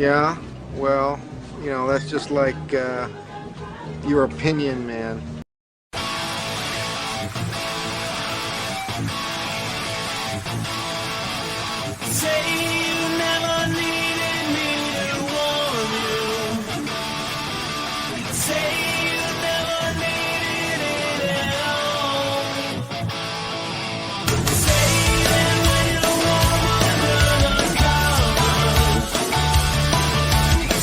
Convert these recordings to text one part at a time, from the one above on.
Yeah, well, that's just like your opinion, man. Say you never needed me to warn you. Say you never needed it at all. Say that when you're warm under the covers.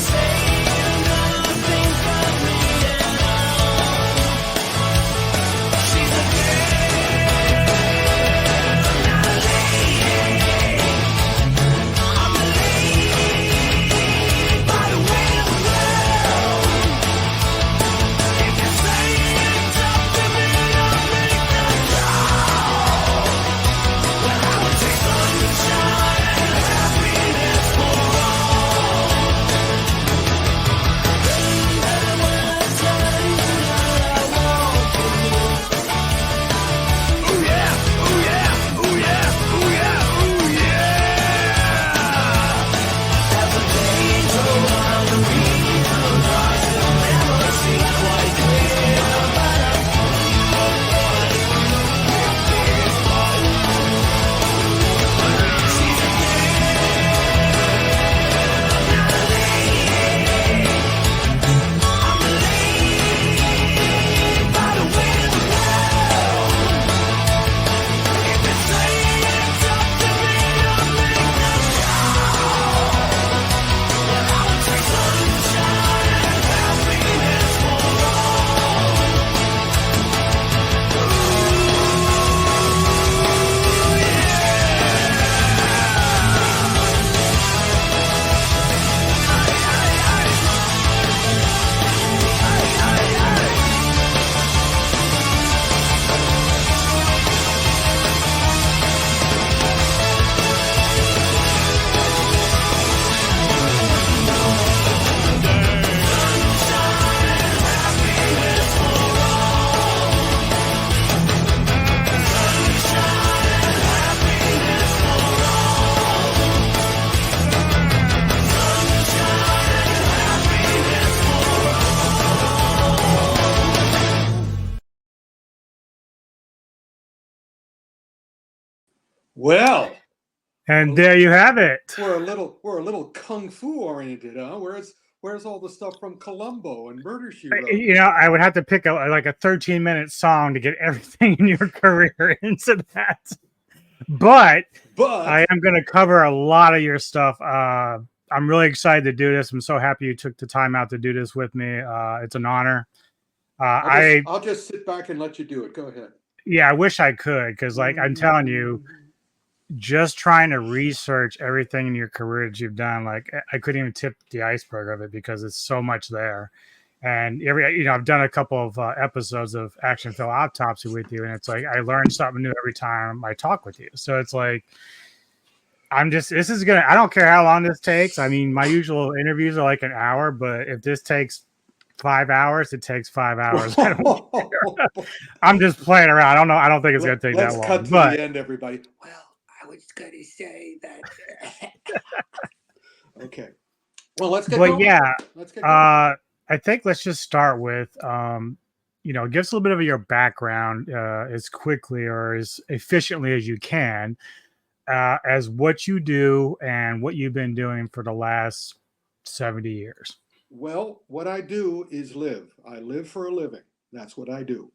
Say you never think of me at all. She's a Well, and there you have it. We're a little kung fu oriented, huh? Where's all the stuff from Columbo and Murder She Wrote? I would have to pick a 13-minute song to get everything in your career into that. But I am going to cover a lot of your stuff. I'm really excited to do this. I'm so happy you took the time out to do this with me. It's an honor. I'll just sit back and let you do it. Go ahead. Yeah, I wish I could, because I'm telling you, just trying to research everything in your career that you've done, I couldn't even tip the iceberg of it because it's so much there. And I've done a couple of episodes of Action Film Autopsy with you, and it's like I learn something new every time I talk with you. So it's like I don't care how long this takes. I mean, my usual interviews are like an hour, but if this takes 5 hours, it takes 5 hours. I don't care. I'm just playing around. I don't think it's going to take that long. Let's cut to the end, everybody. Well, I was going to say that. Okay. Well, let's get going. Yeah, let's get going. I think let's just start with, give us a little bit of your background as quickly or as efficiently as you can, as what you do and what you've been doing for the last 70 years. Well, what I do is live. I live for a living. That's what I do.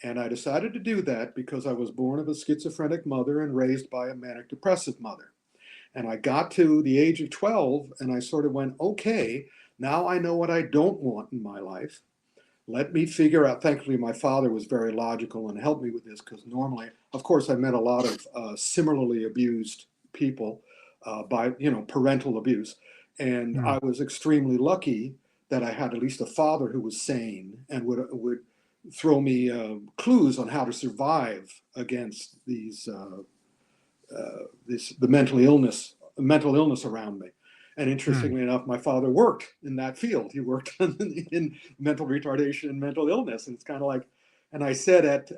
And I decided to do that because I was born of a schizophrenic mother and raised by a manic depressive mother. And I got to the age of 12 and I sort of went, okay, now I know what I don't want in my life. Let me figure out. Thankfully, my father was very logical and helped me with this because normally, of course, I met a lot of similarly abused people by, parental abuse. And I was extremely lucky that I had at least a father who was sane and would throw me clues on how to survive against the mental illness around me. And interestingly enough, my father worked in that field. He worked in mental retardation and mental illness. And it's kind of like, and I said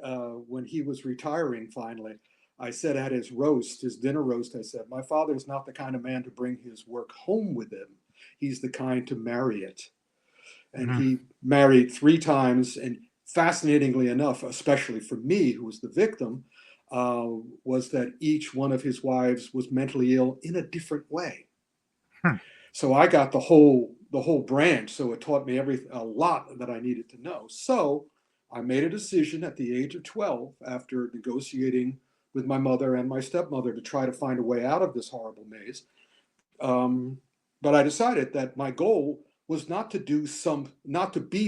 when he was retiring finally, I said at his dinner roast, I said, my father is not the kind of man to bring his work home with him. he's the kind to marry it. And Mhm. he married 3 times. And fascinatingly enough, especially for me, who was the victim, was that each one of his wives was mentally ill in a different way. Hmm. So I got the whole branch. So it taught me a lot that I needed to know. So I made a decision at the age of 12, after negotiating with my mother and my stepmother to try to find a way out of this horrible maze. Um, but I decided that my goal was not to be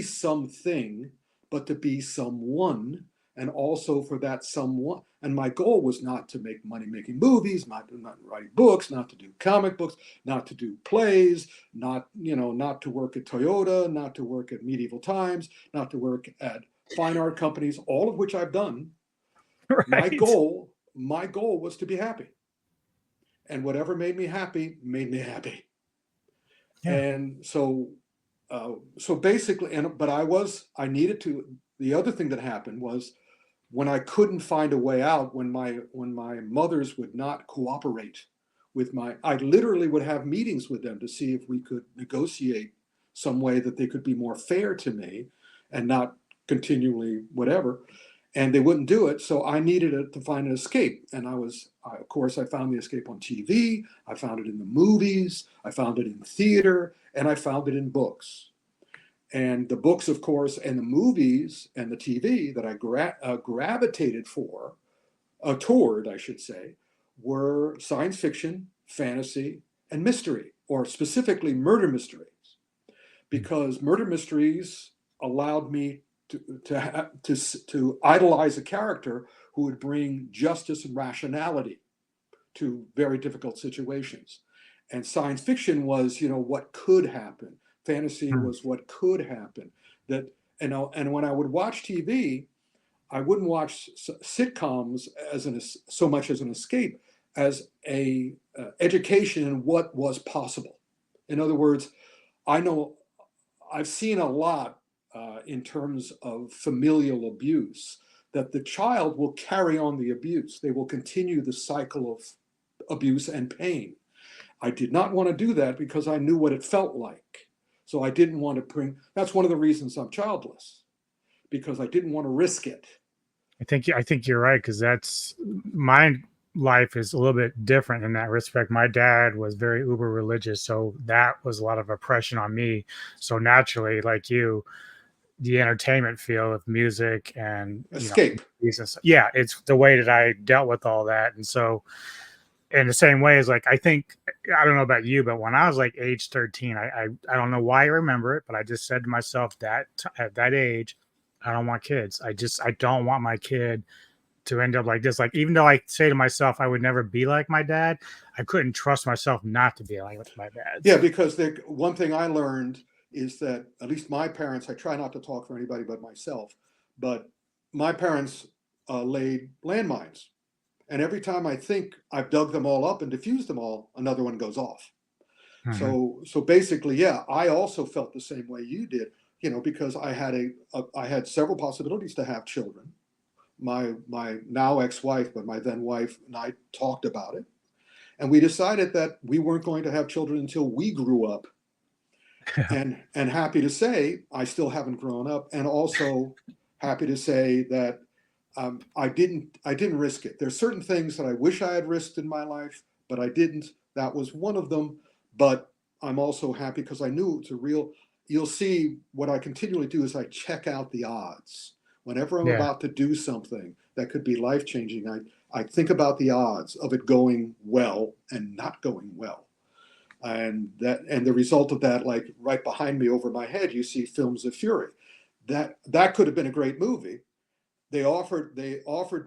something, but to be someone, and also for that someone. And my goal was not to make money making movies, not write books, not to do comic books, not to do plays, not to work at Toyota, not to work at Medieval Times, not to work at fine art companies, all of which I've done. My Right. goal, my goal was to be happy, and whatever made me happy. Yeah. And so basically, but I needed to. The other thing that happened was, when I couldn't find a way out, when my mothers would not cooperate with I literally would have meetings with them to see if we could negotiate some way that they could be more fair to me and not continually whatever. And they wouldn't do it. So I needed to find an escape. And of course, I found the escape on TV. I found it in the movies. I found it in theater, and I found it in books. And the books, of course, and the movies and the TV that I gravitated toward, I should say, were science fiction, fantasy, and mystery, or specifically murder mysteries, because murder mysteries allowed me to idolize a character who would bring justice and rationality to very difficult situations. And science fiction was, what could happen. Fantasy Hmm. was what could happen. That and when I would watch TV, I wouldn't watch sitcoms so much as an escape, as a education in what was possible. In other words, I know I've seen a lot in terms of familial abuse, that the child will carry on the abuse. They will continue the cycle of abuse and pain. I did not want to do that because I knew what it felt like. So I didn't want to that's one of the reasons I'm childless, because I didn't want to risk it. I think you're right, because that's my life is a little bit different in that respect. My dad was very uber religious, so that was a lot of oppression on me. So naturally, like you, the entertainment field of music and Escape. movies and stuff, yeah, it's the way that I dealt with all that. And so, in the same way as like I don't know about you, but when I was like age 13, I don't know why I remember it, but I just said to myself that at that age, I don't want kids. I don't want my kid to end up like this. Like, even though I say to myself I would never be like my dad, I couldn't trust myself not to be like my dad. Yeah, because one thing I learned is that, at least my parents, I try not to talk for anybody but myself, but my parents laid landmines. And every time I think I've dug them all up and diffused them all, another one goes off. Mhm. So basically, yeah, I also felt the same way you did, because I had several possibilities to have children. My now ex-wife, but my then wife, and I talked about it, and we decided that we weren't going to have children until we grew up. And happy to say, I still haven't grown up, and also happy to say that I didn't risk it. There's certain things that I wish I had risked in my life, but I didn't. That was one of them. But I'm also happy because I knew it's a real. You'll see what I continually do is I check out the odds. Whenever I'm Yeah. about to do something that could be life changing, I think about the odds of it going well and not going well. And the result of that, like right behind me over my head, you see Films of Fury. That could have been a great movie. They offered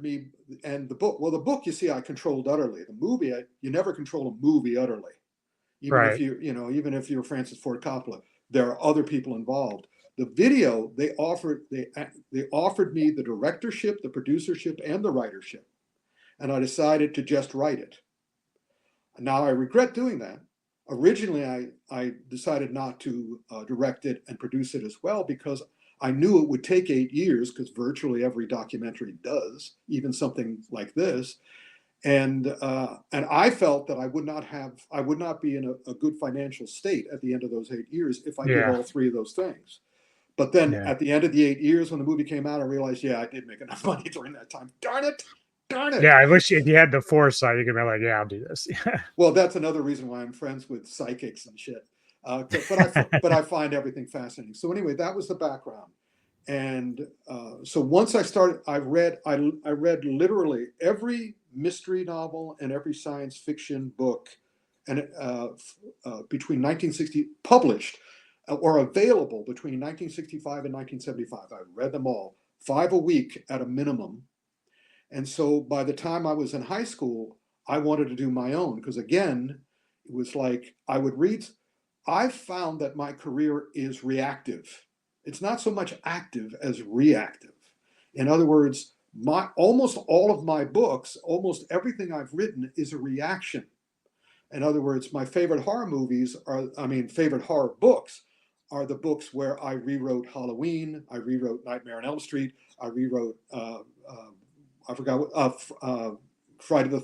me, and the book. Well, the book, you see, I controlled utterly. The movie, you never control a movie utterly. Even if Right. even if you're Francis Ford Coppola, there are other people involved. The video, they offered me the directorship, the producership, and the writership, and I decided to just write it. Now I regret doing that. Originally, I decided not to direct it and produce it as well, because I knew it would take 8 years, because virtually every documentary does, even something like this. And I felt that I would not be in a good financial state at the end of those 8 years if I did Yeah. all three of those things. But then Yeah. at the end of the 8 years, when the movie came out, I realized, yeah, I did make enough money during that time. Darn it. Darn it. Yeah. I wish if you had the foresight, you could be like, yeah, I'll do this. Well, that's another reason why I'm friends with psychics and shit. But I find everything fascinating. So anyway, that was the background. And so once I started, I read literally every mystery novel and every science fiction book, and between 1960 published or available between 1965 and 1975. I read them all, 5 a week at a minimum. And so by the time I was in high school, I wanted to do my own because again, it was like I would read. I found that my career is reactive. It's not so much active as reactive. In other words, almost all of my books, almost everything I've written is a reaction. In other words, my favorite horror movies favorite horror books are the books where I rewrote Halloween, I rewrote Nightmare on Elm Street, I rewrote I forgot what Friday the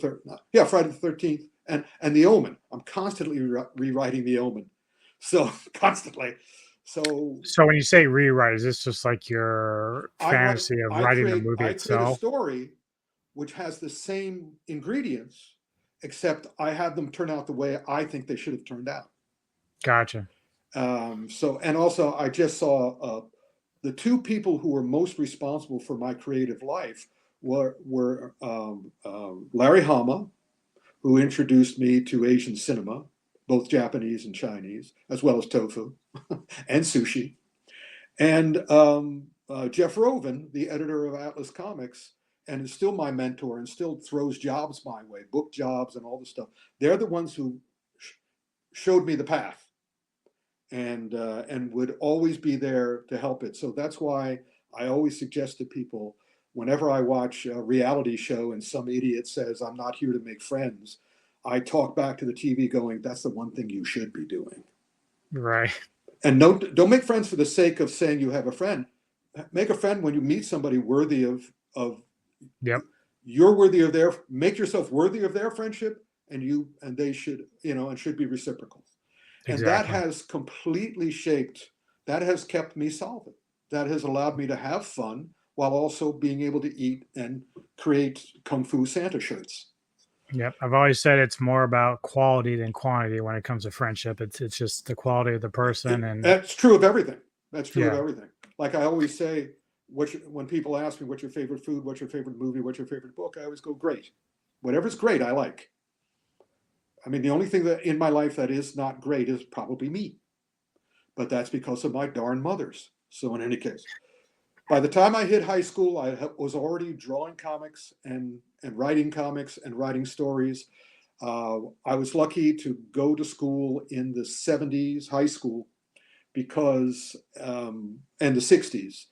Friday the 13th, and The Omen. I'm constantly rewriting The Omen, so constantly. So when you say rewrite, is this just like your fantasy of writing the movie I create a itself? story which has the same ingredients, except I have them turn out the way I think they should have turned out. Gotcha. And also I just saw the two people who were most responsible for my creative life were Larry Hama, who introduced me to Asian cinema, both Japanese and Chinese, as well as tofu and sushi, and Jeff Rovin, the editor of Atlas Comics, and is still my mentor and still throws jobs my way, book jobs and all this stuff. They're the ones who showed me the path, and would always be there to help it. So that's why I always suggest to people, whenever I watch a reality show and some idiot says, I'm not here to make friends, I talk back to the TV going, that's the one thing you should be doing. Right. And don't make friends for the sake of saying you have a friend. Make a friend when you meet somebody worthy of Yep. you're worthy of make yourself worthy of their friendship, and they should, and should be reciprocal. And that Exactly. has completely that has kept me solvent. That has allowed me to have fun while also being able to eat and create Kung Fu Santa shirts. Yep. I've always said it's more about quality than quantity when it comes to friendship. It's just the quality of the person, and That's true of everything. That's true of yeah. everything. Like I always say, when people ask me, what's your favorite food, what's your favorite movie, what's your favorite book, I always go, great. Whatever's great, I like. I mean, the only thing that in my life that is not great is probably me. But that's because of my darn mothers. So in any case, by the time I hit high school, I was already drawing comics and writing stories. I was lucky to go to school in the 70s, high school, because and the 60s,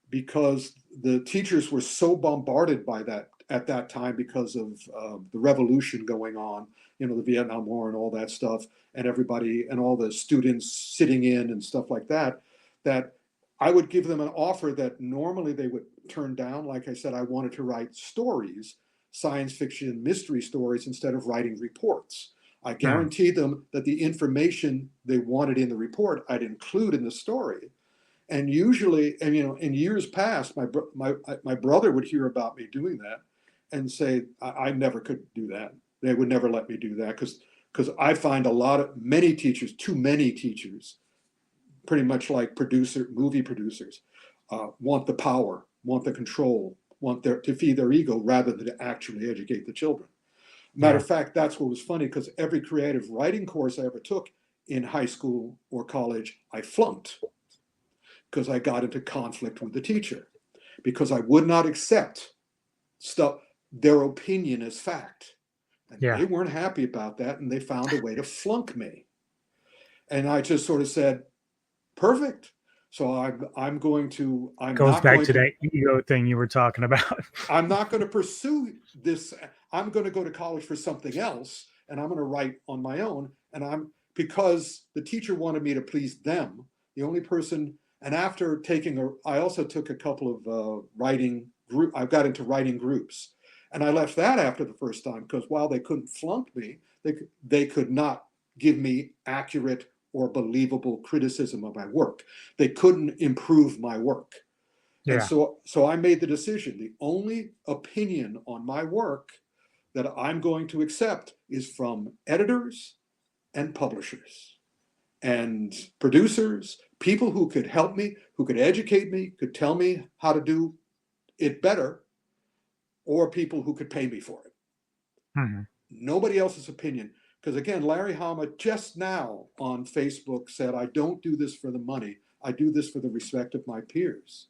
because the teachers were so bombarded by that at that time because of the revolution going on, the Vietnam War and all that stuff, and everybody and all the students sitting in and stuff like that, that I would give them an offer that normally they would turn down. Like I said, I wanted to write stories, science fiction, mystery stories, instead of writing reports. I guaranteed them that the information they wanted in the report, I'd include in the story. And usually, in years past, my brother would hear about me doing that and say, I never could do that. They would never let me do that because I find many teachers, too many teachers, pretty much like movie producers, want the power, want the control, to feed their ego rather than to actually educate the children. Matter of fact, that's what was funny, because every creative writing course I ever took in high school or college, I flunked because I got into conflict with the teacher, because I would not accept their opinion as fact. And Yeah. they weren't happy about that, and they found a way to flunk me. And I just sort of said, perfect. So I'm Goes not back going to to that ego thing you were talking about. I'm not going to pursue this. I'm going to go to college for something else, and I'm going to write on my own. And because the teacher wanted me to please them, the only person. And after I also took a couple of writing group. I got into writing groups, And I left that after the first time because while they couldn't flunk me, they could not give me accurate or believable criticism of my work. They couldn't improve my work. And Yeah. so I made the decision. The only opinion on my work that I'm going to accept is from editors and publishers and producers, people who could help me, who could educate me, could tell me how to do it better, or people who could pay me for it. Mhm. Nobody else's opinion. Because again, Larry Hama just now on Facebook said, I don't do this for the money. I do this for the respect of my peers.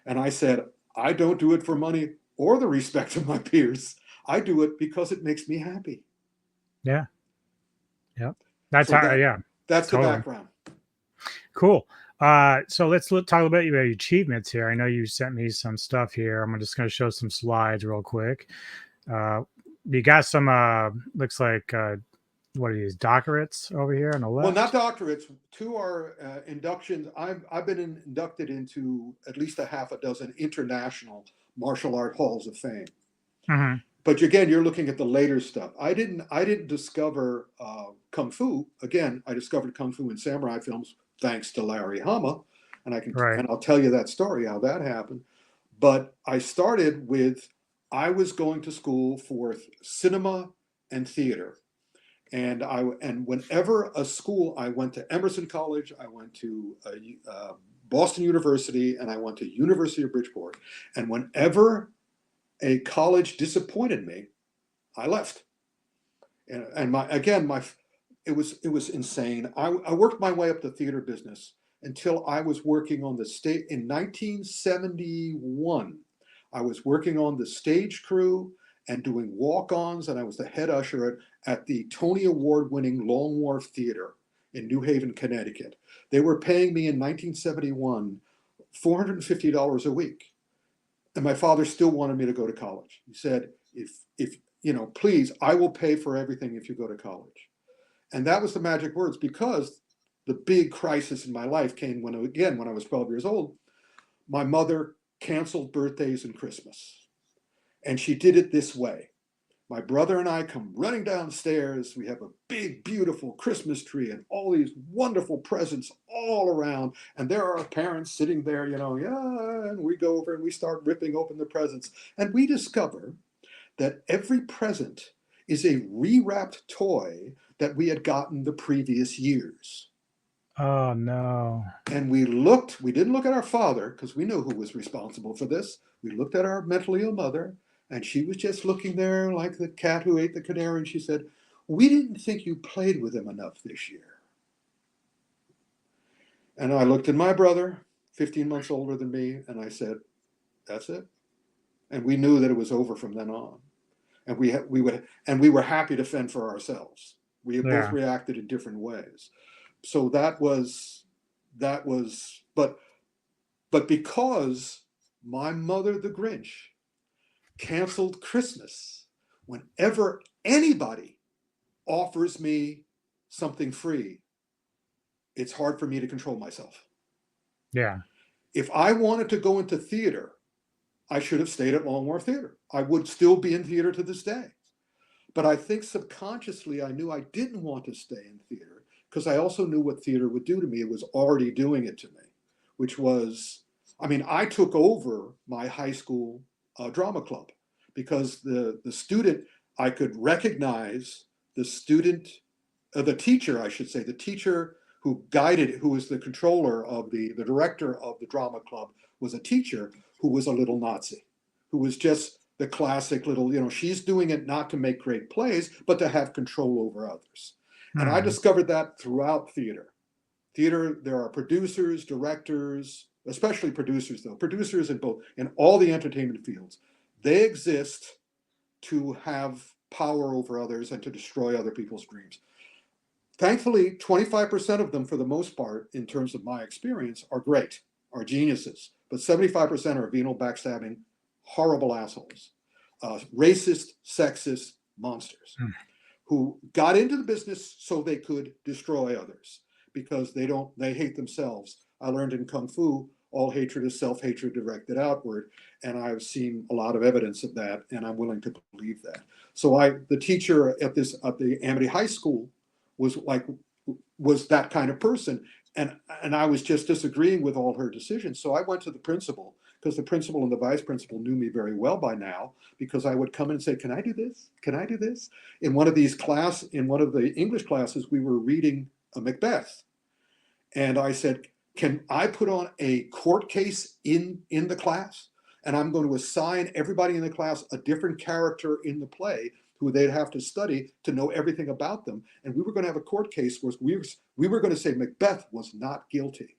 And I said, I don't do it for money or the respect of my peers. I do it because it makes me happy. Yeah. Yep. That's So how. Yeah. that's the Totally. background. Cool. So let's talk a little bit about your achievements here. I know you sent me some stuff here. I'm just going to show some slides real quick. You got some, looks like, what are these, doctorates over here on the Well, left? not doctorates. Two are inductions. I've been inducted into at least a half a dozen international martial art halls of fame. Mhm. But again, you're looking at the later stuff. I didn't discover kung fu. Again, I discovered kung fu in samurai films thanks to Larry Hama, and Right. I'll tell you that story how that happened. But I started with I was going to school for cinema and theater, and whenever a school, I went to Emerson College, I went to Boston University, and I went to University of Bridgeport, and whenever a college disappointed me, I left. And it was insane. I worked my way up the theater business until I was working on the stage in 1971. I was working on the stage crew and doing walk-ons, and I was the head usher at the Tony Award-winning Long Wharf Theater in New Haven, Connecticut. They were paying me in 1971 $450 a week. And my father still wanted me to go to college. He said, if please, I will pay for everything if you go to college. And that was the magic words, because the big crisis in my life came when I was 12 years old. My mother canceled birthdays and Christmas. And she did it this way. My brother and I come running downstairs. We have a big, beautiful Christmas tree and all these wonderful presents all around. And there are our parents sitting there, and we go over and we start ripping open the presents. And we discover that every present is a rewrapped toy that we had gotten the previous years. Oh no. And we didn't look at our father because we knew who was responsible for this. We looked at our mentally ill mother, and she was just looking there like the cat who ate the canary. And she said, we didn't think you played with him enough this year. And I looked at my brother, 15 months older than me, and I said, that's it. And we knew that it was over from then on. And we were happy to fend for ourselves. We had both reacted in different ways. So that was, but because my mother, the Grinch, canceled Christmas, whenever anybody offers me something free, it's hard for me to control myself. Yeah. If I wanted to go into theater, I should have stayed at Long Wharf Theater. I would still be in theater to this day. But I think subconsciously I knew I didn't want to stay in theater because I also knew what theater would do to me. It was already doing it to me, which was, I took over my high school drama club because the student, I could recognize the student, the teacher, I should say, the teacher who was the controller of the director of the drama club was a teacher who was a little Nazi, who was just the classic little, she's doing it not to make great plays, but to have control over others. And I discovered that throughout theater. Theater, there are producers, directors, especially producers though, producers in all the entertainment fields. They exist to have power over others and to destroy other people's dreams. Thankfully, 25% of them, for the most part, in terms of my experience, are great, are geniuses. But 75% are venal, backstabbing, horrible assholes, racist, sexist monsters who got into the business so they could destroy others because they hate themselves. I learned in Kung Fu, all hatred is self-hatred directed outward. And I've seen a lot of evidence of that, and I'm willing to believe that. So the teacher at the Amity High School was that kind of person. And I was just disagreeing with all her decisions. So I went to the principal, because the principal and the vice principal knew me very well by now, because I would come in and say, can I do this? Can I do this? In one of the English classes, we were reading a Macbeth. And I said, can I put on a court case in the class? And I'm going to assign everybody in the class a different character in the play who they'd have to study to know everything about them. And we were going to have a court case where we were going to say Macbeth was not guilty.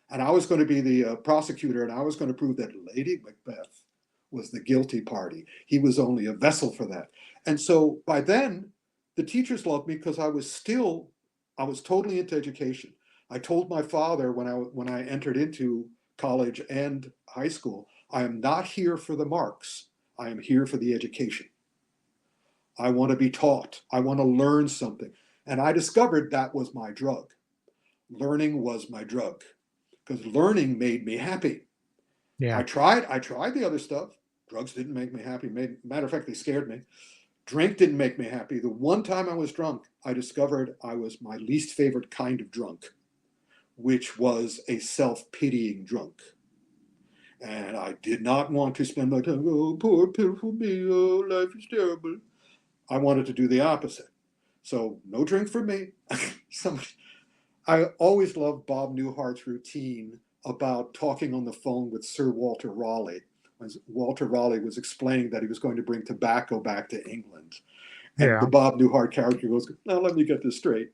And I was going to be the prosecutor, and I was going to prove that Lady Macbeth was the guilty party. He was only a vessel for that. And so by then, the teachers loved me because I was totally into education. I told my father when I entered into college and high school, I am not here for the marks. I am here for the education. I want to be taught. I want to learn something. And I discovered that was my drug. Learning was my drug, because learning made me happy. Yeah. I tried the other stuff. Drugs didn't make me happy. Matter of fact, they scared me. Drink didn't make me happy. The one time I was drunk, I discovered I was my least favorite kind of drunk, which was a self-pitying drunk. And I did not want to spend my time, oh, poor, pitiful me, oh, life is terrible. I wanted to do the opposite. So no drink for me. I always loved Bob Newhart's routine about talking on the phone with Sir Walter Raleigh, when Walter Raleigh was explaining that he was going to bring tobacco back to England. And the Bob Newhart character goes, now let me get this straight.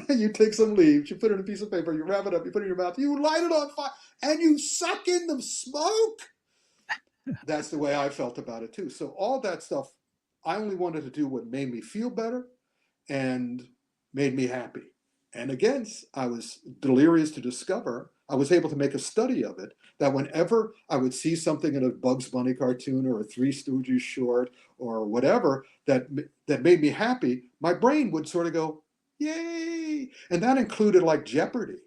You take some leaves, you put it in a piece of paper, you wrap it up, you put it in your mouth, you light it on fire, and you suck in the smoke. That's the way I felt about it too. So all that stuff, I only wanted to do what made me feel better and made me happy. And again, I was delirious to discover, I was able to make a study of it, that whenever I would see something in a Bugs Bunny cartoon or a Three Stooges short or whatever that made me happy, my brain would sort of go, yay. And that included like Jeopardy.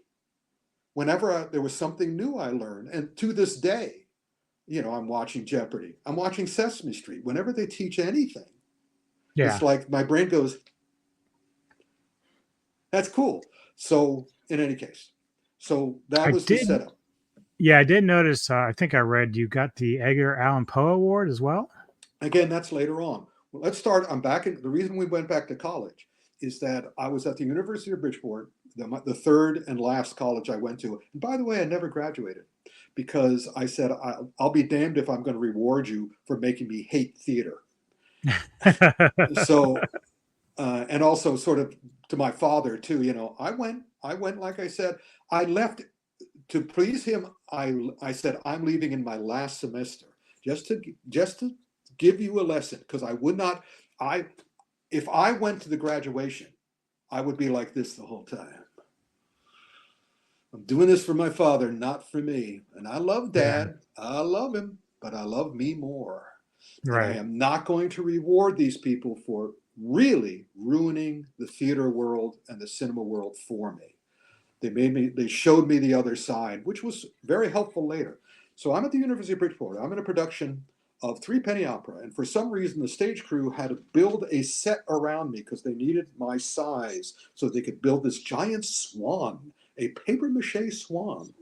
Whenever there was something new I learned, and to this day, I'm watching Jeopardy. I'm watching Sesame Street. Whenever they teach anything, it's like my brain goes, that's cool. So in any case, that was the setup. Yeah, I did notice, I think I read you got the Edgar Allan Poe Award as well. Again, that's later on. Well, let's start. The reason we went back to college is that I was at the University of Bridgeport, the third and last college I went to. And by the way, I never graduated because I said, I'll be damned if I'm going to reward you for making me hate theater. So, and also sort of to my father too, I went, like I said, I left to please him. I said, I'm leaving in my last semester just to give you a lesson, because I would not, if I went to the graduation, I would be like this the whole time. I'm doing this for my father, not for me. And I love Dad. I love him, but I love me more. Right. And I am not going to reward these people for really ruining the theater world and the cinema world for me. They showed me the other side, which was very helpful later. So I'm at the University of Bridgeport. I'm in a production of Three Penny Opera. And for some reason, the stage crew had to build a set around me because they needed my size so they could build this giant swan, a paper mache swan,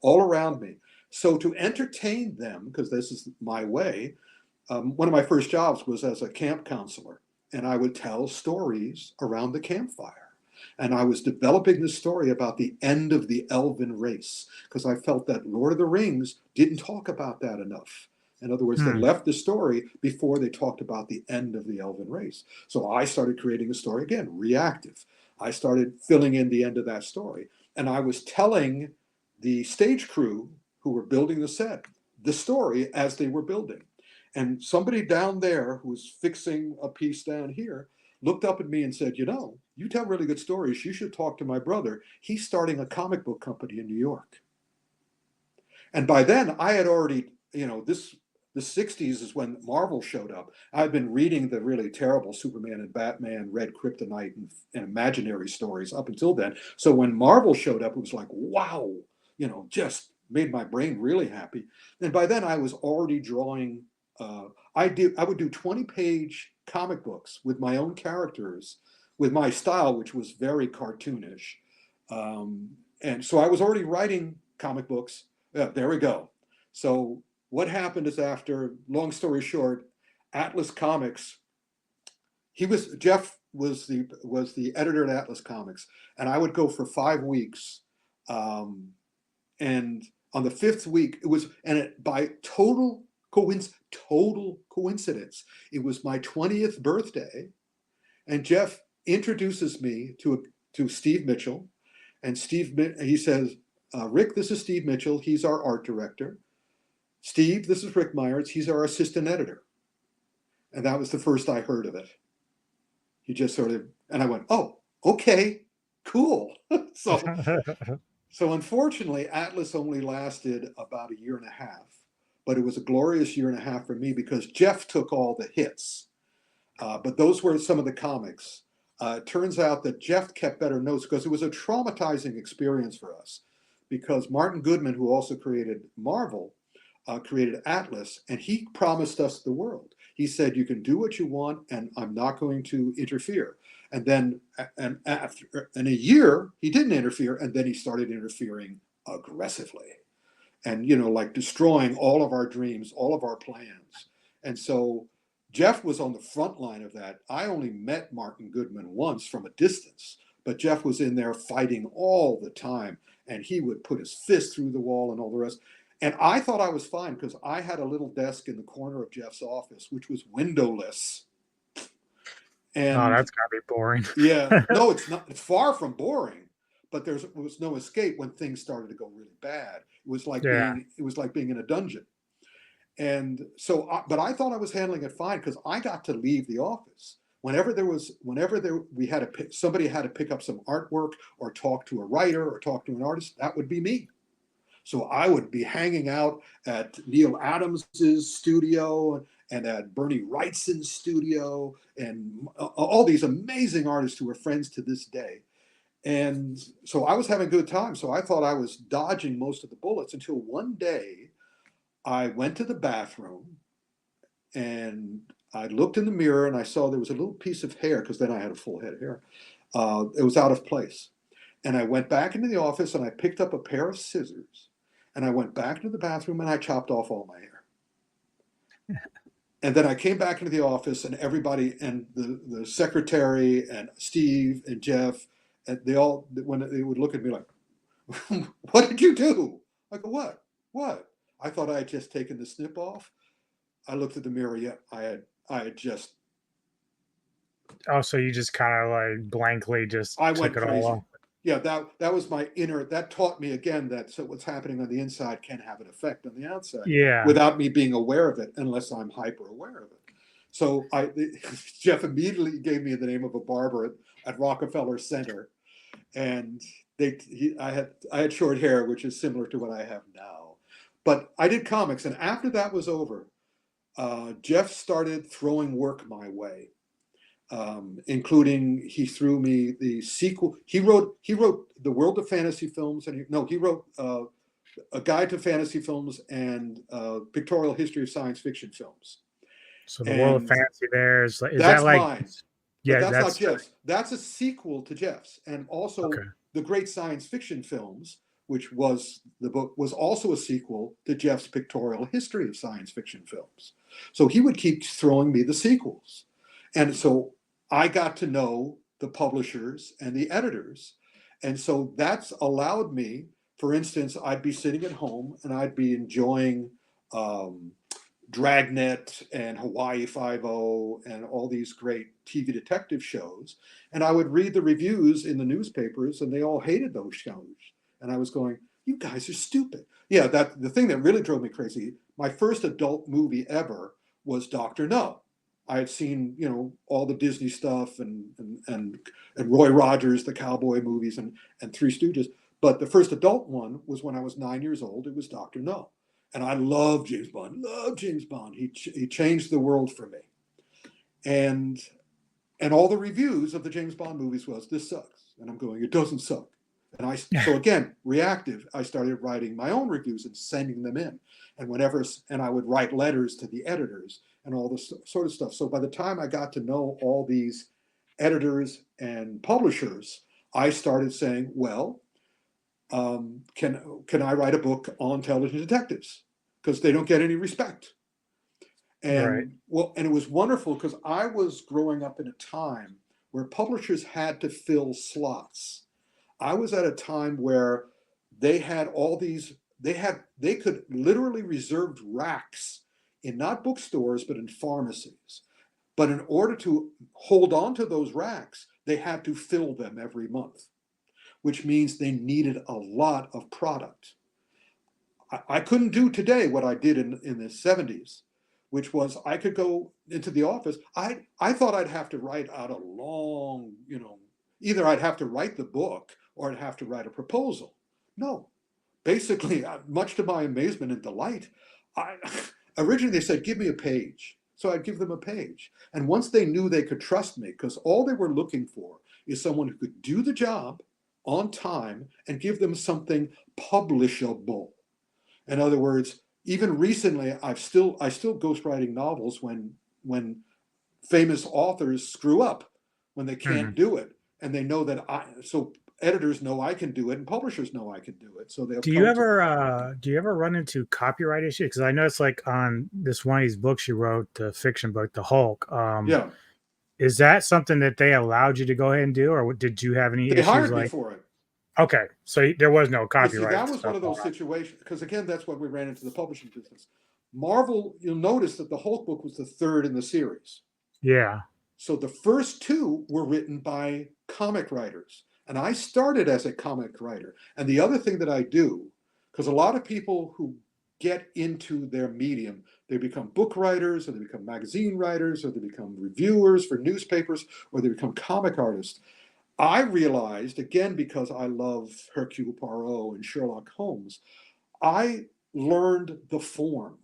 all around me. So to entertain them, because this is my way, one of my first jobs was as a camp counselor. And I would tell stories around the campfire. And I was developing this story about the end of the elven race, because I felt that Lord of the Rings didn't talk about that enough. In other words, they left the story before they talked about the end of the elven race. So I started creating a story, again, reactive. I started filling in the end of that story. And I was telling the stage crew who were building the set the story as they were building. And somebody down there who was fixing a piece down here looked up at me and said, you tell really good stories. You should talk to my brother. He's starting a comic book company in New York. And by then I had already, the 60s is when Marvel showed up. I'd been reading the really terrible Superman and Batman, Red Kryptonite, and imaginary stories up until then. So when Marvel showed up, it was like, wow, just made my brain really happy. And by then I was already drawing. I would do 20-page comic books with my own characters, with my style, which was very cartoonish. And so I was already writing comic books. Yeah, there we go. So what happened is, after, long story short, Atlas Comics, Jeff was the editor at Atlas Comics, and I would go for 5 weeks. And on the 5th week, by total coincidence, it was my 20th birthday, and Jeff introduces me to Steve Mitchell, and he says, Rick, this is Steve Mitchell. He's our art director. Steve, this is Ric Meyers. He's our assistant editor. And that was the first I heard of it. He just sort of, and I went, oh, okay, cool. So unfortunately, Atlas only lasted about a year and a half, but it was a glorious year and a half for me because Jeff took all the hits. But those were some of the comics. It turns out that Jeff kept better notes because it was a traumatizing experience for us, because Martin Goodman, who also created Marvel, created Atlas, and he promised us the world. He said, you can do what you want, and I'm not going to interfere. And then, after in a year, he didn't interfere, and then he started interfering aggressively, and like destroying all of our dreams, all of our plans. And so Jeff was on the front line of that. I only met Martin Goodman once from a distance, but Jeff was in there fighting all the time, and he would put his fist through the wall and all the rest. And I thought I was fine because I had a little desk in the corner of Jeff's office, which was windowless. And oh, that's gotta be boring. yeah, no, it's not. It's far from boring, but there was no escape when things started to go really bad. It was like being in a dungeon. And so, but I thought I was handling it fine because I got to leave the office whenever somebody had to pick up some artwork or talk to a writer or talk to an artist. That would be me. So I would be hanging out at Neil Adams's studio and at Bernie Wrightson's studio and all these amazing artists who are friends to this day. And so I was having a good time. So I thought I was dodging most of the bullets until one day I went to the bathroom and I looked in the mirror and I saw there was a little piece of hair, because then I had a full head of hair. It was out of place. And I went back into the office and I picked up a pair of scissors. And I went back into the bathroom and I chopped off all my hair. And then I came back into the office, and everybody, and the secretary and Steve and Jeff, and when they would look at me like, what did you do? I go, what? I thought I had just taken the snip off. I looked at the mirror. Yeah, I had just. Oh, so you just kind of like blankly just I took went it crazy. all off. Yeah, that was my inner. That taught me again that what's happening on the inside can have an effect on the outside. Yeah. Without me being aware of it, unless I'm hyper aware of it. So Jeff immediately gave me the name of a barber at Rockefeller Center, and I had short hair, which is similar to what I have now. But I did comics, and after that was over, Jeff started throwing work my way. Including, he threw me the sequel. He wrote The World of Fantasy Films, and he wrote A Guide to Fantasy Films and Pictorial History of Science Fiction Films. So the World of Fantasy is that's that like mine. yeah, but that's not Jeff's. That's a sequel to Jeff's, and also Okay. The Great Science Fiction Films, which was the book, was also a sequel to Jeff's Pictorial History of Science Fiction Films. So he would keep throwing me the sequels. And so I got to know the publishers and the editors. And so that's allowed me, for instance, I'd be sitting at home and I'd be enjoying Dragnet and Hawaii Five-0 and all these great TV detective shows. And I would read the reviews in the newspapers, and they all hated those shows. And I was going, you guys are stupid. Yeah, the thing that really drove me crazy, my first adult movie ever was Dr. No. I had seen, all the Disney stuff and Roy Rogers, the cowboy movies, and Three Stooges. But the first adult one was when I was 9 years old. It was Dr. No. And I love James Bond. He changed the world for me. And all the reviews of the James Bond movies was, this sucks. And I'm going, it doesn't suck. And so again, reactive, I started writing my own reviews and sending them in. And I would write letters to the editors and all this sort of stuff. So by the time I got to know all these editors and publishers, I started saying, well, can I write a book on television detectives? Because they don't get any respect. And and it was wonderful because I was growing up in a time where publishers had to fill slots. I was at a time where they had all these, they could literally reserve racks in not bookstores, but in pharmacies. But in order to hold on to those racks, they had to fill them every month, which means they needed a lot of product. I couldn't do today what I did in the 70s, which was I could go into the office. I thought I'd have to write out a long, either I'd have to write the book or I'd have to write a proposal. No, basically, much to my amazement and delight, originally they said, give me a page. So I'd give them a page. And once they knew they could trust me, because all they were looking for is someone who could do the job on time and give them something publishable. In other words, even recently, I still ghostwriting novels when famous authors screw up, when they can't do it, and they know that so editors know I can do it, and publishers know I can do it. So they'll. Do you ever run into copyright issues? Because I know it's like on this one of these books you wrote, the fiction book, The Hulk. Yeah. Is that something that they allowed you to go ahead and do, or did you have any They issues? hired me for it. Okay, so there was no copyright. That was one of those situations, because again, that's what we ran into the publishing business. Marvel, you'll notice that the Hulk book was the third in the series. Yeah. So the first two were written by comic writers. And I started as a comic writer. And the other thing that I do, because a lot of people who get into their medium, they become book writers, or they become magazine writers, or they become reviewers for newspapers, or they become comic artists. I realized, again, because I love Hercule Poirot and Sherlock Holmes, I learned the form.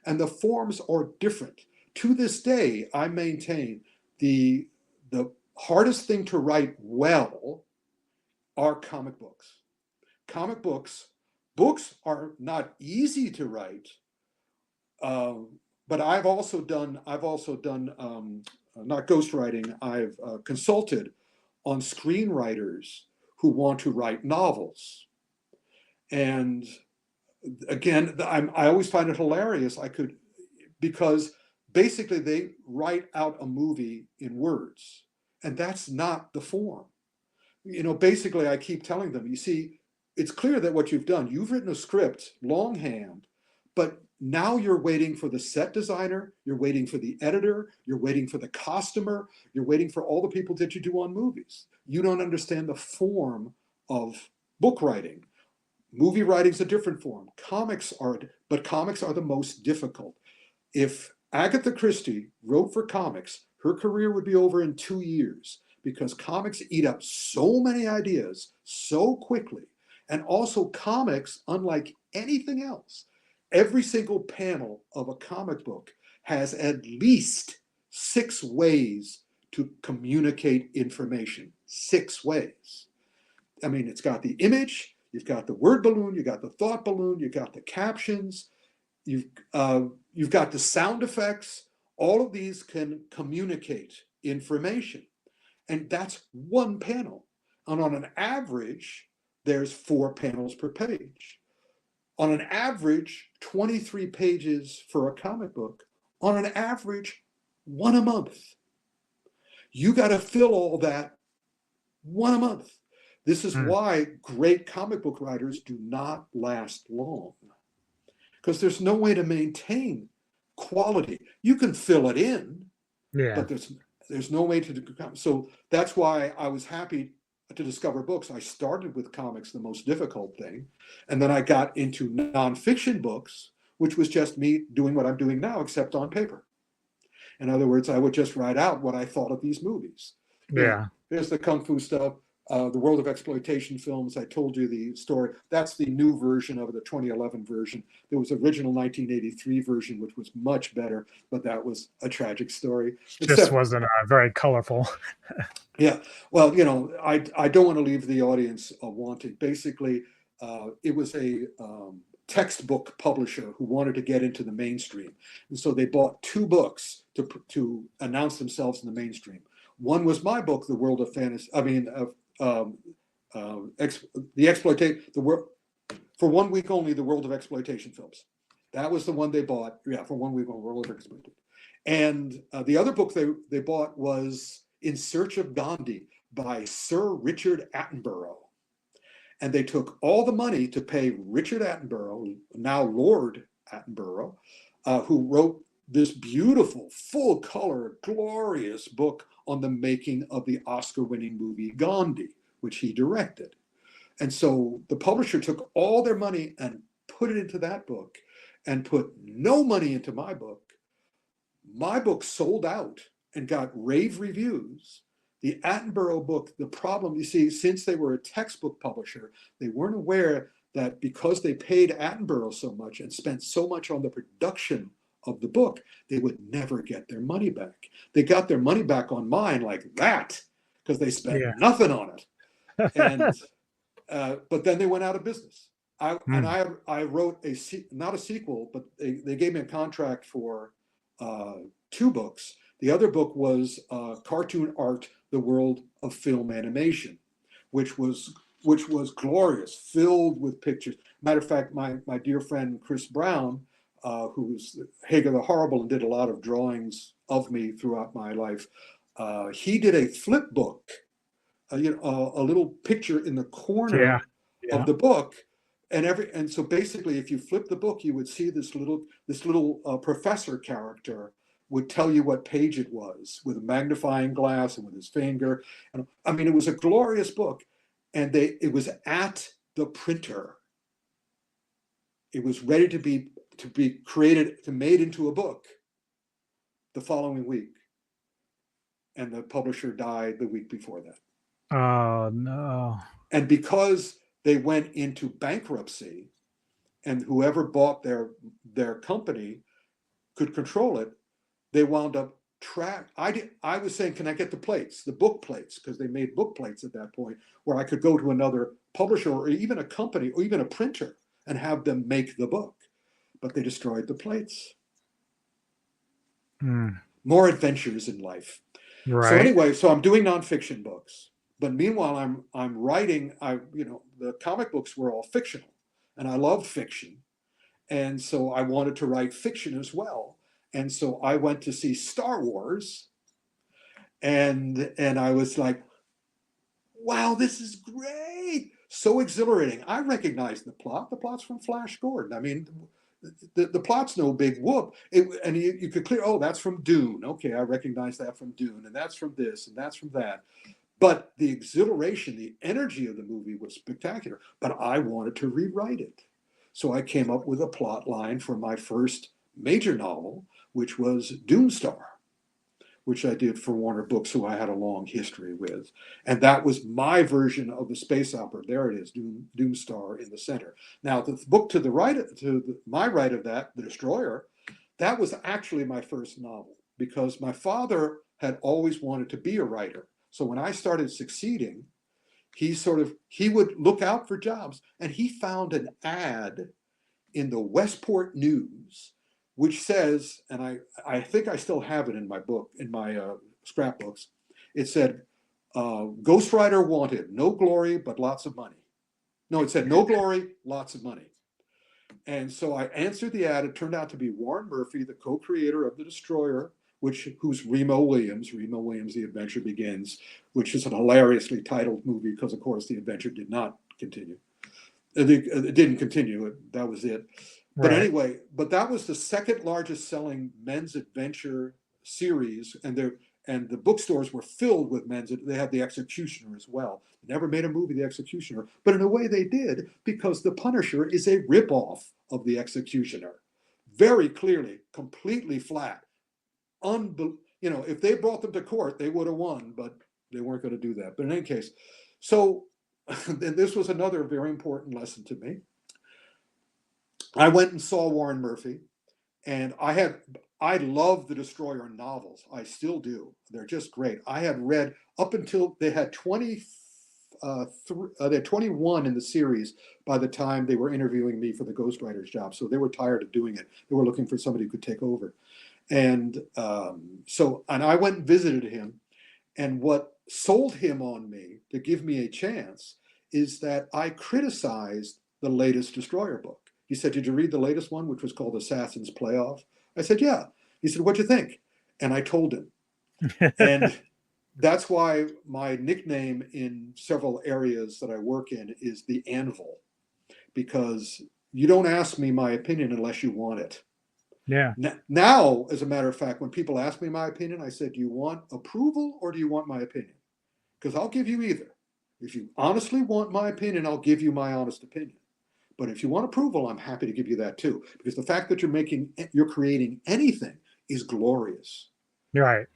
And the forms are different. To this day, I maintain the hardest thing to write well are comic books. Books are not easy to write, but I've also done not ghostwriting. I've consulted on screenwriters who want to write novels, and again, I always find it hilarious. Because basically they write out a movie in words, and that's not the form. Basically I keep telling them, you see, it's clear that what you've done, you've written a script longhand, but now you're waiting for the set designer, you're waiting for the editor, you're waiting for the costumer, you're waiting for all the people that you do on movies. You don't understand the form of book writing. Movie writing's a different form. Comics are the most difficult. If Agatha Christie wrote for comics, her career would be over in 2 years, because comics eat up so many ideas so quickly. And also comics, unlike anything else, every single panel of a comic book has at least 6 ways to communicate information. 6 ways. I mean, it's got the image, you've got the word balloon, you've got the thought balloon, you've got the captions, you've got the sound effects. All of these can communicate information. And that's one panel. And on an average, there's 4 panels per page. On an average, 23 pages for a comic book. On an average, 1 a month. You got to fill all that 1 a month. This is why great comic book writers do not last long, because there's no way to maintain quality. You can fill it in, but there's no way to do. So that's why I was happy to discover books. I started with comics, the most difficult thing, and then I got into nonfiction books, which was just me doing what I'm doing now, except on paper. In other words, I would just write out what I thought of these movies. Yeah. Here's the kung fu stuff. The World of Exploitation Films. I told you the story. That's the new version of the 2011 version. There was original 1983 version, which was much better, but that was a tragic story. Just wasn't very colorful. Yeah, well, I don't want to leave the audience wanting. Basically, it was a textbook publisher who wanted to get into the mainstream, and so they bought two books to announce themselves in the mainstream. One was my book, The World of Fantasy. I mean, the world for 1 week only, The World of Exploitation Films. That was the one they bought. Yeah, for 1 week on World of Exploitation. And the other book they bought was In Search of Gandhi by Sir Richard Attenborough. And they took all the money to pay Richard Attenborough, now Lord Attenborough, who wrote this beautiful, full color, glorious book on the making of the Oscar-winning movie Gandhi, which he directed. And so the publisher took all their money and put it into that book and put no money into my book. My book sold out and got rave reviews. The Attenborough book, the problem, you see, since they were a textbook publisher, they weren't aware that because they paid Attenborough so much and spent so much on the production of the book, they would never get their money back. They got their money back on mine like that because they spent nothing on it. And but then they went out of business. I wrote not a sequel, but they gave me a contract for 2 books. The other book was Cartoon Art, The World of Film Animation, which was glorious, filled with pictures. Matter of fact, my dear friend Chris Brown, who's Hager the Horrible and did a lot of drawings of me throughout my life, he did a flip book, a little picture in the corner of the book. And so basically, if you flip the book, you would see this little professor character would tell you what page it was with a magnifying glass and with his finger. And I mean, it was a glorious book, and it was at the printer. It was ready to be created, made into a book the following week, and the publisher died the week before that. Oh no! And because they went into bankruptcy, and whoever bought their company could control it, they wound up I was saying, can I get the plates, the book plates, because they made book plates at that point, where I could go to another publisher or even a company or even a printer and have them make the book. But they destroyed the plates. More adventures in life. Right. So anyway, so I'm doing nonfiction books, but meanwhile I'm writing. The comic books were all fictional, and I love fiction, and so I wanted to write fiction as well. And so I went to see Star Wars, and I was like, wow, this is great. So exhilarating. I recognized the plot. The plot's from Flash Gordon. I mean, the plot's no big whoop. And you could clear, oh, that's from Dune. Okay, I recognize that from Dune. And that's from this, and that's from that. But the exhilaration, the energy of the movie was spectacular. But I wanted to rewrite it. So I came up with a plot line for my first major novel, which was Doomstar, which I did for Warner Books, who I had a long history with. And that was my version of the space opera. There it is, Doomstar in the center. Now, the book to the right, my right of that, The Destroyer, that was actually my first novel, because my father had always wanted to be a writer. So when I started succeeding, he would look out for jobs, and he found an ad in the Westport News, which says, and I think I still have it in my book, in my scrapbooks. It said, Ghostwriter wanted, no glory, but lots of money. No, it said no glory, lots of money. And so I answered the ad. It turned out to be Warren Murphy, the co-creator of The Destroyer, who's Remo Williams, The Adventure Begins, which is an hilariously titled movie because, of course, the adventure did not continue. It didn't continue. That was it. But anyway, that was the second largest selling men's adventure series, and the bookstores were filled with men's. They had The Executioner as well. They never made a movie, The Executioner, but in a way they did, because The Punisher is a ripoff of The Executioner, very clearly, completely flat. If they brought them to court, they would have won, but they weren't going to do that. But in any case, So this was another very important lesson to me. I went and saw Warren Murphy, and I love the Destroyer novels. I still do. They're just great. I had read up until they had 21 in the series by the time they were interviewing me for the ghostwriter's job. So they were tired of doing it. They were looking for somebody who could take over. And and I went and visited him. And what sold him on me to give me a chance is that I criticized the latest Destroyer book. He said, "Did you read the latest one, which was called Assassin's Playoff?" I said, "Yeah." He said, "What'd you think?" And I told him. And that's why my nickname in several areas that I work in is the Anvil, because you don't ask me my opinion unless you want it. Yeah. Now, as a matter of fact, when people ask me my opinion, I said, "Do you want approval or do you want my opinion?" Because I'll give you either. If you honestly want my opinion, I'll give you my honest opinion. But if you want approval, I'm happy to give you that too. Because the fact that you're creating anything is glorious. You're right.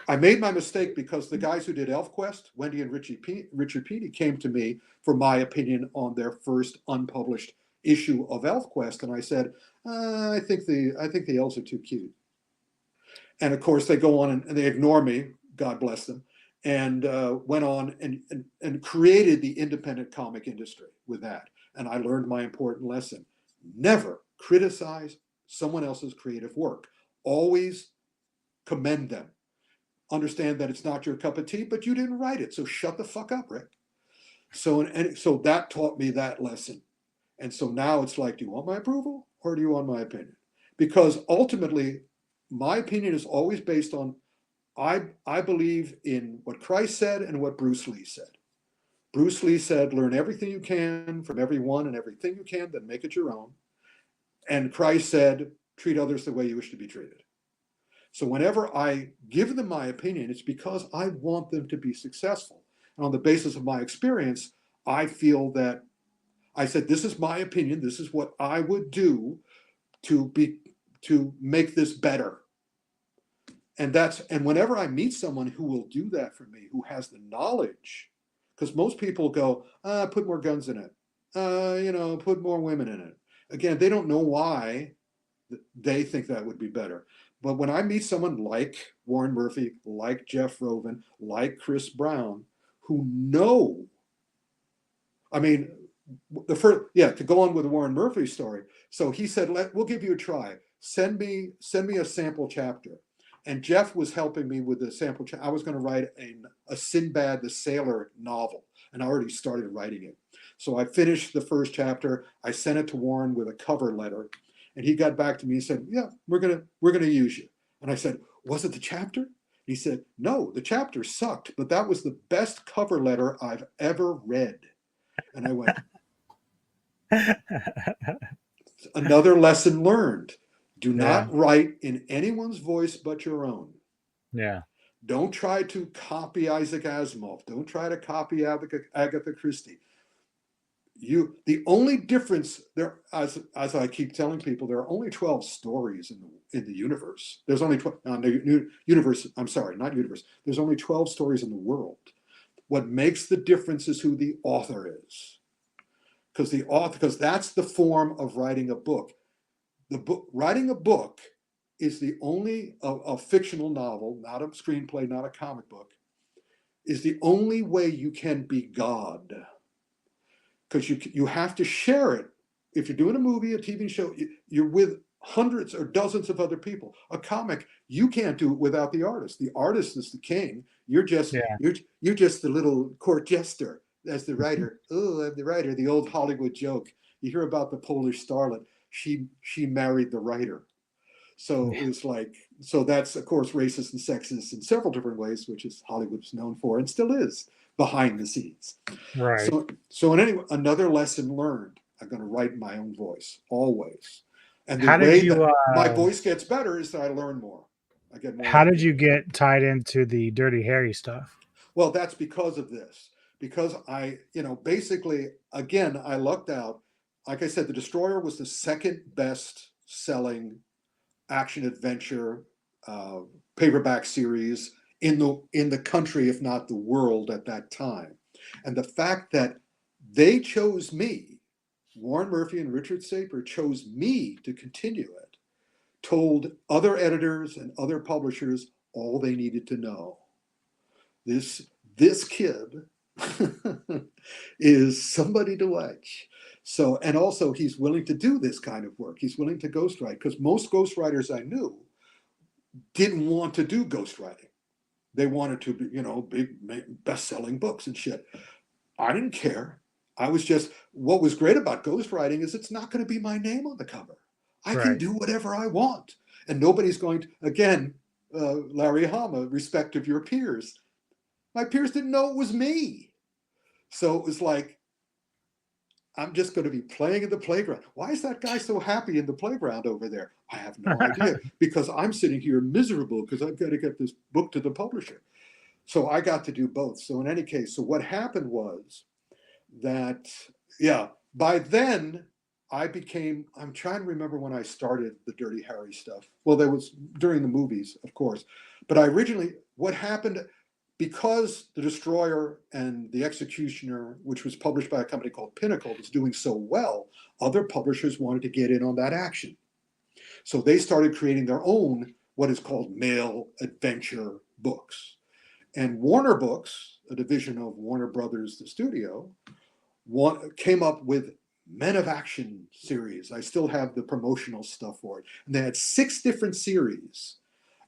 I made my mistake because the guys who did ElfQuest, Wendy and Richard Petey, came to me for my opinion on their first unpublished issue of ElfQuest, and I said, I think the elves are too cute. And of course, they go on and they ignore me. God bless them. And went on and created the independent comic industry with that. And I learned my important lesson: never criticize someone else's creative work. Always commend them. Understand that it's not your cup of tea, but you didn't write it, so shut the fuck up, Rick. So that taught me that lesson. And so now it's like, do you want my approval or do you want my opinion? Because ultimately, my opinion is always based on, I believe in what Christ said and what Bruce Lee said. Bruce Lee said, learn everything you can from everyone and everything you can, then make it your own. And Christ said, treat others the way you wish to be treated. So whenever I give them my opinion, it's because I want them to be successful. And on the basis of my experience, I feel that I said, this is my opinion. This is what I would do to make this better. And whenever I meet someone who will do that for me, who has the knowledge, because most people go, put more guns in it, put more women in it. Again, they don't know why they think that would be better. But when I meet someone like Warren Murphy, like Jeff Rovin, like Chris Brown, who know, I mean, to go on with the Warren Murphy story. So he said, we'll give you a try. Send me a sample chapter. And Jeff was helping me with the sample chapter. I was going to write a Sinbad the Sailor novel, and I already started writing it. So I finished the first chapter. I sent it to Warren with a cover letter. And he got back to me and said, yeah, we're gonna use you. And I said, was it the chapter? He said, no, the chapter sucked, but that was the best cover letter I've ever read. And I went, another lesson learned. Do not write in anyone's voice but your own. Yeah. Don't try to copy Isaac Asimov. Don't try to copy Agatha Christie. The only difference there, as I keep telling people, there are only 12 stories in the universe. There's only 12 universe. I'm sorry, not universe. There's only 12 stories in the world. What makes the difference is who the author is, because that's the form of writing a book. Writing a book is the only a fictional novel, not a screenplay, not a comic book, is the only way you can be God. Because you have to share it. If you're doing a movie, a TV show, you're with hundreds or dozens of other people. A comic, you can't do it without the artist. The artist is the king. You're just you're just the little court jester as the writer. Oh, I'm the writer. The old Hollywood joke. You hear about the Polish starlet. She married the writer. So it was like, so that's of course racist and sexist in several different ways, which is Hollywood's known for and still is behind the scenes. Right. So anyway, another lesson learned. I'm going to write in my own voice always. And the How way did you? that my voice gets better is that I learn more. I get more. How did you get tied into the Dirty Harry stuff? Well, that's because of this. Because basically, again, I lucked out. Like I said, The Destroyer was the second best selling action adventure paperback series in the country, if not the world, at that time. And the fact that they chose me, Warren Murphy and Richard Saper chose me to continue it, told other editors and other publishers all they needed to know. This kid is somebody to watch. So, and also he's willing to do this kind of work. He's willing to ghostwrite, because most ghostwriters I knew didn't want to do ghostwriting. They wanted to be, big best-selling books and shit. I didn't care. I was just, what was great about ghostwriting is it's not going to be my name on the cover. I can Right. do whatever I want. And nobody's going to, again, Larry Hama, respect of your peers. My peers didn't know it was me. So it was like, I'm just going to be playing in the playground. Why is that guy so happy in the playground over there? I have no idea, because I'm sitting here miserable because I've got to get this book to the publisher. So I got to do both. So in any case, so what happened was that, by then I'm trying to remember when I started the Dirty Harry stuff. Well, there was during the movies, of course. But what happened, because The Destroyer and The Executioner, which was published by a company called Pinnacle, was doing so well, other publishers wanted to get in on that action. So they started creating their own, what is called male adventure books. And Warner Books, a division of Warner Brothers, the studio, came up with Men of Action series. I still have the promotional stuff for it. And they had 6 different series.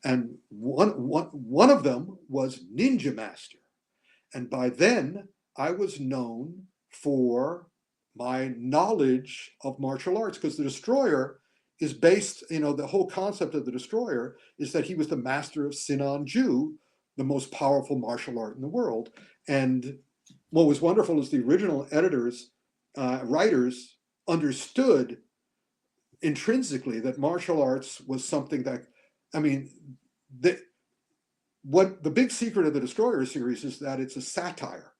And one of them was Ninja Master. And by then, I was known for my knowledge of martial arts, because the Destroyer is based, the whole concept of the Destroyer is that he was the master of Sinan Ju, the most powerful martial art in the world. And what was wonderful is the original editors, writers understood intrinsically that martial arts was something that, what the big secret of the Destroyer series is that it's a satire.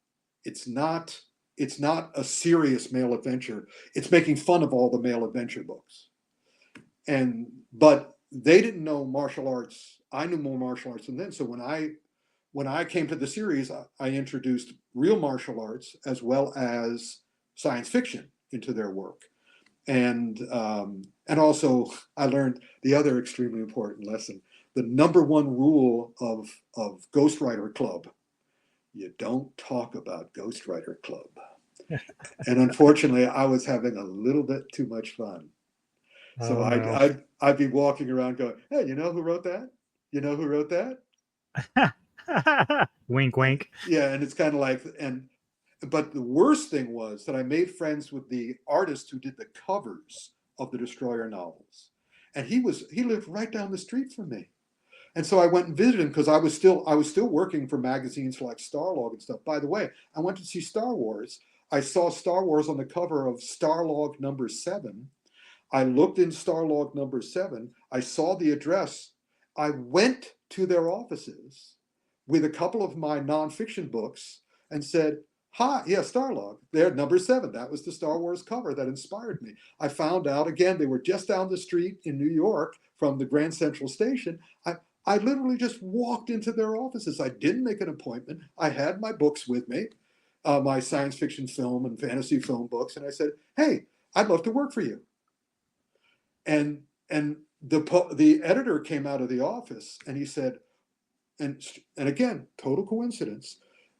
It's not a serious male adventure. It's making fun of all the male adventure books. But they didn't know martial arts. I knew more martial arts than them. So when I came to the series, I introduced real martial arts as well as science fiction into their work. And also I learned the other extremely important lesson. The number one rule of Ghostwriter Club: you don't talk about Ghostwriter Club. And unfortunately, I was having a little bit too much fun. So Oh, no. I'd be walking around going, hey, you know who wrote that? You know who wrote that? Wink, wink. Yeah, and it's kind of like, but the worst thing was that I made friends with the artist who did the covers of the Destroyer novels. And he lived right down the street from me. And so I went and visited him, because I was still working for magazines like Starlog and stuff. By the way, I went to see Star Wars. I saw Star Wars on the cover of Starlog number 7. I looked in Starlog number 7. I saw the address. I went to their offices with a couple of my nonfiction books and said, hi, yeah, Starlog, they're number 7. That was the Star Wars cover that inspired me. I found out, again, they were just down the street in New York from the Grand Central Station. I literally just walked into their offices. I didn't make an appointment. I had my books with me, my science fiction film and fantasy film books. And I said, hey, I'd love to work for you. And the editor came out of the office and he said, and again, total coincidence,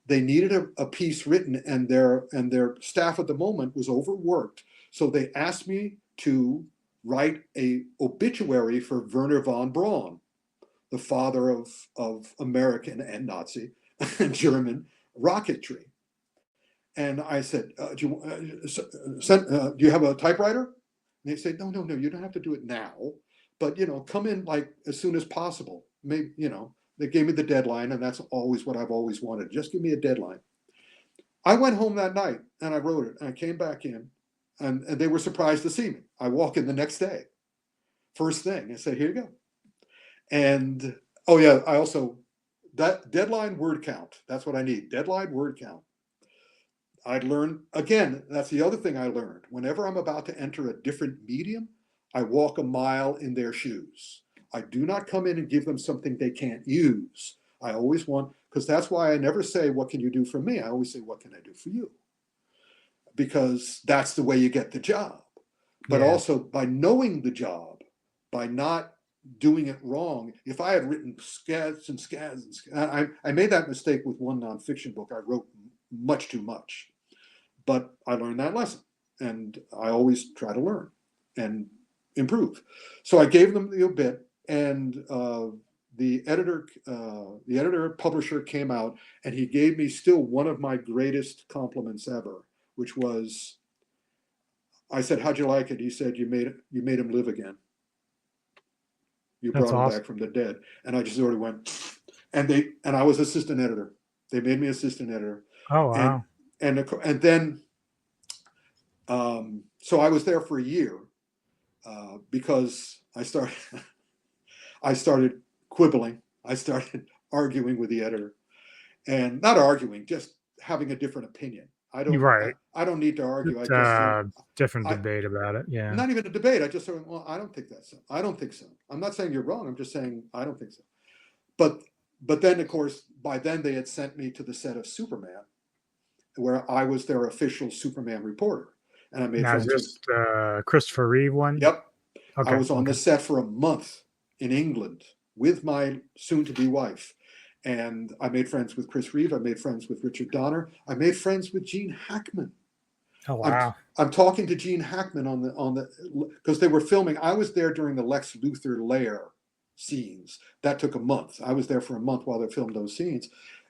they needed a piece written, and their staff at the moment was overworked. So they asked me to write a obituary for Werner von Braun, the father of American and Nazi and German rocketry. And I said, do you have a typewriter? And they said, no, you don't have to do it now, but come in like as soon as possible. Maybe, they gave me the deadline, and that's always what I've always wanted. Just give me a deadline. I went home that night and I wrote it, and I came back in, and they were surprised to see me. I walk in the next day, first thing, and say, here you go. And oh yeah, I also, that deadline word count, that's what I need. Deadline word count. I'd learned, again, that's the other thing I learned. Whenever I'm about to enter a different medium, I walk a mile in their shoes. I do not come in and give them something they can't use. I always want, because that's why I never say, what can you do for me? I always say, what can I do for you? Because that's the way you get the job. But Yeah. also by knowing the job, by not doing it wrong. If I had written scads and scads and scads, I made that mistake with one nonfiction book. I wrote much too much, but I learned that lesson, and I always try to learn and improve. So I gave them the obit, and the editor publisher came out, and he gave me still one of my greatest compliments ever, which was, I said, "How'd you like it?" He said, "You made him live again. You That's brought him awesome. back from the dead." And I just sort of went, and I was assistant editor. They made me assistant editor, Oh wow. and then so I was there for a year because I started quibbling. I started arguing with the editor, and not arguing, just having a different opinion. You're right. I don't need to argue. I It's just different I, debate about it. Yeah. not even a debate. I just sort of, well, I don't think that's so. I don't think so. I'm not saying you're wrong. I'm just saying I don't think so. But then, of course, by then they had sent me to the set of Superman, where I was their official Superman reporter, and I made Now is friends with. this Christopher Reeve one? Yep, Okay. I was on the set for a month in England with my soon-to-be wife, and I made friends with Chris Reeve. I made friends with Richard Donner. I made friends with Gene Hackman. Oh wow. I'm talking to Gene Hackman on the because they were filming. I was there during the Lex Luthor lair scenes. That took a month. I was there for a month while they filmed those scenes.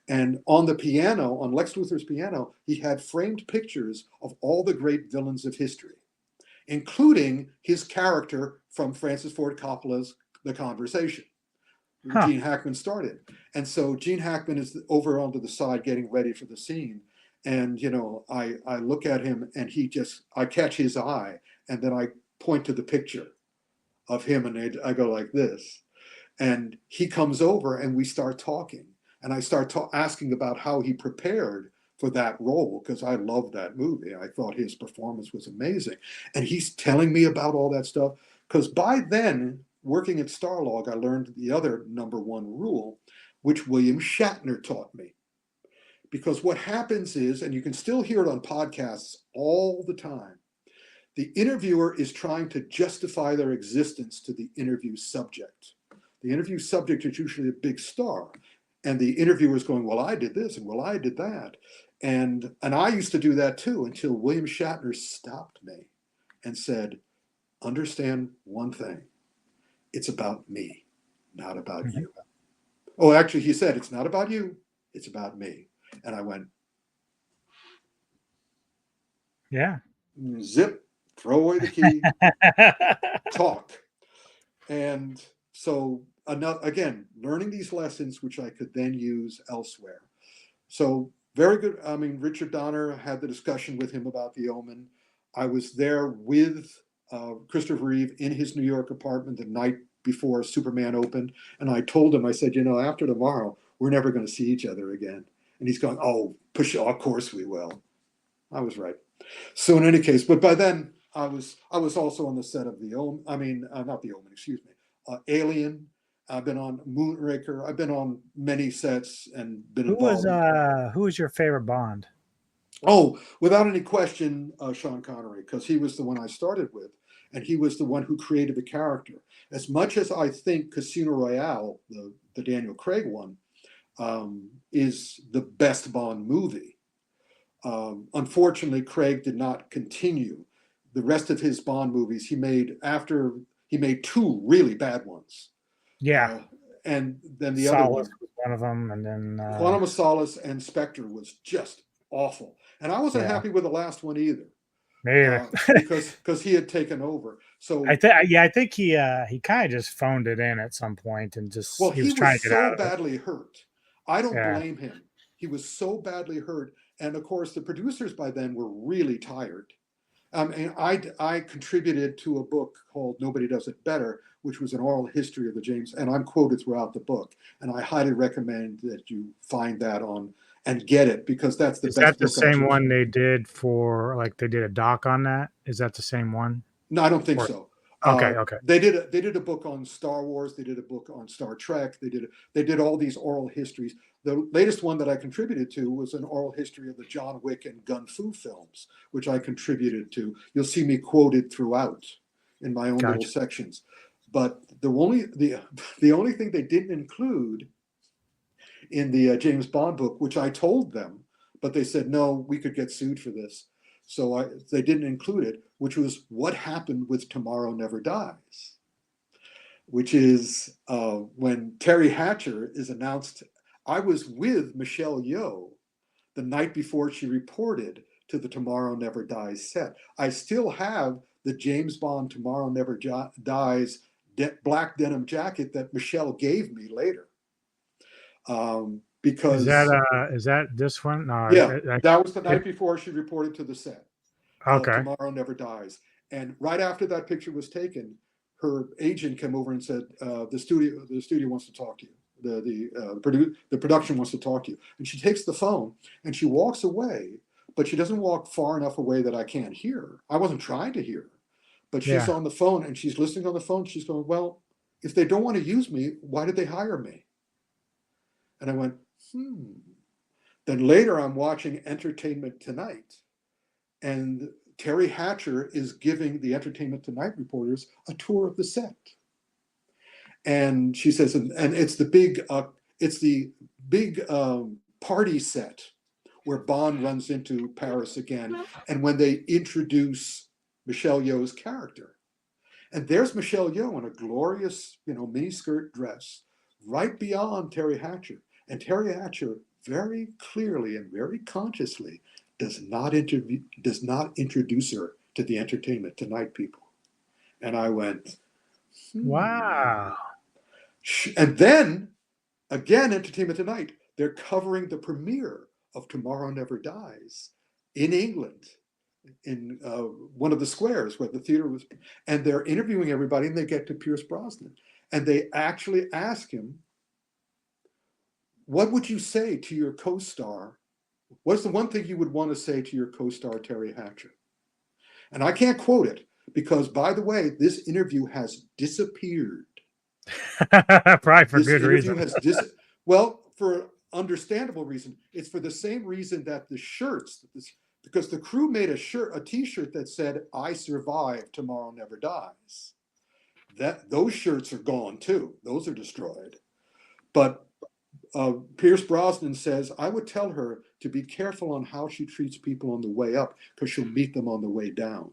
And on the piano, on Lex Luthor's piano, he had framed pictures of all the great villains of history, including his character from Francis Ford Coppola's The Conversation. Huh. Gene Hackman started. And so Gene Hackman is over onto the side getting ready for the scene. And, I look at him, and I catch his eye, and then I point to the picture of him, and I go like this. And he comes over, and we start talking. And I start asking about how he prepared for that role, because I loved that movie. I thought his performance was amazing. And he's telling me about all that stuff, because by then, working at Starlog, I learned the other number one rule, which William Shatner taught me. Because what happens is, and you can still hear it on podcasts all the time, the interviewer is trying to justify their existence to the interview subject. The interview subject is usually a big star, and the interviewer is going, well, I did this, and well, I did that. And I used to do that too, until William Shatner stopped me and said, understand one thing. It's about me, not about you. Oh, actually, he said, it's not about you, it's about me. And I went, Yeah. zip, throw away the key, talk. And so, again, learning these lessons, which I could then use elsewhere. So, very good. I mean, Richard Donner, had the discussion with him about The Omen. I was there with Christopher Reeve in his New York apartment the night before Superman opened. And I told him, I said, after tomorrow, we're never going to see each other again. And he's going, oh, of course we will. I was right. So in any case, but by then I was also on the set of The Omen. I mean, not The Omen, excuse me. Alien. I've been on Moonraker. I've been on many sets and been involved. Who was your favorite Bond? Oh, without any question, Sean Connery, because he was the one I started with, and he was the one who created the character. As much as I think Casino Royale, the Daniel Craig one, is the best Bond movie. Unfortunately, Craig did not continue. The rest of his Bond movies he made two really bad ones. Yeah. And then the Solace other one, was one of them, and then Quantum of Solace and Spectre, was just awful. And I wasn't happy with the last one either. Maybe because he had taken over. So I think he kind of just phoned it in at some point and just he was trying to get out of badly hurt. I don't Yeah. blame him. He was so badly hurt, and of course the producers by then were really tired. And I contributed to a book called Nobody Does It Better, which was an oral history of the James, and I'm quoted throughout the book. And I highly recommend that you find that on and get it, because that's the Is best that the book same one they did for, like, they did a doc on that? Is that the same one? No, I don't think Or- so. Okay. They did a book on Star Wars. They did a book on Star Trek. They did all these oral histories. The latest one that I contributed to was an oral history of the John Wick and Gun Fu films, which I contributed to. You'll see me quoted throughout in my own little Gotcha. sections. But the only thing they didn't include in the James Bond book, which I told them, but they said, no, we could get sued for this. So they didn't include it, which was what happened with Tomorrow Never Dies, which is when Terry Hatcher is announced. I was with Michelle Yeoh the night before she reported to the Tomorrow Never Dies set. I still have the James Bond Tomorrow Never Dies black denim jacket that Michelle gave me later. Because is that this one? No, yeah, that was the night before she reported to the set of okay. Tomorrow Never Dies. And right after that picture was taken, her agent came over and said, the studio wants to talk to you. The production wants to talk to you. And she takes the phone and she walks away, but she doesn't walk far enough away that I can't hear her. I wasn't trying to hear her, but she's Yeah. on the phone and she's listening on the phone. She's going, well, if they don't want to use me, why did they hire me? And I went, Then later I'm watching Entertainment Tonight, and Terry Hatcher is giving the Entertainment Tonight reporters a tour of the set. And she says, and it's the big party set where Bond runs into Paris again, and when they introduce Michelle Yeoh's character. And there's Michelle Yeoh in a glorious, miniskirt dress right beyond Terry Hatcher. And Terry Hatcher very clearly and very consciously does not introduce her to the Entertainment Tonight people. And I went, Wow. And then, again, Entertainment Tonight, they're covering the premiere of Tomorrow Never Dies in England, in one of the squares where the theater was. And they're interviewing everybody, and they get to Pierce Brosnan. And they actually ask him, what would you say to your co-star? What's the one thing you would want to say to your co-star, Terry Hatcher? And I can't quote it because, by the way, this interview has disappeared. Probably for good reason. Well, for understandable reason. It's for the same reason that the shirts, because the crew made a T-shirt that said, I survived, Tomorrow Never Dies. Those shirts are gone too. Those are destroyed. But Pierce Brosnan says, I would tell her to be careful on how she treats people on the way up because she'll meet them on the way down.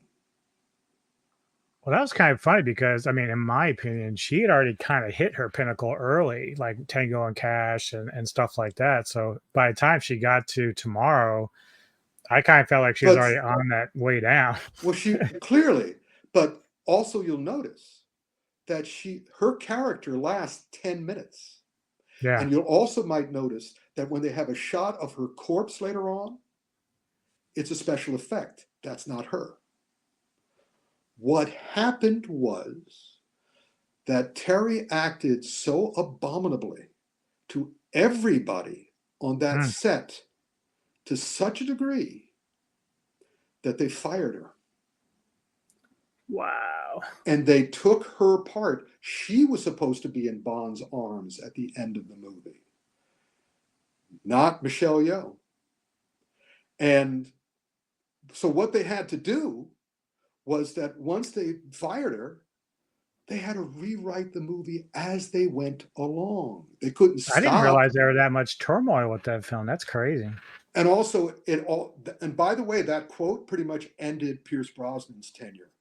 Well, that was kind of funny because, I mean, in my opinion, she had already kind of hit her pinnacle early, like Tango and Cash and stuff like that. So by the time she got to Tomorrow, I kind of felt like she was already on that way down. Well, she clearly, but also you'll notice that her character lasts 10 minutes. Yeah. And you'll also might notice that when they have a shot of her corpse later on, it's a special effect. That's not her. What happened was that Terry acted so abominably to everybody on that set to such a degree that they fired her. Wow. And they took her part. She was supposed to be in Bond's arms at the end of the movie, not Michelle Yeoh. And so what they had to do was that once they fired her, they had to rewrite the movie as they went along. They couldn't stop. I didn't realize there was that much turmoil with that film. That's crazy. And also, and by the way, that quote pretty much ended Pierce Brosnan's tenure.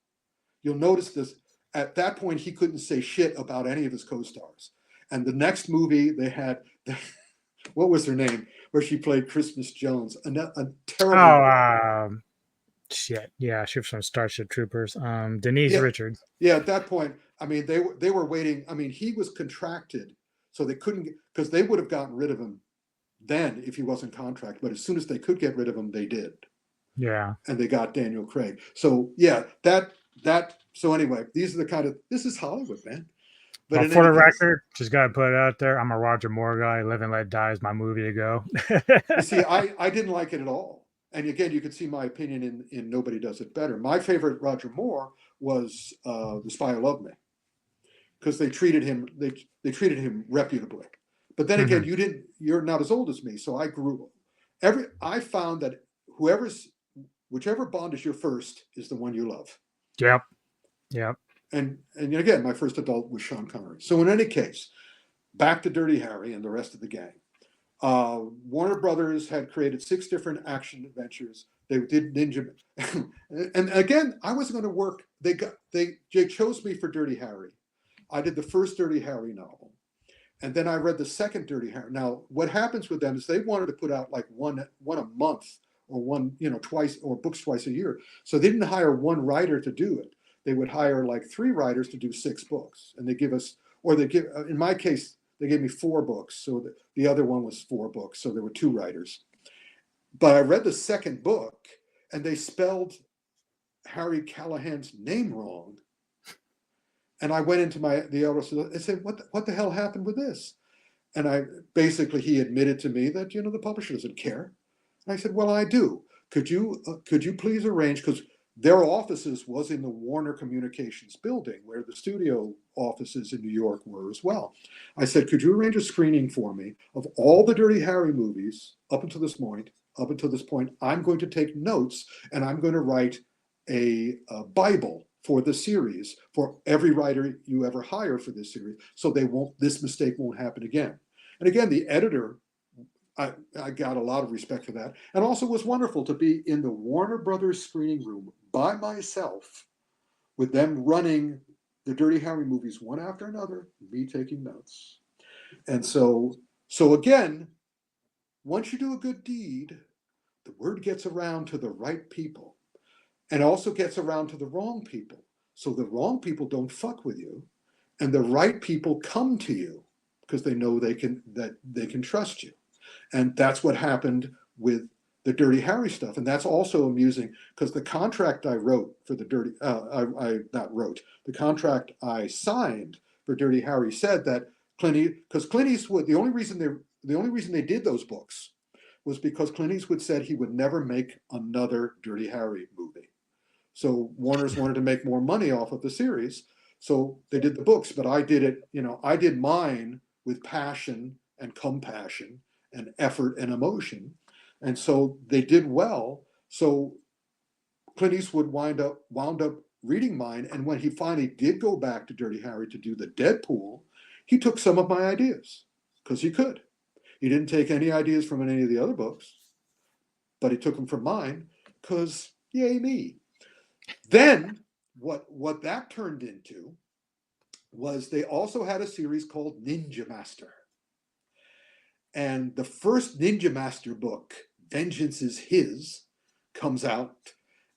You'll notice this. At that point, he couldn't say shit about any of his co-stars. And the next movie they had, what was her name? Where she played Christmas Jones. A terrible. Shit. Yeah, she was from Starship Troopers. Denise Richards. Yeah, at that point, I mean, they were waiting. I mean, he was contracted, so they couldn't, because they would have gotten rid of him then if he wasn't contracted. But as soon as they could get rid of him, they did. Yeah. And they got Daniel Craig. So yeah, so anyway, these are the kind of, this is Hollywood, man. But well, for the record, just got to put it out there. I'm a Roger Moore guy. Live and Let Die is my movie to go. You see, I didn't like it at all. And again, you could see my opinion in Nobody Does It Better. My favorite Roger Moore was The Spy Who Loved Me, because they treated him reputably. But then again, you're not as old as me, so I grew. I found that whichever Bond is your first is the one you love. Yep. Yep. And again, my first adult was Sean Connery. So in any case, back to Dirty Harry and the rest of the gang. Warner Brothers had created 6 different action adventures. They did Ninja, and again, I wasn't going to work. They chose me for Dirty Harry. I did the first Dirty Harry novel, and then I read the second Dirty Harry. Now, what happens with them is they wanted to put out like one a month, or one twice, or books twice a year. So they didn't hire one writer to do it. They would hire like 3 writers to do 6 books, and in my case, they gave me 4 books. So the other one was 4 books. So there were 2 writers. But I read the second book, and they spelled Harry Callahan's name wrong. And I went into the editor and said, what the hell happened with this? And he admitted to me that, the publisher doesn't care. And I said, well, I do. Could you please arrange, because their offices was in the Warner Communications building, where the studio offices in New York were as well. I said, could you arrange a screening for me of all the Dirty Harry movies up until this point? I'm going to take notes, and I'm going to write a Bible for the series for every writer you ever hire for this series, so this mistake won't happen again. And again, the editor, I got a lot of respect for that. And also, it was wonderful to be in the Warner Brothers screening room by myself, with them running the Dirty Harry movies one after another, me taking notes. And so again, once you do a good deed, the word gets around to the right people, and also gets around to the wrong people. So the wrong people don't fuck with you, and the right people come to you because they know they can trust you. And that's what happened with the Dirty Harry stuff. And that's also amusing, because the contract I wrote for the the contract I signed for Dirty Harry said that Clint Eastwood, the only reason they did those books was because Clint Eastwood said he would never make another Dirty Harry movie. So Warner's wanted to make more money off of the series. So they did the books, but I did it, I did mine with passion and compassion and effort and emotion. And so they did well. So Clint Eastwood wound up reading mine. And when he finally did go back to Dirty Harry to do the Deadpool, he took some of my ideas, because he could. He didn't take any ideas from any of the other books, but he took them from mine, because yay me. Then what that turned into was they also had a series called Ninja Master. And the first Ninja Master book, Vengeance is His, comes out.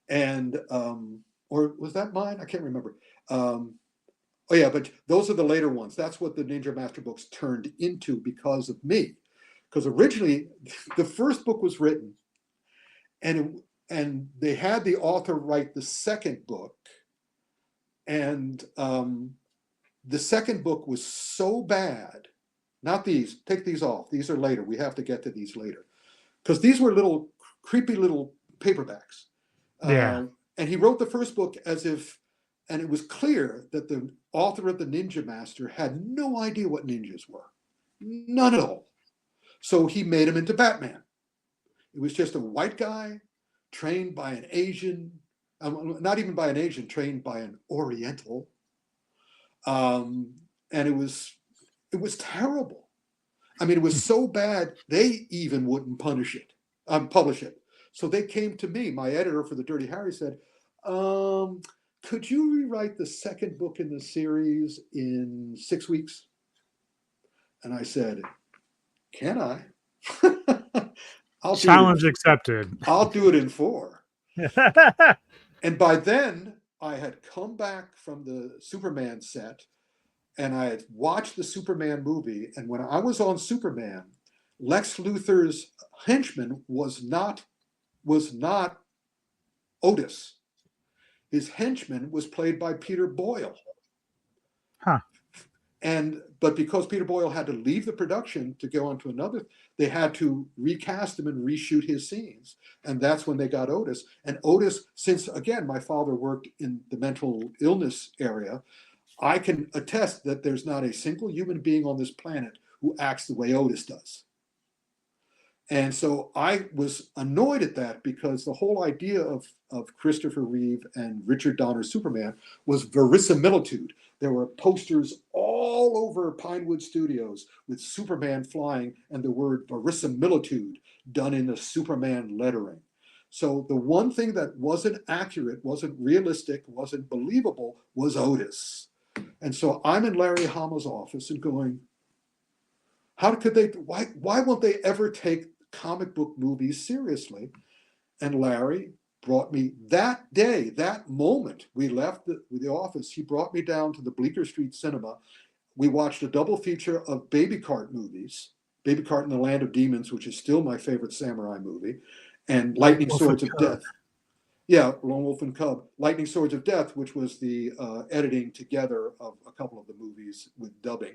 And, or was that mine? I can't remember. Oh yeah, but those are the later ones. That's what the Ninja Master books turned into because of me. Because originally, the first book was written, and they had the author write the second book. And the second book was so bad. Not these, take these off. These are later. We have to get to these later. Because these were little, creepy little paperbacks. Yeah. And he wrote the first book as if, and it was clear that the author of the Ninja Master had no idea what ninjas were. None at all. So he made him into Batman. It was just a white guy trained by an Asian, not even by an Asian, trained by an Oriental. And it was terrible. I mean, it was so bad, they even wouldn't publish it. So they came to me, my editor for the Dirty Harry said, could you rewrite the second book in the series in 6 weeks? And I said, can I? Challenge accepted. I'll do it in 4. And by then, I had come back from the Superman set, and I had watched the Superman movie. And when I was on Superman, Lex Luthor's henchman was not Otis. His henchman was played by Peter Boyle. Huh. But because Peter Boyle had to leave the production to go on to another, they had to recast him and reshoot his scenes. And that's when they got Otis. And Otis, since, again, my father worked in the mental illness area, I can attest that there's not a single human being on this planet who acts the way Otis does. And so I was annoyed at that because the whole idea of Christopher Reeve and Richard Donner's Superman was verisimilitude. There were posters all over Pinewood Studios with Superman flying and the word verisimilitude done in the Superman lettering. So the one thing that wasn't accurate, wasn't realistic, wasn't believable was Otis. And so I'm in Larry Hama's office and going, how could they, why won't they ever take comic book movies seriously? And Larry brought me that day, that moment we left the office, he brought me down to the Bleecker Street Cinema. We watched a double feature of Baby Cart movies, Baby Cart in the Land of Demons, which is still my favorite samurai movie, and Lightning Swords of Death. Yeah, Lone Wolf and Cub. Lightning Swords of Death, which was the editing together of a couple of the movies with dubbing.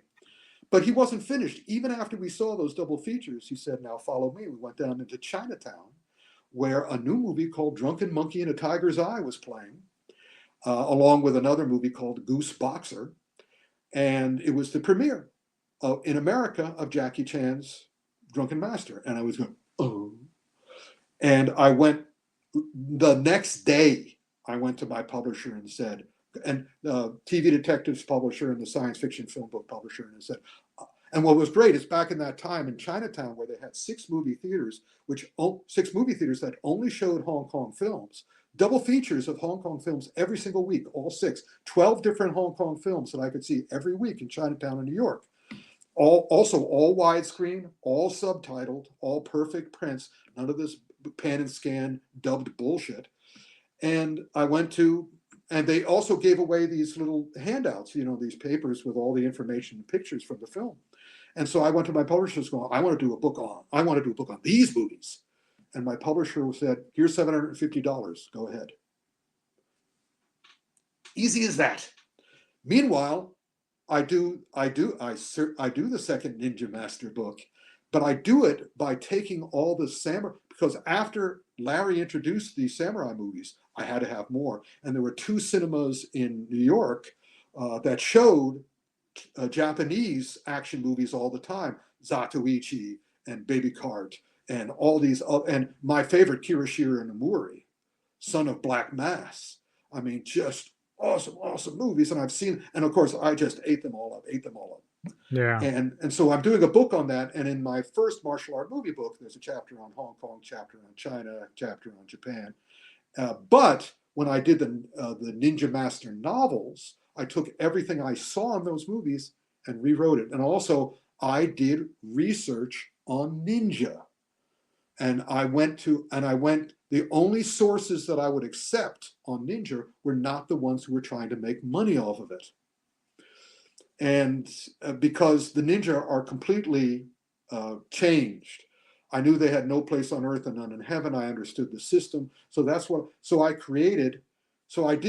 But he wasn't finished. Even after we saw those double features, he said, now follow me. We went down into Chinatown, where a new movie called Drunken Monkey in a Tiger's Eye was playing, along with another movie called Goose Boxer. And it was the premiere in America of Jackie Chan's Drunken Master. And I was going, oh. And I went, the next day, I went to my publisher and said, and TV Detectives publisher and the science fiction film book publisher, and said, and what was great is back in that time in Chinatown where they had six movie theaters that only showed Hong Kong films, double features of Hong Kong films every single week, all 12 different Hong Kong films that I could see every week in Chinatown and New York. Also all widescreen, all subtitled, all perfect prints, none of this pan and scan dubbed bullshit. And I went to, and they also gave away these little handouts, these papers with all the information and pictures from the film. And so I went to my publishers going, I want to do a book on these movies. And my publisher said, here's $750, go ahead. Easy as that. Meanwhile, I do the second Ninja Master book, but I do it by taking all the samurai, because after Larry introduced these samurai movies, I had to have more. And there were two cinemas in New York that showed Japanese action movies all the time, Zatoichi and Baby Cart and all these, and my favorite, Kirishiro Nomuri, Son of Black Mass. I mean, just awesome movies. And I've seen, and of course, I just ate them all up. Yeah. And so I'm doing a book on that. And in my first martial art movie book, there's a chapter on Hong Kong, chapter on China, chapter on Japan. But when I did the Ninja Master novels, I took everything I saw in those movies and rewrote it. And also, I did research on ninja. And the only sources that I would accept on ninja were not the ones who were trying to make money off of it. And because the ninja are completely changed. I knew they had no place on earth and none in heaven. I understood the system. So I did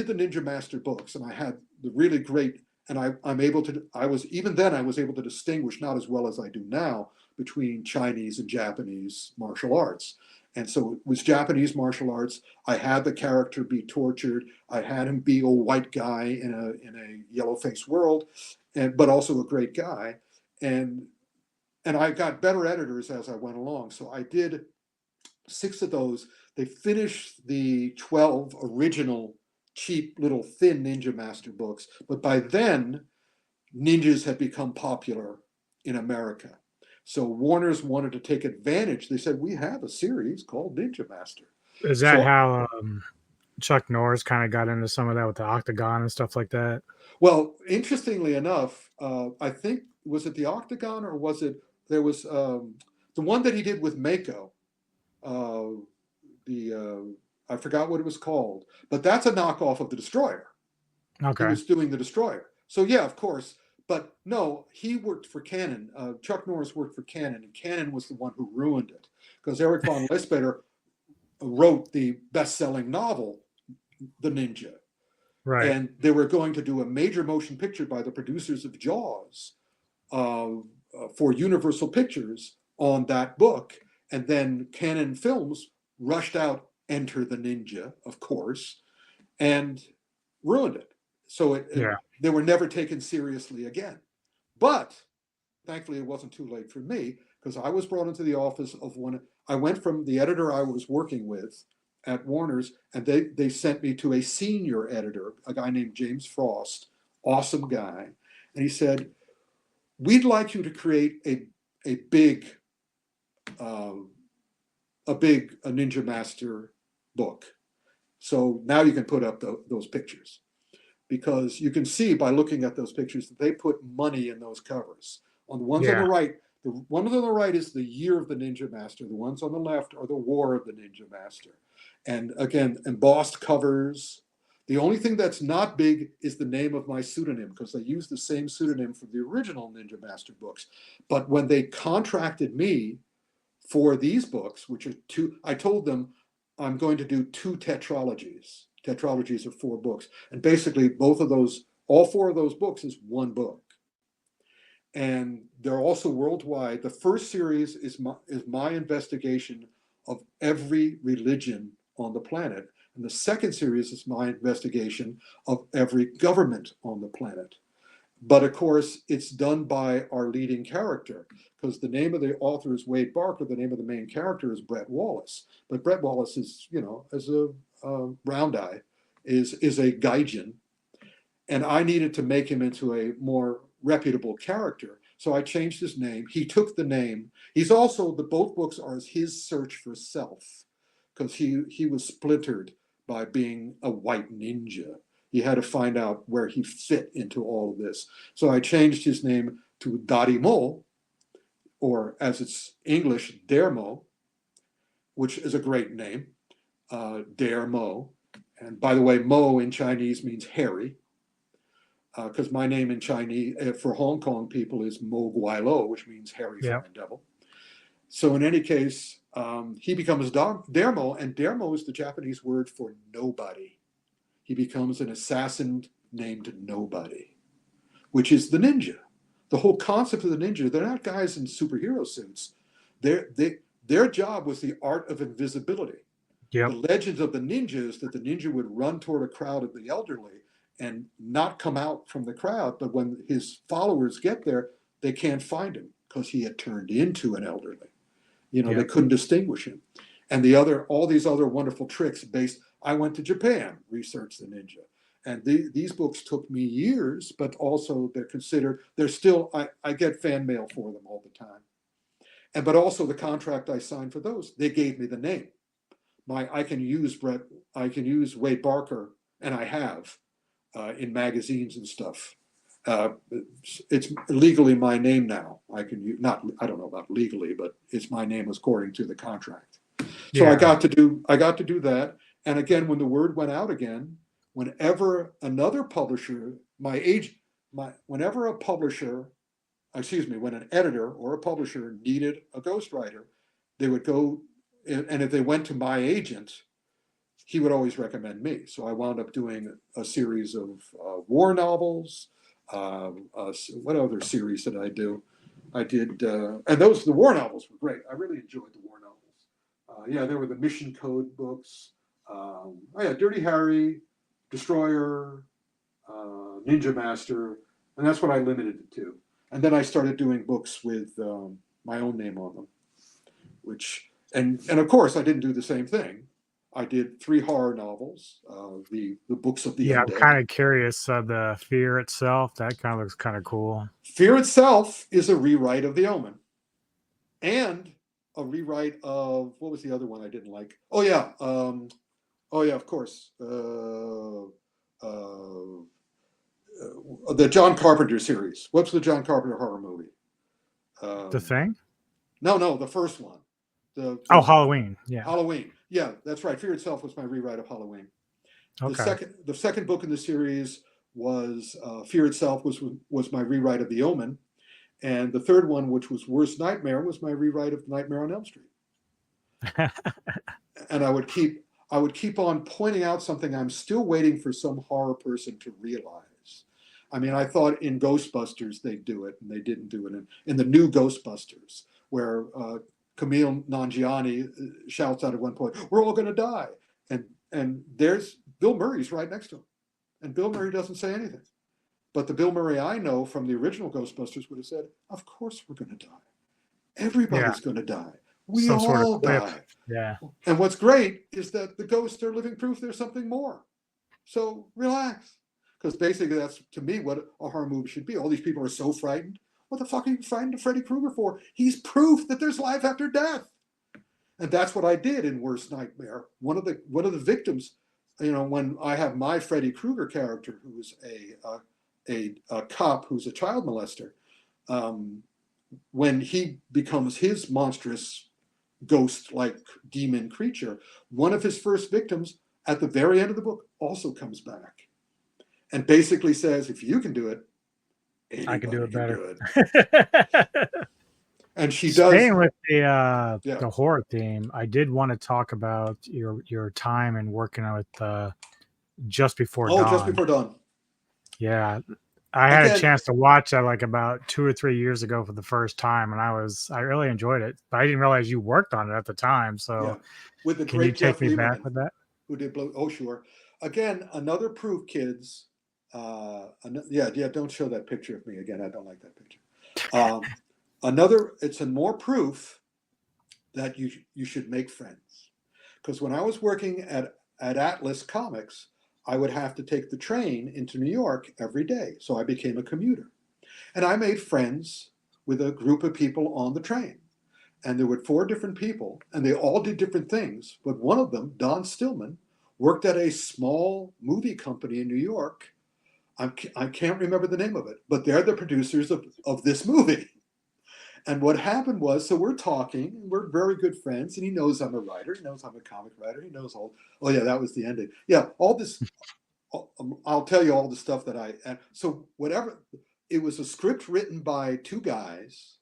the Ninja Master books, and I had the really great, and I was able to distinguish, not as well as I do now, between Chinese and Japanese martial arts. And so it was Japanese martial arts. I had the character be tortured. I had him be a white guy in a yellow-faced world, but also a great guy. And I got better editors as I went along. So I did 6 of those. They finished the 12 original cheap little thin Ninja Master books. But by then, ninjas had become popular in America. So Warner's wanted to take advantage. They said, we have a series called Ninja Master. Is that how Chuck Norris kind of got into some of that with the Octagon and stuff like that? Well, interestingly enough, I think, was it the Octagon, or was it, there was the one that he did with Mako, I forgot what it was called, but that's a knockoff of the Destroyer. Okay. He was doing the Destroyer. So yeah, of course, but no, he worked for Cannon. Chuck Norris worked for Cannon, and Cannon was the one who ruined it, because Eric von Lespeter wrote the best-selling novel, The Ninja. Right. And they were going to do a major motion picture by the producers of Jaws for Universal Pictures on that book. And then Cannon Films rushed out Enter the Ninja, of course, and ruined it. So they were never taken seriously again. But thankfully, it wasn't too late for me because I was brought into the office of one. I went from the editor I was working with at Warner's, and they sent me to a senior editor, a guy named James Frost, awesome guy. And he said, we'd like you to create a big a Ninja Master book. So now you can put up those pictures, because you can see by looking at those pictures that they put money in those covers. On the ones on the right, the ones on the right is the year of the Ninja Master. The ones on the left are the War of the Ninja Master. And again, embossed covers. The only thing that's not big is the name of my pseudonym, because they used the same pseudonym for the original Ninja Master books. But when they contracted me for these books, which are two, I told them I'm going to do 2 tetralogies. Tetralogies are 4 books. And basically both of those, all 4 of those books is one book. And they're also worldwide. The first series is my investigation of every religion on the planet. And the second series is my investigation of every government on the planet. But of course, it's done by our leading character, because the name of the author is Wade Barker. The name of the main character is Brett Wallace. But Brett Wallace is, as a round eye, is a gaijin. And I needed to make him into a more reputable character. So I changed his name. He took the name. He's also, both books are his search for self, because he was splintered by being a white ninja. He had to find out where he fit into all of this. So I changed his name to Darimo, or as it's English, Dermo, which is a great name, Dermo. And by the way, Mo in Chinese means hairy, because my name in Chinese for Hong Kong people is Mo Guai-Lo, which means hairy flying devil. So in any case, he becomes Dermo, and Dermo is the Japanese word for nobody. He becomes an assassin named Nobody, which is the ninja. The whole concept of the ninja, they're not guys in superhero suits. Their job was the art of invisibility. Yep. The legends of the ninja is that the ninja would run toward a crowd of the elderly and not come out from the crowd. But when his followers get there, they can't find him because he had turned into an elderly. They couldn't distinguish him. And all these other wonderful tricks based. I went to Japan, researched the ninja. And these books took me years, but also they're still, I get fan mail for them all the time. But also the contract I signed for those, they gave me the name. I can use Wade Barker, and I have in magazines and stuff. It's legally my name now. I can use, I don't know about legally, but it's my name according to the contract. So I got to do that. And again, when the word went out again, whenever another publisher, when an editor or a publisher needed a ghostwriter, they would go, and if they went to my agent, he would always recommend me. So I wound up doing a series of war novels. What other series did I do? I did, and the war novels were great. I really enjoyed the war novels. There were the Mission Code books. Dirty Harry, Destroyer, Ninja Master, and that's what I limited it to. And then I started doing books with my own name on them, and of course I didn't do the same thing. I did 3 horror novels, the books of the undead. I'm kind of curious. The Fear itself, that kind of looks kind of cool. Fear itself is a rewrite of The Omen, and a rewrite of, what was the other one I didn't like? Of course. The John Carpenter series. What's the John Carpenter horror movie? The Thing? No, the first one. Halloween. Yeah. Halloween. Yeah, that's right. Fear itself was my rewrite of Halloween. Okay. The second book in the series was Fear itself was my rewrite of The Omen, and the third one, which was Worst Nightmare, was my rewrite of Nightmare on Elm Street. And I would keep on pointing out something I'm still waiting for some horror person to realize. I mean, I thought in Ghostbusters they'd do it, and they didn't do it in the new Ghostbusters, where Camille Nanjiani shouts out at one point, "We're all going to die," and there's Bill Murray's right next to him, and Bill Murray doesn't say anything. But the Bill Murray I know from the original Ghostbusters would have said, of course we're going to die. Everybody's going to die. We Some sort of all quip. die. Yeah. And what's great is that the ghosts are living proof there's something more. So relax. Because basically that's, to me, what a horror movie should be. All these people are so frightened. What the fuck are you frightened of Freddy Krueger for? He's proof that there's life after death. And that's what I did in Worst Nightmare. One of the victims, when I have my Freddy Krueger character, who's a cop who's a child molester, when he becomes his monstrous ghost-like demon creature, one of his first victims at the very end of the book also comes back and basically says, if you can do it, I can do it better. do it. And she does. Staying with the horror theme, I did want to talk about your time and working with Just Before Dawn. Just Before Dawn. Yeah. I had a chance to watch that like about 2 or 3 years ago for the first time, and I really enjoyed it. But I didn't realize you worked on it at the time. So with the can you take me back with that? Who did sure. Again, another proof, kids. Don't show that picture of me again. I don't like that picture. It's a more proof that you should make friends. Because when I was working at Atlas Comics, I would have to take the train into New York every day. So I became a commuter. And I made friends with a group of people on the train. And there were 4 different people, and they all did different things. But one of them, Don Stillman, worked at a small movie company in New York. I can't remember the name of it, but they're the producers of this movie. And what happened was, so we're talking, and we're very good friends, and he knows I'm a writer, he knows I'm a comic writer, he knows oh yeah, that was the ending. Yeah, all this, I'll tell you all the stuff that so whatever, it was a script written by 2 guys.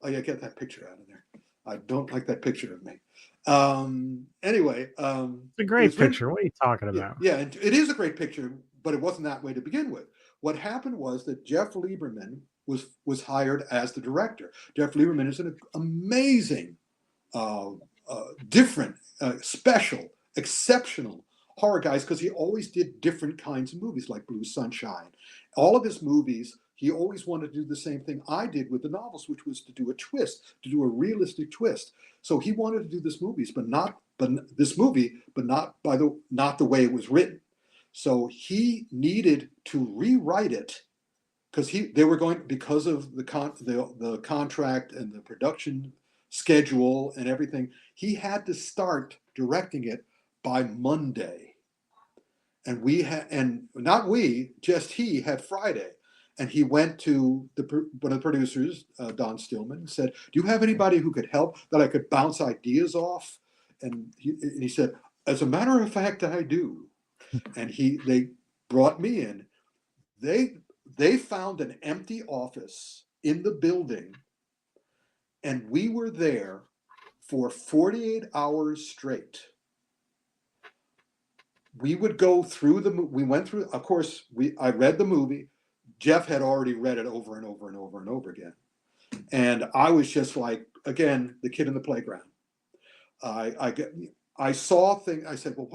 Oh yeah, get that picture out of there. I don't like that picture of me. Anyway. It's a great picture. What are you talking about? Yeah, and it is a great picture, but it wasn't that way to begin with. What happened was that Jeff Lieberman was hired as the director. Jeff Lieberman is an amazing, different, special, exceptional horror guy, because he always did different kinds of movies like Blue Sunshine. All of his movies, he always wanted to do the same thing I did with the novels, which was to do a twist, to do a realistic twist. So he wanted to do this not the way it was written. So he needed to rewrite it because because of the contract and the production schedule and everything, he had to start directing it by Monday. And he had Friday. And he went to one of the producers, Don Stillman, and said, do you have anybody who could help that I could bounce ideas off? And he said, as a matter of fact, I do. And they brought me in. They found an empty office in the building, and we were there for 48 hours straight. We would go through we went through, of course, I read the movie. Jeff had already read it over and over and over and over again. And I was just like, again, the kid in the playground. I saw things. I said, well,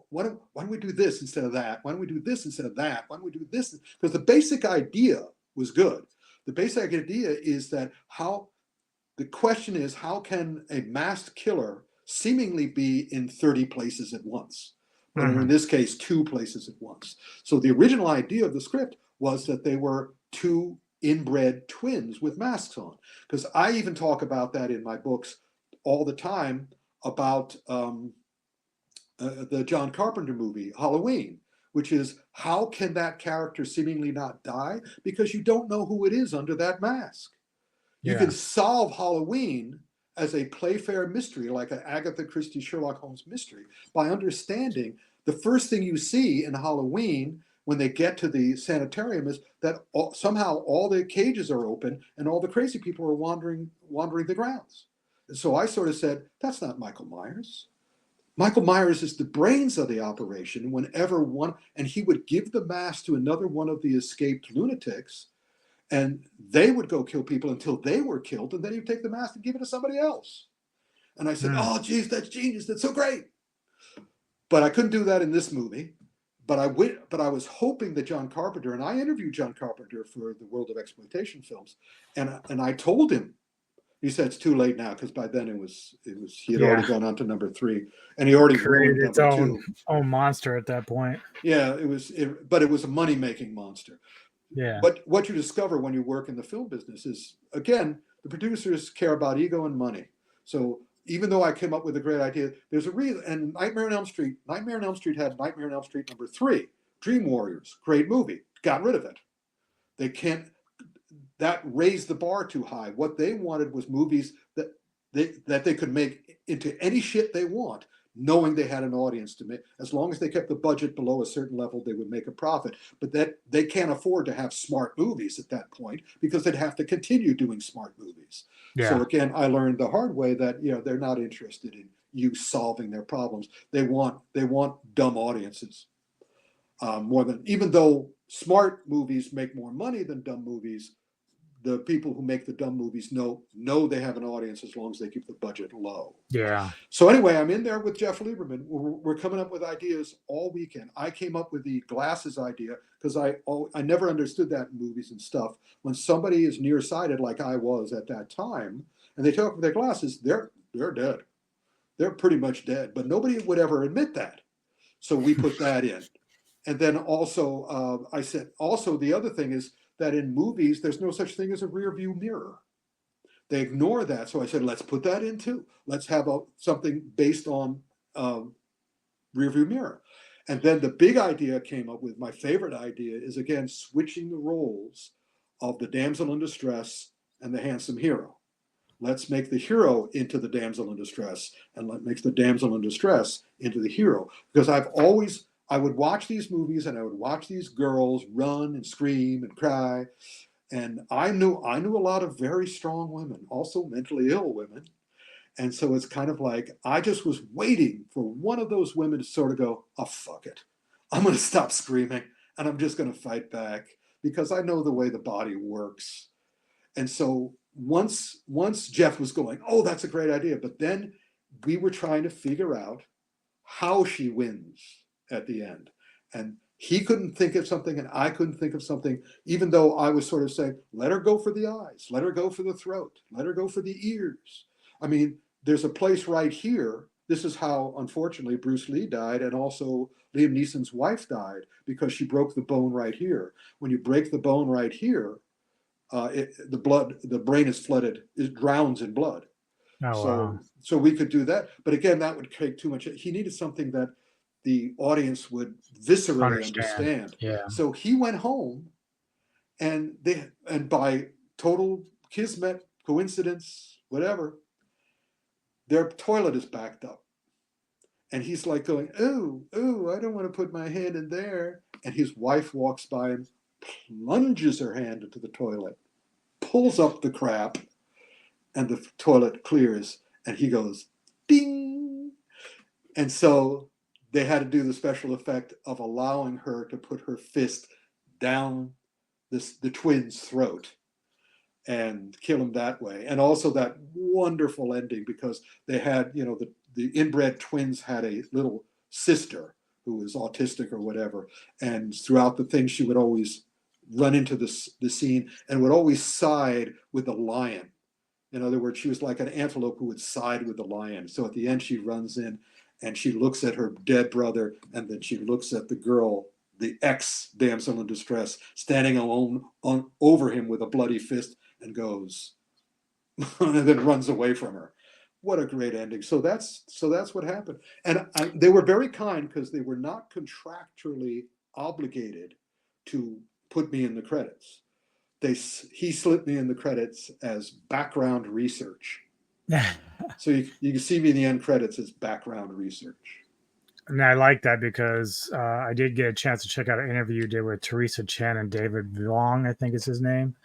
why don't we do this instead of that? Why don't we do this instead of that? Why don't we do this? Because the basic idea was good. The basic idea is that the question is, how can a masked killer seemingly be in 30 places at once? But in this case, 2 places at once. So the original idea of the script was that they were 2 inbred twins with masks on. Because I even talk about that in my books all the time, about the John Carpenter movie, Halloween, which is, how can that character seemingly not die? Because you don't know who it is under that mask. You can solve Halloween as a Playfair mystery, like an Agatha Christie Sherlock Holmes mystery, by understanding the first thing you see in Halloween when they get to the sanitarium is that somehow all the cages are open and all the crazy people are wandering the grounds. And so I sort of said, that's not Michael Myers. Michael Myers is the brains of the operation. And he would give the mask to another one of the escaped lunatics, and they would go kill people until they were killed, and then he'd take the mask and give it to somebody else. And I said, oh, geez, that's genius. That's so great. But I couldn't do that in this movie but I was hoping that John Carpenter, and I interviewed John Carpenter for the World of Exploitation Films, and I told him. He said it's too late now because by then it was he had already gone on to number 3, and he already ruined Created its number own 2. monster at that point. Yeah, but it was a money making monster. Yeah. But what you discover when you work in the film business is, again, the producers care about ego and money. So even though I came up with a great idea, there's a reason. And Nightmare on Elm Street had Nightmare on Elm Street number 3, Dream Warriors, great movie. Got rid of it. They can't. That raised the bar too high. What they wanted was movies that they could make into any shit they want, knowing they had an audience to make. As long as they kept the budget below a certain level, they would make a profit. But that they can't afford to have smart movies at that point because they'd have to continue doing smart movies. Yeah. So again, I learned the hard way that they're not interested in you solving their problems. They want dumb audiences more than, even though smart movies make more money than dumb movies. The people who make the dumb movies know they have an audience as long as they keep the budget low. Yeah. So anyway, I'm in there with Jeff Lieberman. We're coming up with ideas all weekend. I came up with the glasses idea because I never understood that in movies and stuff. When somebody is nearsighted like I was at that time, and they take off their glasses, they're dead. They're pretty much dead. But nobody would ever admit that. So we put that in. And then also, I said, also the other thing is, that in movies, there's no such thing as a rear view mirror. They ignore that. So I said, let's put that in too. Let's have something based on rear view mirror. And then the big idea came up with, my favorite idea is, again, switching the roles of the damsel in distress and the handsome hero. Let's make the hero into the damsel in distress, and let's make the damsel in distress into the hero. Because I would watch these movies and I would watch these girls run and scream and cry. And I knew a lot of very strong women, also mentally ill women. And so it's kind of like, I just was waiting for one of those women to sort of go, oh, fuck it. I'm going to stop screaming and I'm just going to fight back because I know the way the body works. And so once Jeff was going, oh, that's a great idea. But then we were trying to figure out how she wins at the end. And he couldn't think of something and I couldn't think of something, even though I was sort of saying, let her go for the eyes, let her go for the throat, let her go for the ears. I mean, there's a place right here. This is how, unfortunately, Bruce Lee died, and also Liam Neeson's wife died because she broke the bone right here. When you break the bone right here, the brain is flooded, it drowns in blood. Oh, wow. So we could do that. But again, that would take too much. He needed something that the audience would viscerally understand. Yeah. So he went home, and by total kismet, coincidence, whatever, their toilet is backed up. And he's like going, ooh, I don't want to put my hand in there. And his wife walks by and plunges her hand into the toilet, pulls up the crap, and the toilet clears. And he goes, ding. And so they had to do the special effect of allowing her to put her fist down the twins' throat and kill him that way. And also that wonderful ending, because they had, the inbred twins had a little sister who was autistic or whatever. And throughout the thing, she would always run into the scene and would always side with the lion. In other words, she was like an antelope who would side with the lion. So at the end, she runs in and she looks at her dead brother, and then she looks at the girl, the ex-damsel in distress, standing alone over him with a bloody fist, and goes, and then runs away from her. What a great ending. So that's what happened. And they were very kind because they were not contractually obligated to put me in the credits. He slipped me in the credits as background research. So you can see me in the end credits as background research. And I like that because I did get a chance to check out an interview you did with Teresa Chen and David Vuong, I think is his name.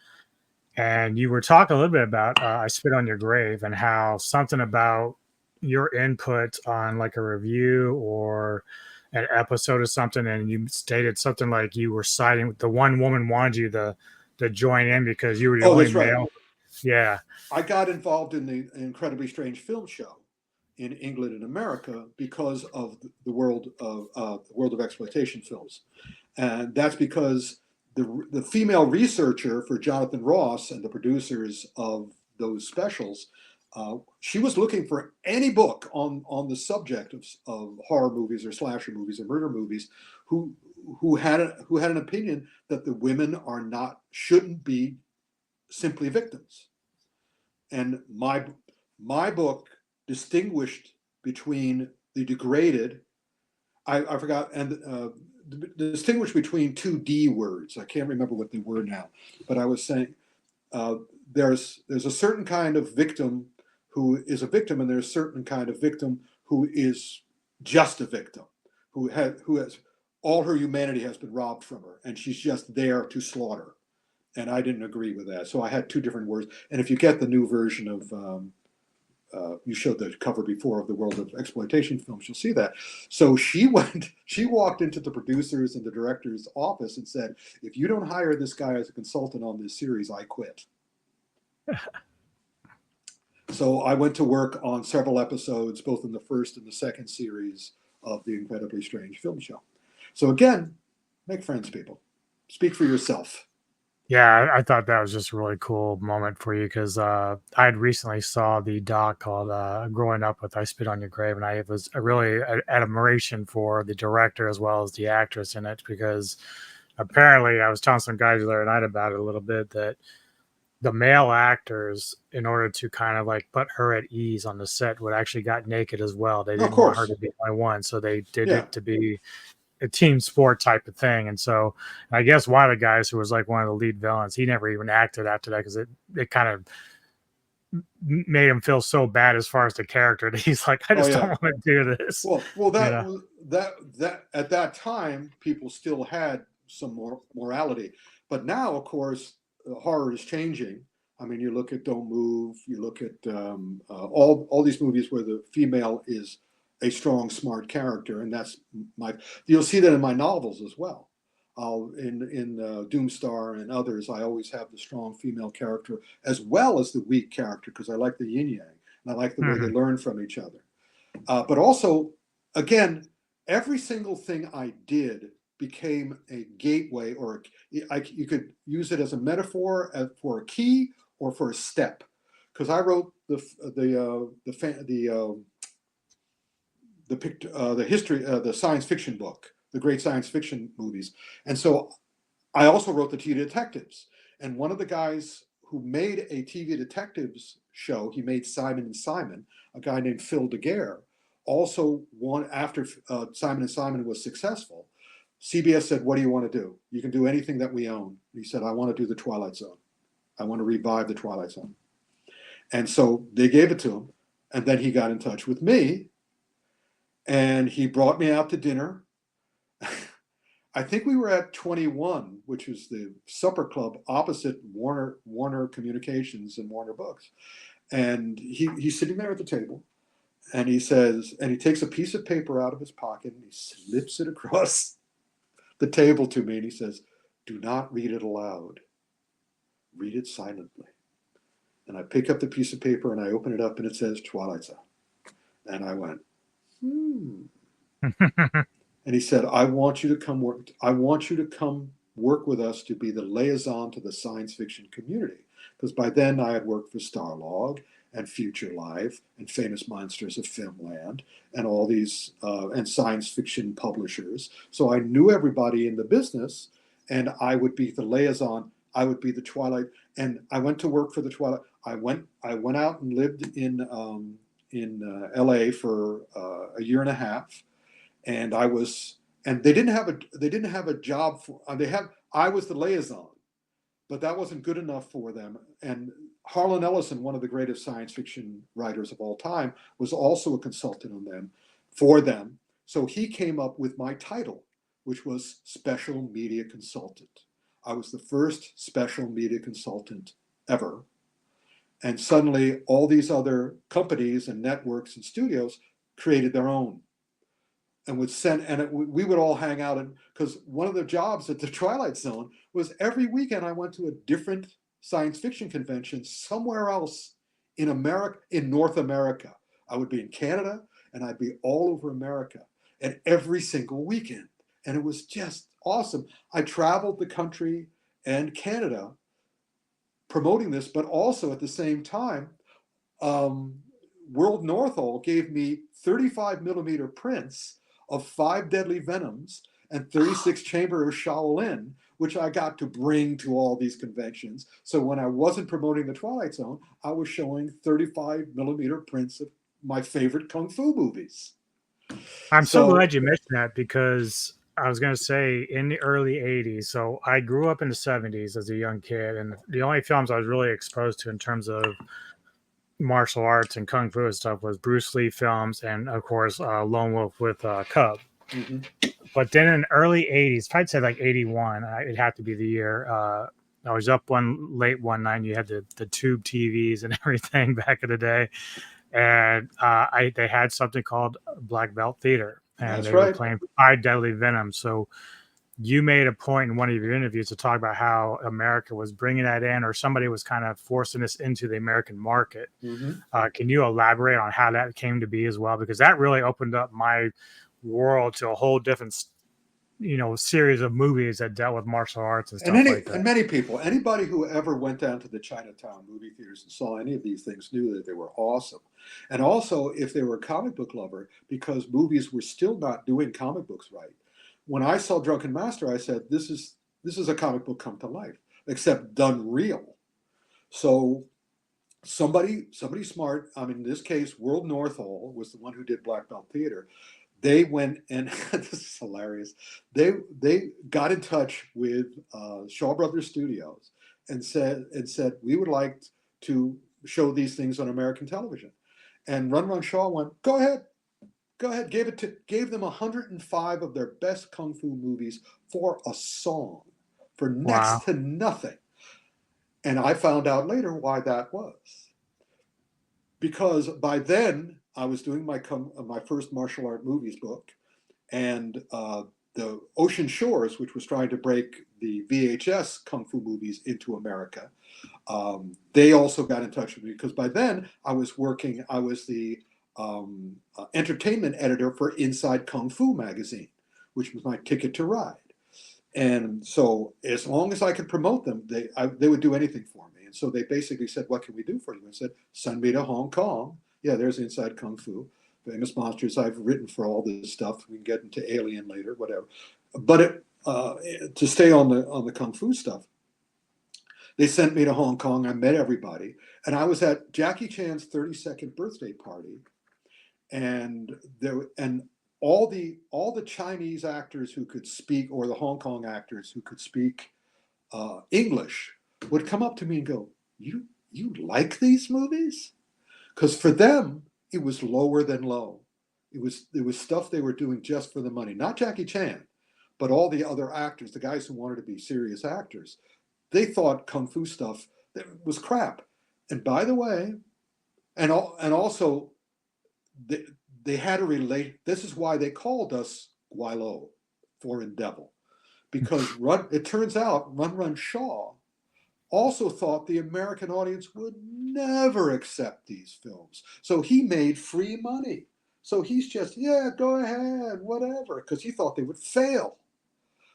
And you were talking a little bit about I Spit on Your Grave and how something about your input on like a review or an episode or something. And you stated something like you were siding with the one woman wanted you to join in because you were the only male. Right. Yeah. I got involved in the Incredibly Strange Film Show in England and America because of the world of exploitation films, and that's because the female researcher for Jonathan Ross and the producers of those specials, she was looking for any book on the subject of horror movies or slasher movies or murder movies who had an opinion that the women shouldn't be simply victims. And my book distinguished between the degraded, I forgot, and distinguished between two D words. I can't remember what they were now, but I was saying there's a certain kind of victim who is a victim, and there's a certain kind of victim who is just a victim, who has all her humanity has been robbed from her, and she's just there to slaughter. And I didn't agree with that, so I had two different words. And if you get the new version of you showed the cover before of the World of Exploitation Films, you'll see that. So she walked into the producers and the director's office and said, if you don't hire this guy as a consultant on this series, I quit. So I went to work on several episodes, both in the first and the second series of the Incredibly Strange Film Show. So again, make friends, people. Speak for yourself. Yeah, I thought that was just a really cool moment for you because I had recently saw the doc called "Growing Up with I Spit on Your Grave," and I was really admiration for the director as well as the actress in it, because apparently I was telling some guys the other night about it a little bit, that the male actors, in order to kind of like put her at ease on the set, would actually got naked as well. They Of didn't want her course. to be the only one, so they did Yeah. it to be a team sport type of thing. And so I guess one of the guys who was like one of the lead villains, he never even acted after that because it kind of made him feel so bad as far as the character that he's like, I just don't want to do this. Well, that at that time, people still had some more morality, but now, of course, horror is changing. I mean, you look at Don't Move, you look at all these movies where the female is a strong, smart character, and you'll see that in my novels as well. In Doomstar and others, I always have the strong female character as well as the weak character, because I like the yin yang and I like the way they learn from each other. But also, again, every single thing I did became a gateway, or you could use it as a metaphor for a key or for a step. Because I wrote the history, the science fiction book, the great science fiction movies, and so I also wrote the TV Detectives. And one of the guys who made a TV Detectives show, he made Simon and Simon, a guy named Phil Daguerre, also after Simon and Simon was successful. CBS said, what do you want to do? You can do anything that we own. He said, I want to do the Twilight Zone. I want to revive the Twilight Zone. And so they gave it to him. And then he got in touch with me. And he brought me out to dinner. I think we were at 21, which was the supper club opposite Warner Communications and Warner Books. And he's sitting there at the table. And he says, and he takes a piece of paper out of his pocket and he slips it across the table to me. And he says, do not read it aloud. Read it silently. And I pick up the piece of paper and I open it up and it says Twilight Zone. And I went, And he said, I want you to come work. I want you to come work with us to be the liaison to the science fiction community. Because by then I had worked for Starlog and Future Life and Famous Monsters of Filmland and all these and science fiction publishers. So I knew everybody in the business, and I would be the liaison. I would be the Twilight. And I went to work for the Twilight. I went out and lived in LA for a year and a half. And they didn't have a job for, I was the liaison, but that wasn't good enough for them. And Harlan Ellison, one of the greatest science fiction writers of all time, was also a consultant for them. So he came up with my title, which was Special Media Consultant. I was the first special media consultant ever. And suddenly all these other companies and networks and studios created their own. And we would all hang out, because one of the jobs at the Twilight Zone was every weekend I went to a different science fiction convention somewhere else in America, in North America. I would be in Canada, and I'd be all over America, and every single weekend. And it was just awesome. I traveled the country and Canada promoting this, but also at the same time, World Northall gave me 35 millimeter prints of 5 Deadly Venoms and 36 Chamber of Shaolin, which I got to bring to all these conventions. So when I wasn't promoting the Twilight Zone, I was showing 35 millimeter prints of my favorite Kung Fu movies. I'm so So- glad you mentioned that because I was going to say in the early 80s. So I grew up in the 70s as a young kid, and the only films I was really exposed to in terms of martial arts and kung fu and stuff was Bruce Lee films and, of course, Lone Wolf with Cub. Mhm. But then in the early 80s, if I'd say like 81, it'd have to be the year. I was up late one night, and you had the tube TVs and everything back in the day. And they had something called Black Belt Theater, and That's they were right. playing 5 Deadly Venoms. So you made a point in one of your interviews to talk about how America was bringing that in, or somebody was kind of forcing this into the American market. Mhm. Can you elaborate on how that came to be as well? Because that really opened up my world to a whole different, series of movies that dealt with martial arts and stuff like that. And many people, anybody who ever went down to the Chinatown movie theaters and saw any of these things knew that they were awesome. And also, if they were a comic book lover, because movies were still not doing comic books right. When I saw Drunken Master, I said, "This is a comic book come to life, except done real." So somebody smart, in this case, World Northall was the one who did Black Belt Theater. They went and this is hilarious. They got in touch with Shaw Brothers Studios and said we would like to show these things on American television. And Run Run Shaw went, go ahead. Gave them 105 of their best kung fu movies for a song, for next to nothing. And I found out later why that was. Because by then I was doing my first martial art movies book, and the Ocean Shores, which was trying to break the VHS kung fu movies into America, they also got in touch with me because by then I was the entertainment editor for Inside Kung Fu magazine, which was my ticket to ride. And so as long as I could promote them, they would do anything for me. And so they basically said, what can we do for you? And I said, send me to Hong Kong. Yeah, there's Inside Kung Fu. Famous monsters. I've written for all this stuff. We can get into Alien later, whatever. But to stay on the Kung Fu stuff, they sent me to Hong Kong. I met everybody. And I was at Jackie Chan's 32nd birthday party. And all the Chinese actors who could speak, or the Hong Kong actors who could speak English, would come up to me and go, "You like these movies?" Because for them, it was lower than low. It was stuff they were doing just for the money. Not Jackie Chan, but all the other actors, the guys who wanted to be serious actors. They thought kung fu stuff was crap. And by the way, and also they had to relate. This is why they called us Guilo, foreign devil, because it turns out Run Run Shaw also thought the American audience would never accept these films. So he made free money. So he's just, yeah, go ahead, whatever, because he thought they would fail,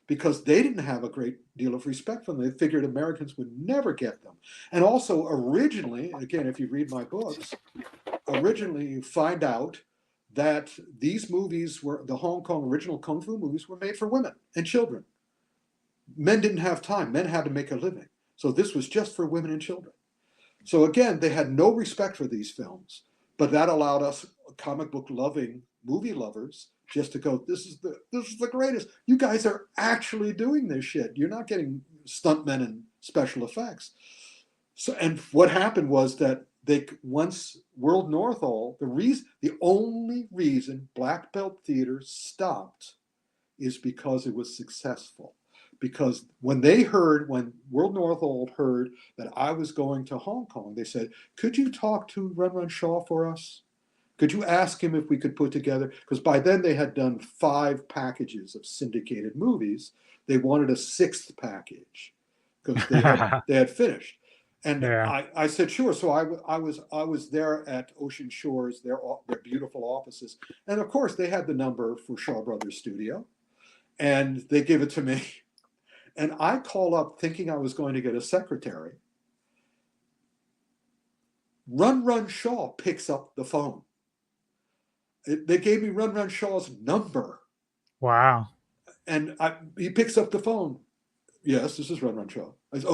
because they didn't have a great deal of respect for them. They figured Americans would never get them. And also originally, again, if you read my books, originally you find out that these movies the Hong Kong original Kung Fu movies were made for women and children. Men didn't have time. Men had to make a living. So this was just for women and children. So again, they had no respect for these films, but that allowed us comic book loving movie lovers just to go, this is the greatest. You guys are actually doing this shit. You're not getting stuntmen and special effects. So, and what happened was that once World Northall, the only reason Black Belt Theater stopped is because it was successful. Because when World Northall heard that I was going to Hong Kong, they said, could you talk to Run Run Shaw for us? Could you ask him if we could put together, because by then they had done 5 packages of syndicated movies. They wanted a 6th package because they had finished. And Yeah. I said, sure. So I was there at Ocean Shores, their beautiful offices. And of course, they had the number for Shaw Brothers Studio, and they give it to me. And I call up thinking I was going to get a secretary. Run Shaw picks up the phone. They gave me Run Shaw's number. Wow. And he picks up the phone. Yes, this is Run Shaw. I said,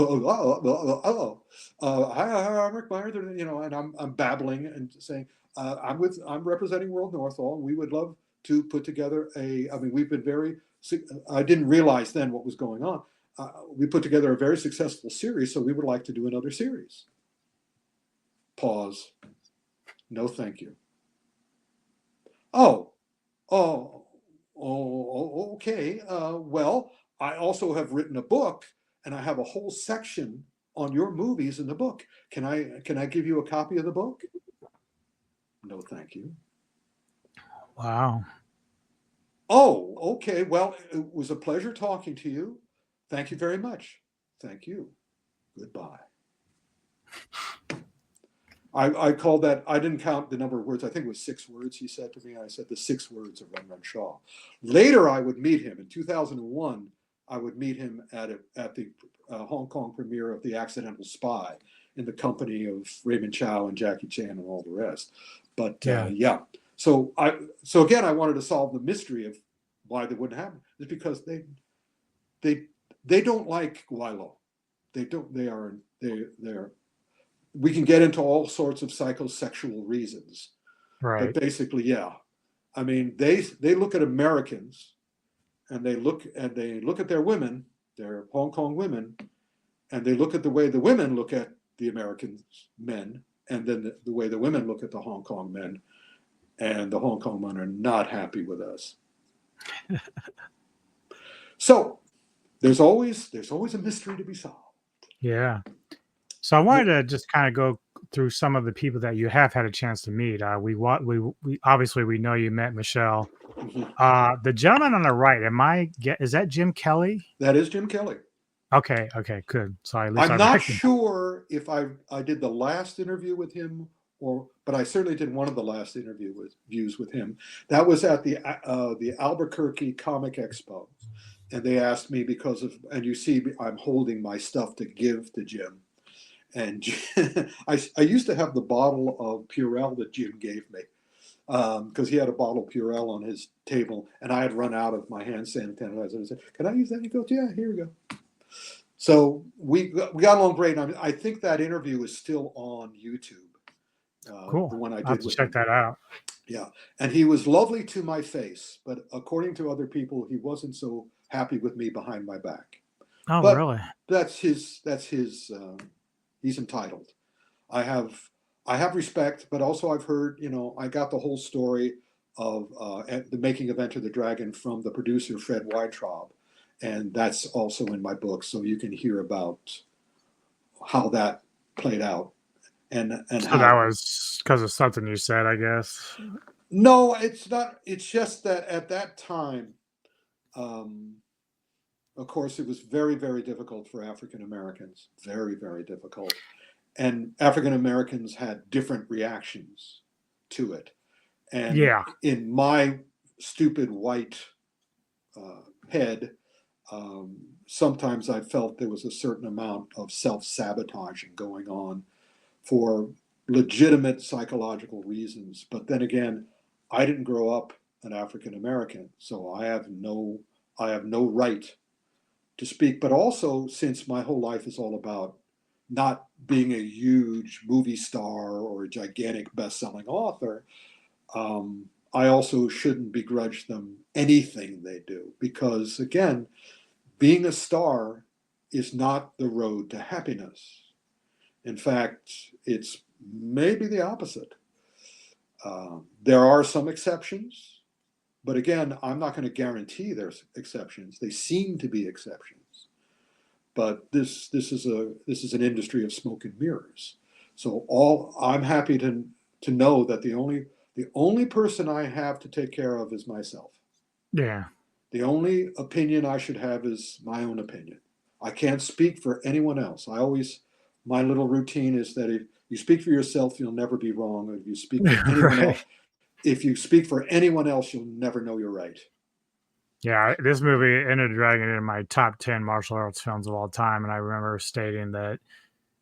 hi, I'm Ric Meyers, and I'm babbling and saying, I'm representing World Northall, and we would love to put together we've been very, I didn't realize then what was going on. We put together a very successful series, so we would like to do another series. Pause. No, thank you. Oh, okay. Well, I also have written a book, and I have a whole section on your movies in the book. Can I give you a copy of the book? No, thank you. Wow. Oh, okay. Well, it was a pleasure talking to you. Thank you very much. Thank you. Goodbye. I called that, I didn't count the number of words. I think it was 6 words he said to me. I said the 6 words of Run Shaw. Later, I would meet him. In 2001, I would meet him at the Hong Kong premiere of The Accidental Spy in the company of Raymond Chow and Jackie Chan and all the rest. But yeah. So again, I wanted to solve the mystery of why they wouldn't happen. It's because they don't like Guilo. They're we can get into all sorts of psychosexual reasons, Right. but basically, yeah. I mean, they look at Americans, and they look at their women, their Hong Kong women, and they look at the way the women look at the American men, and then the way the women look at the Hong Kong men, and the Hong Kong men are not happy with us. So there's always a mystery to be solved. Yeah. So I wanted to just kind of go through some of the people that you have had a chance to meet. We obviously we know you met Michelle. Mhm. The gentleman on the right, is that Jim Kelly? That is Jim Kelly. Okay, good. So at least I I'm not recognize. sure if I did the last interview with him, but I certainly did one of the last interviews with him. That was at the Albuquerque Comic Expo, and they asked me and you see I'm holding my stuff to give to Jim, and I used to have the bottle of Purell that Jim gave me, because he had a bottle of Purell on his table, and I had run out of my hand sanitizer. And I said, "Can I use that?" He goes, "Yeah, here we go." So we got along great. I think that interview is still on YouTube. Cool. The one I I'll have did to with check him. that out. Yeah, and he was lovely to my face, but according to other people, he wasn't so happy with me behind my back. Oh, But really? that's his. He's entitled. I have respect, but also I've heard. I got the whole story of the making of Enter the Dragon from the producer Fred Weintraub, and that's also in my book, so you can hear about how that played out and So that how. was because of something you said, I guess. No, it's not. It's just that at that time, um, of course, it was very, very difficult for African Americans. Very, very difficult. And African Americans had different reactions to it. And Yeah. in my stupid white head, sometimes I felt there was a certain amount of self sabotaging going on for legitimate psychological reasons. But then again, I didn't grow up an African American, so I have no right to speak. But also, since my whole life is all about not being a huge movie star or a gigantic best-selling author, I also shouldn't begrudge them anything they do, because again, being a star is not the road to happiness. In fact, it's maybe the opposite. There are some exceptions, but again, I'm not going to guarantee there's exceptions. They seem to be exceptions, but this is an industry of smoke and mirrors. So I'm happy to know that the only person I have to take care of is myself. Yeah. The only opinion I should have is my own opinion. I can't speak for anyone else. I always my little routine is that if you speak for yourself, you'll never be wrong. If you speak for anyone Right. else, if you speak for anyone else, you'll never know you're right. Yeah, this movie ended up dragging in my top 10 martial arts films of all time. And I remember stating that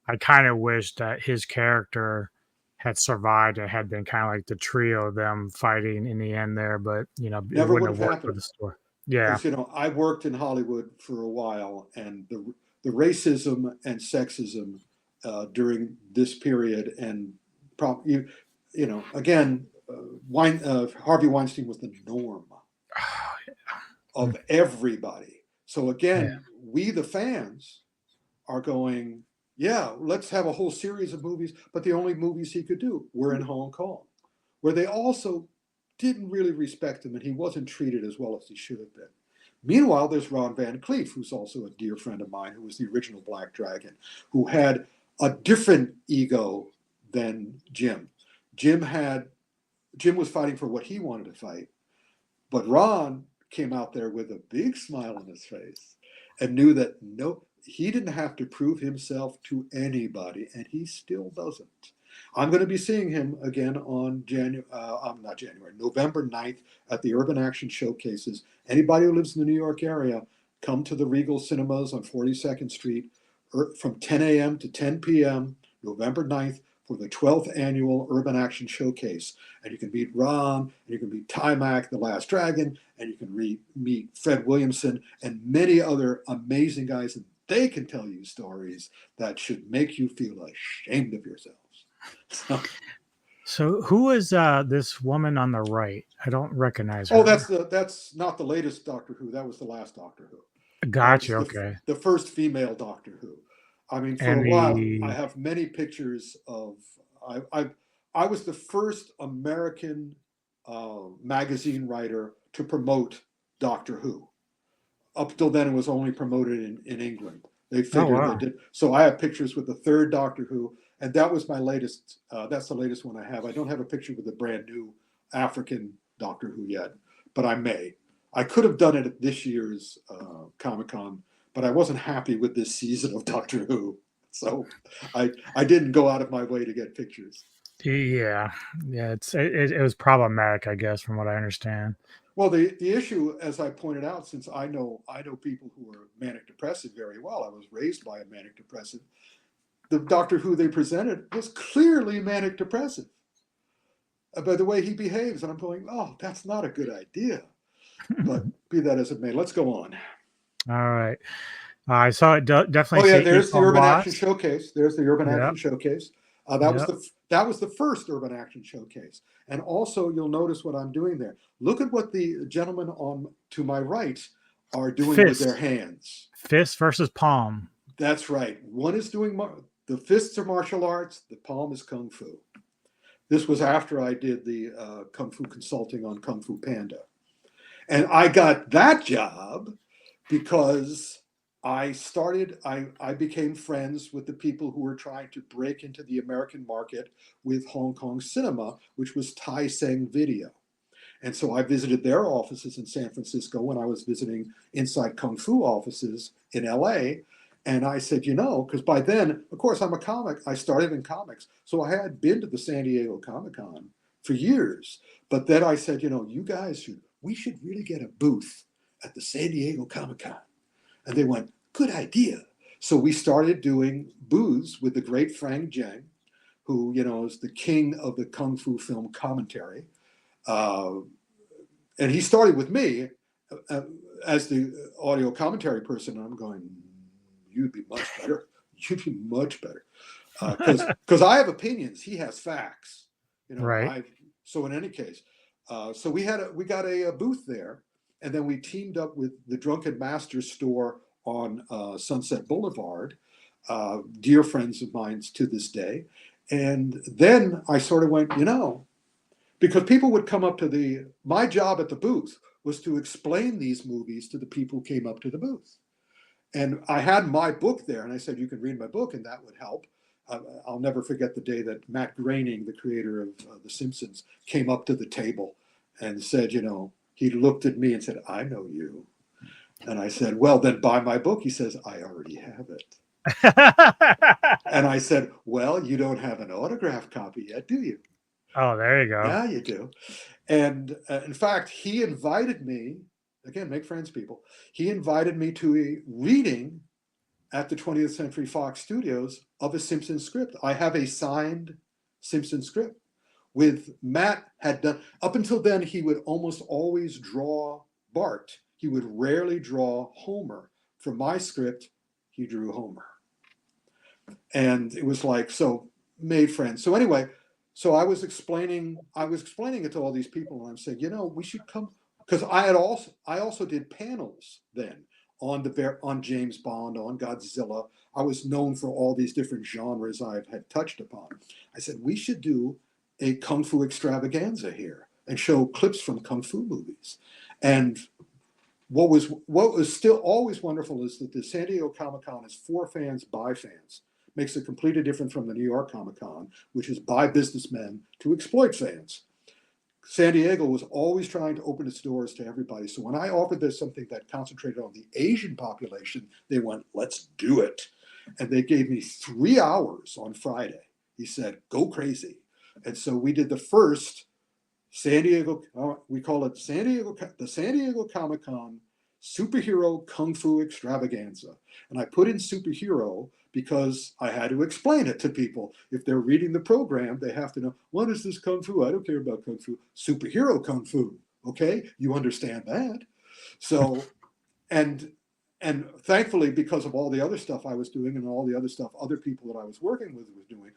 I kind of wish that his character had survived and had been kind of like the trio of them fighting in the end there, but it Never would wouldn't have have worked for happened the story. Yeah. because I worked in Hollywood for a while, and the racism and sexism during this period, and again, Harvey Weinstein was the norm of everybody. So Yeah. again, we the fans are going, yeah, let's have a whole series of movies, but the only movies he could do were in Hong Kong, where they also didn't really respect him and he wasn't treated as well as he should have been. Meanwhile, there's Ron Van Cleef, who's also a dear friend of mine, who was the original Black Dragon, who had a different ego than Jim. Jim was fighting for what he wanted to fight, but Ron came out there with a big smile on his face and knew that he didn't have to prove himself to anybody, and he still doesn't. I'm going to be seeing him again on November 9th at the Urban Action Showcases. Anybody who lives in the New York area, come to the Regal Cinemas on 42nd Street from 10 a.m. to 10 p.m., November 9th, for the 12th annual Urban Action Showcase. And you can meet Ron, and you can meet Timac, the Last Dragon, and you can meet Fred Williamson and many other amazing guys. And they can tell you stories that should make you feel ashamed of yourselves. So who is this woman on the right? I don't recognize her. Oh, that's not the latest Doctor Who. That was the last Doctor Who. That Gotcha. was Okay. the first female Doctor Who. I mean, for And a while, the I have many pictures of. I was the first American magazine writer to promote Doctor Who. Up till then, it was only promoted in England. They figured wow. they did. So I have pictures with the third Doctor Who, and that was my latest. That's the latest one I have. I don't have a picture with the brand new African Doctor Who yet, but I may. I could have done it at this year's Comic-Con, but I wasn't happy with this season of Doctor Who. So I didn't go out of my way to get pictures. Yeah. It was problematic, I guess, from what I understand. Well, the issue, as I pointed out, since I know people who are manic depressive very well, I was raised by a manic depressive. The Doctor Who they presented was clearly manic depressive by the way he behaves, and I'm going, oh, that's not a good idea. But be that as it may, let's go on. All right. I saw it definitely. Oh yeah, see there's the Equal Urban Action Loss. Showcase. There's the Urban Yep. Action Showcase. That Yep. was the first Urban Action Showcase. And also, you'll notice what I'm doing there. Look at what the gentlemen on to my right are doing with their hands. Fist versus palm. That's right. One is doing the fists are martial arts. The palm is kung fu. This was after I did the kung fu consulting on Kung Fu Panda, and I got that job because I became friends with the people who were trying to break into the American market with Hong Kong cinema, which was Tai Seng Video. And so I visited their offices in San Francisco when I was visiting Inside Kung Fu offices in LA. And I said, because by then, of course, I'm a comic. I started in comics. So I had been to the San Diego Comic-Con for years. But then I said, you guys we should really get a booth at the San Diego Comic-Con. And they went, good idea. So we started doing booths with the great Frank Zheng, who, is the king of the Kung Fu film commentary. And he started with me as the audio commentary person. And I'm going, you'd be much better. You'd be much better. Because I have opinions. He has facts. Right. So in any case, so we got a booth there. And then we teamed up with the Drunken Master store on Sunset Boulevard, dear friends of mine to this day. And then I sort of went, because people would come up to my job at the booth was to explain these movies to the people who came up to the booth. And I had my book there, and I said, you can read my book, and that would help. I'll never forget the day that Matt Groening, the creator of The Simpsons, came up to the table and said, he looked at me and said, I know you. And I said, well, then buy my book. He says, I already have it. And I said, well, you don't have an autograph copy yet, do you? Oh, there you go. Yeah, you do. And in fact, he invited me, again, make friends, people. He invited me to a reading at the 20th Century Fox Studios of a Simpsons script. I have a signed Simpsons script with Matt had done. Up until then, he would almost always draw Bart. He would rarely draw Homer. For my script, he drew Homer. And it was like, so made friends. So anyway, so I was explaining it to all these people, and I'm saying, we should come, because I also did panels then on James Bond, on Godzilla. I was known for all these different genres I had touched upon. I said, we should do a Kung Fu extravaganza here and show clips from Kung Fu movies. And what was still always wonderful is that the San Diego Comic-Con is for fans by fans. Makes it completely different from the New York Comic-Con, which is by businessmen to exploit fans. San Diego was always trying to open its doors to everybody. So when I offered this something that concentrated on the Asian population, they went, let's do it. And they gave me 3 hours on Friday. He said, go crazy. And so we did the first San Diego, we call it the San Diego Comic-Con Superhero Kung Fu Extravaganza. And I put in superhero because I had to explain it to people. If they're reading the program, they have to know, what is this Kung Fu? I don't care about Kung Fu. Superhero Kung Fu, okay? You understand that. So, and thankfully, because of all the other stuff I was doing and all the other stuff other people that I was working with was doing,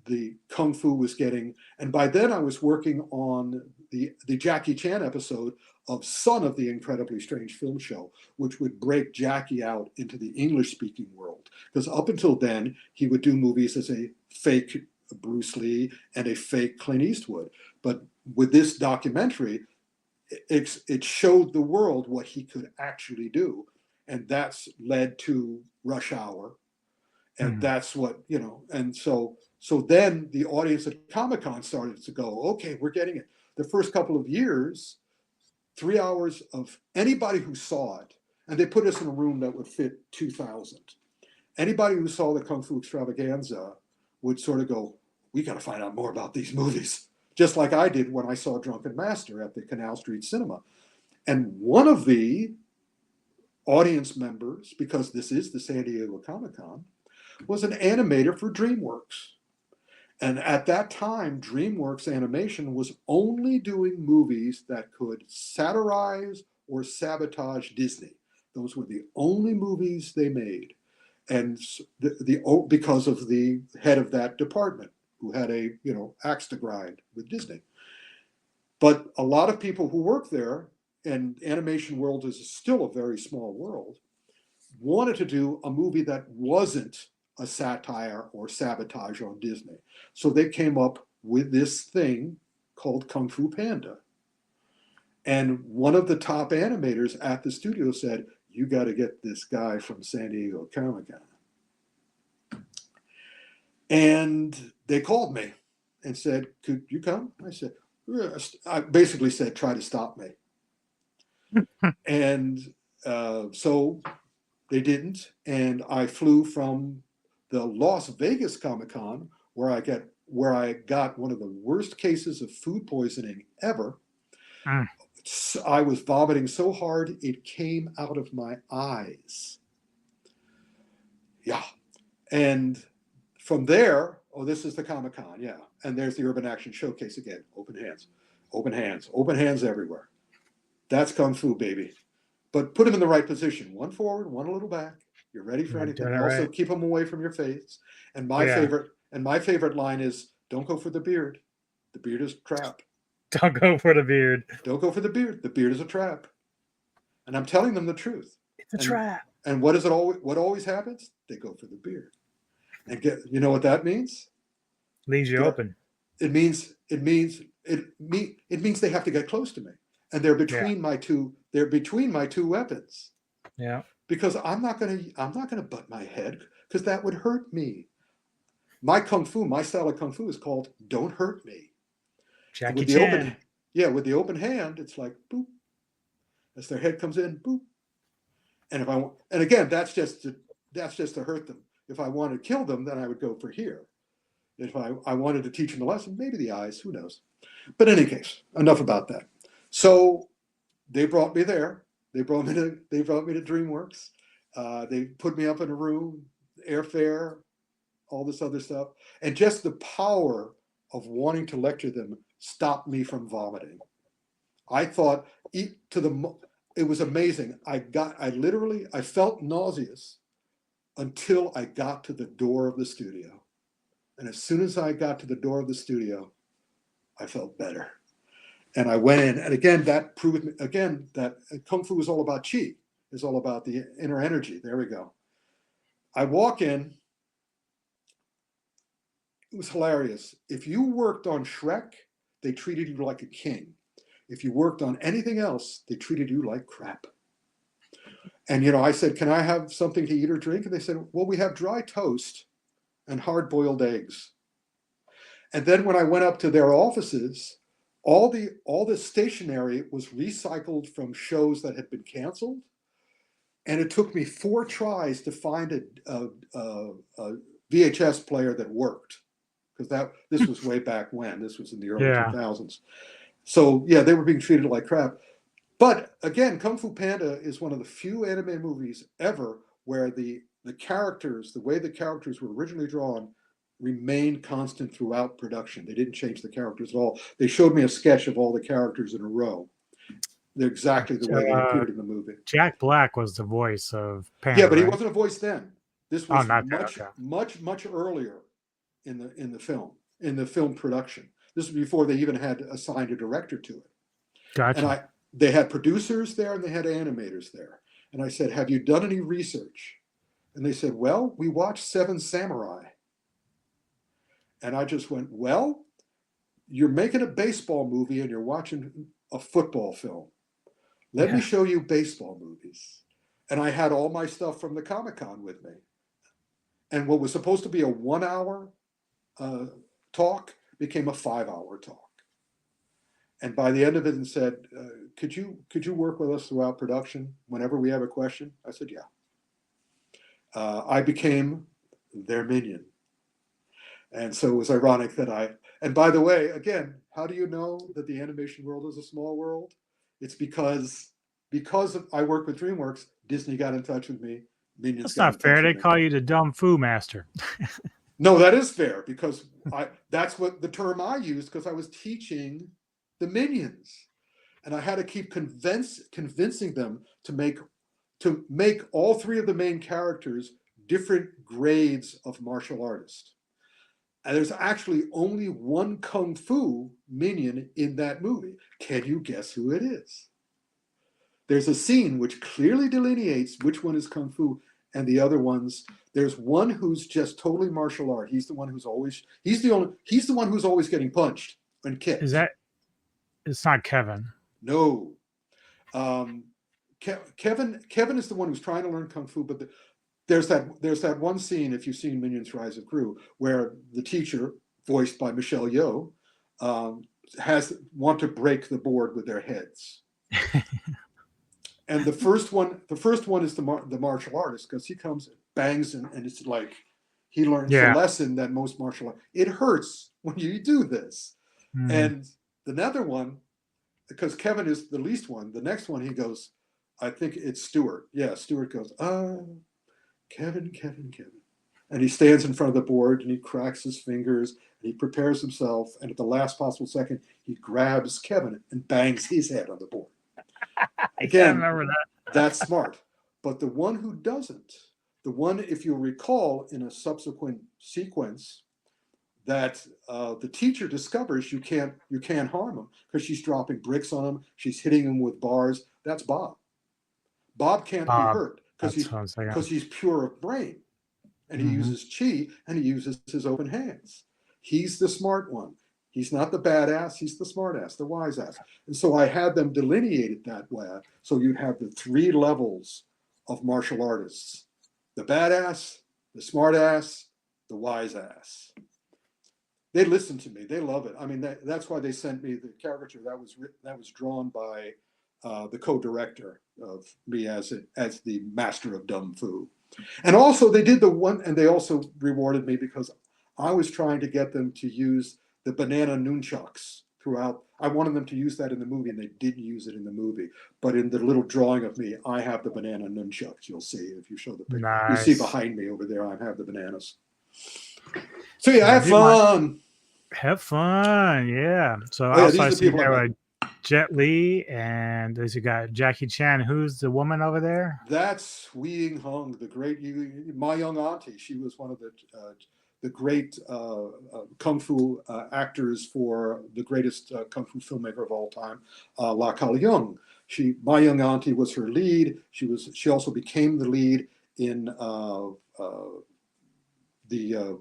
the Kung Fu was getting, and by then I was working on the Jackie Chan episode of Son of the Incredibly Strange Film Show, which would break Jackie out into the English-speaking world. Because up until then, he would do movies as a fake Bruce Lee and a fake Clint Eastwood. But with this documentary, it showed the world what he could actually do. And that's led to Rush Hour. And that's what, and so then the audience at Comic-Con started to go, okay, we're getting it. The first couple of years, 3 hours of anybody who saw it, and they put us in a room that would fit 2,000. Anybody who saw the Kung Fu Extravaganza would sort of go, we got to find out more about these movies. Just like I did when I saw Drunken Master at the Canal Street Cinema. And one of the audience members, because this is the San Diego Comic-Con, was an animator for DreamWorks. And at that time, DreamWorks Animation was only doing movies that could satirize or sabotage Disney. Those were the only movies they made. And because of the head of that department, who had a axe to grind with Disney. But a lot of people who work there, and animation world is still a very small world, wanted to do a movie that wasn't a satire or sabotage on Disney. So they came up with this thing called Kung Fu Panda. And one of the top animators at the studio said, you got to get this guy from San Diego Comic-Con. And they called me and said, could you come? I said, yes. I basically said, try to stop me. And so they didn't. And I flew from the Las Vegas Comic-Con, where I got one of the worst cases of food poisoning ever. I was vomiting so hard it came out of my eyes. Yeah. And from there, this is the Comic-Con, yeah. And there's the Urban Action Showcase again. Open hands, open hands, open hands everywhere. That's Kung Fu, baby. But put them in the right position. One forward, one a little back. You're ready for anything. Also, right. Keep them away from your face. And my favorite line is, don't go for the beard. The beard is a trap. Don't go for the beard. Don't go for the beard. The beard is a trap. And I'm telling them the truth. It's a trap. And what always happens? They go for the beard. And you know what that means? Leaves you open. It means they have to get close to me. And they're between my two weapons. Yeah. Because I'm not gonna butt my head, because that would hurt me. My style of Kung Fu is called Don't Hurt Me. Jackie Chan. With the open hand, it's like boop. As their head comes in, boop. And again, that's just to hurt them. If I wanted to kill them, then I would go for here. If I wanted to teach them a lesson, maybe the eyes, who knows. But in any case, enough about that. So they brought me there. They brought me to DreamWorks. They put me up in a room, airfare, all this other stuff. And just the power of wanting to lecture them stopped me from vomiting. I thought it was amazing. I felt nauseous until I got to the door of the studio. And as soon as I got to the door of the studio, I felt better. And I went in, and again, that proved again that Kung Fu is all about chi. It's all about the inner energy. There we go. I walk in. It was hilarious. If you worked on Shrek, they treated you like a king. If you worked on anything else, they treated you like crap. And, you know, I said, can I have something to eat or drink? And they said, well, we have dry toast and hard-boiled eggs. And then when I went up to their offices, all the stationery was recycled from shows that had been canceled. And it took me 4 tries to find a VHS player that worked. Because this was way back when. This was in the early 2000s. So, yeah, they were being treated like crap. But again, Kung Fu Panda is one of the few anime movies ever where the characters, the way the characters were originally drawn, remained constant throughout production. They didn't change the characters at all. They showed me a sketch of all the characters in a row. They're exactly the way they appeared in the movie. Jack Black was the voice of Panda. Yeah, but he right? wasn't a voice then. This was Okay. much earlier in the film production. This was before they even had assigned a director to it. Gotcha. And they had producers there and they had animators there. And I said, have you done any research? And they said, well, we watched Seven Samurai. And I just went, well, you're making a baseball movie and you're watching a football film. Let me show you baseball movies. And I had all my stuff from the Comic-Con with me. And what was supposed to be a 1-hour talk became a 5-hour talk. And by the end of it, and said, could you work with us throughout production whenever we have a question? I said, yeah. I became their minion. And so it was ironic that and by the way, again, how do you know that the animation world is a small world? It's because I work with DreamWorks, Disney got in touch with me. Minions That's got in not touch fair. with They me. call you the dumb Fu master. No, that is fair because that's what the term I used because I was teaching the minions. And I had to keep convincing them to make all 3 of the main characters different grades of martial artist. And there's actually only one Kung Fu minion in that movie. Can you guess who it is? There's a scene which clearly delineates which one is Kung Fu and the other ones. There's one who's just totally martial art. He's the one who's always getting punched and kicked. It's not Kevin. No. Kevin is the one who's trying to learn Kung Fu, but there's that one scene, if you've seen Minions Rise of Gru, where the teacher, voiced by Michelle Yeoh, want to break the board with their heads. And the first one is the martial artist because he comes, bangs, and it's like he learns the lesson that most martial art. It hurts when you do this. Mm. And the other one, because Kevin is the least one, the next one he goes, I think it's Stuart. Yeah, Stuart goes, Kevin. And he stands in front of the board and he cracks his fingers and he prepares himself. And at the last possible second, he grabs Kevin and bangs his head on the board. Again, I remember that. That's smart. But the one who doesn't, if you'll recall in a subsequent sequence, that the teacher discovers you can't harm him because she's dropping bricks on him, she's hitting him with bars. That's Bob. Bob can't be hurt because he's pure of brain, and he uses chi and he uses his open hands. He's the smart one. He's not the badass. He's the smart ass, the wise ass. And so I had them delineated that way. So you'd have the 3 levels of martial artists: the badass, the smart ass, the wise ass. They listen to me. They love it. I mean, that's why they sent me the caricature that was drawn by the co-director of me as the master of Dumb Fu. And also they did the one, and they also rewarded me because I was trying to get them to use the banana nunchucks throughout. I wanted them to use that in the movie, and they didn't use it in the movie. But in the little drawing of me, I have the banana nunchucks. You'll see if you show the picture. You see Nice. behind me over there, I have the bananas. So yeah, I have do want- fun. Have fun, yeah. So Oh yeah, also these I are the see people I there met. Jet Li, and there's you got Jackie Chan. Who's the woman over there? That's Wei Ying Hung, the great my young auntie. She was one of the great kung fu actors for the greatest kung fu filmmaker of all time, La Kali Young. My young auntie was her lead. She also became the lead in the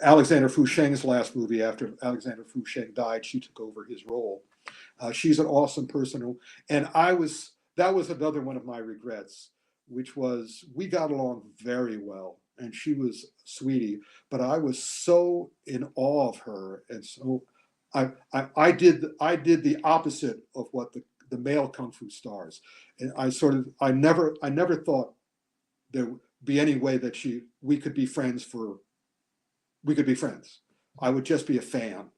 Alexander Fu Sheng's last movie. After Alexander Fu Sheng died, she took over his role. She's an awesome person, and that was another one of my regrets, which was we got along very well, and she was a sweetie, but I was so in awe of her, and so I did the opposite of what the male kung fu stars, and I never thought there would be any way that we could be friends. I would just be a fan.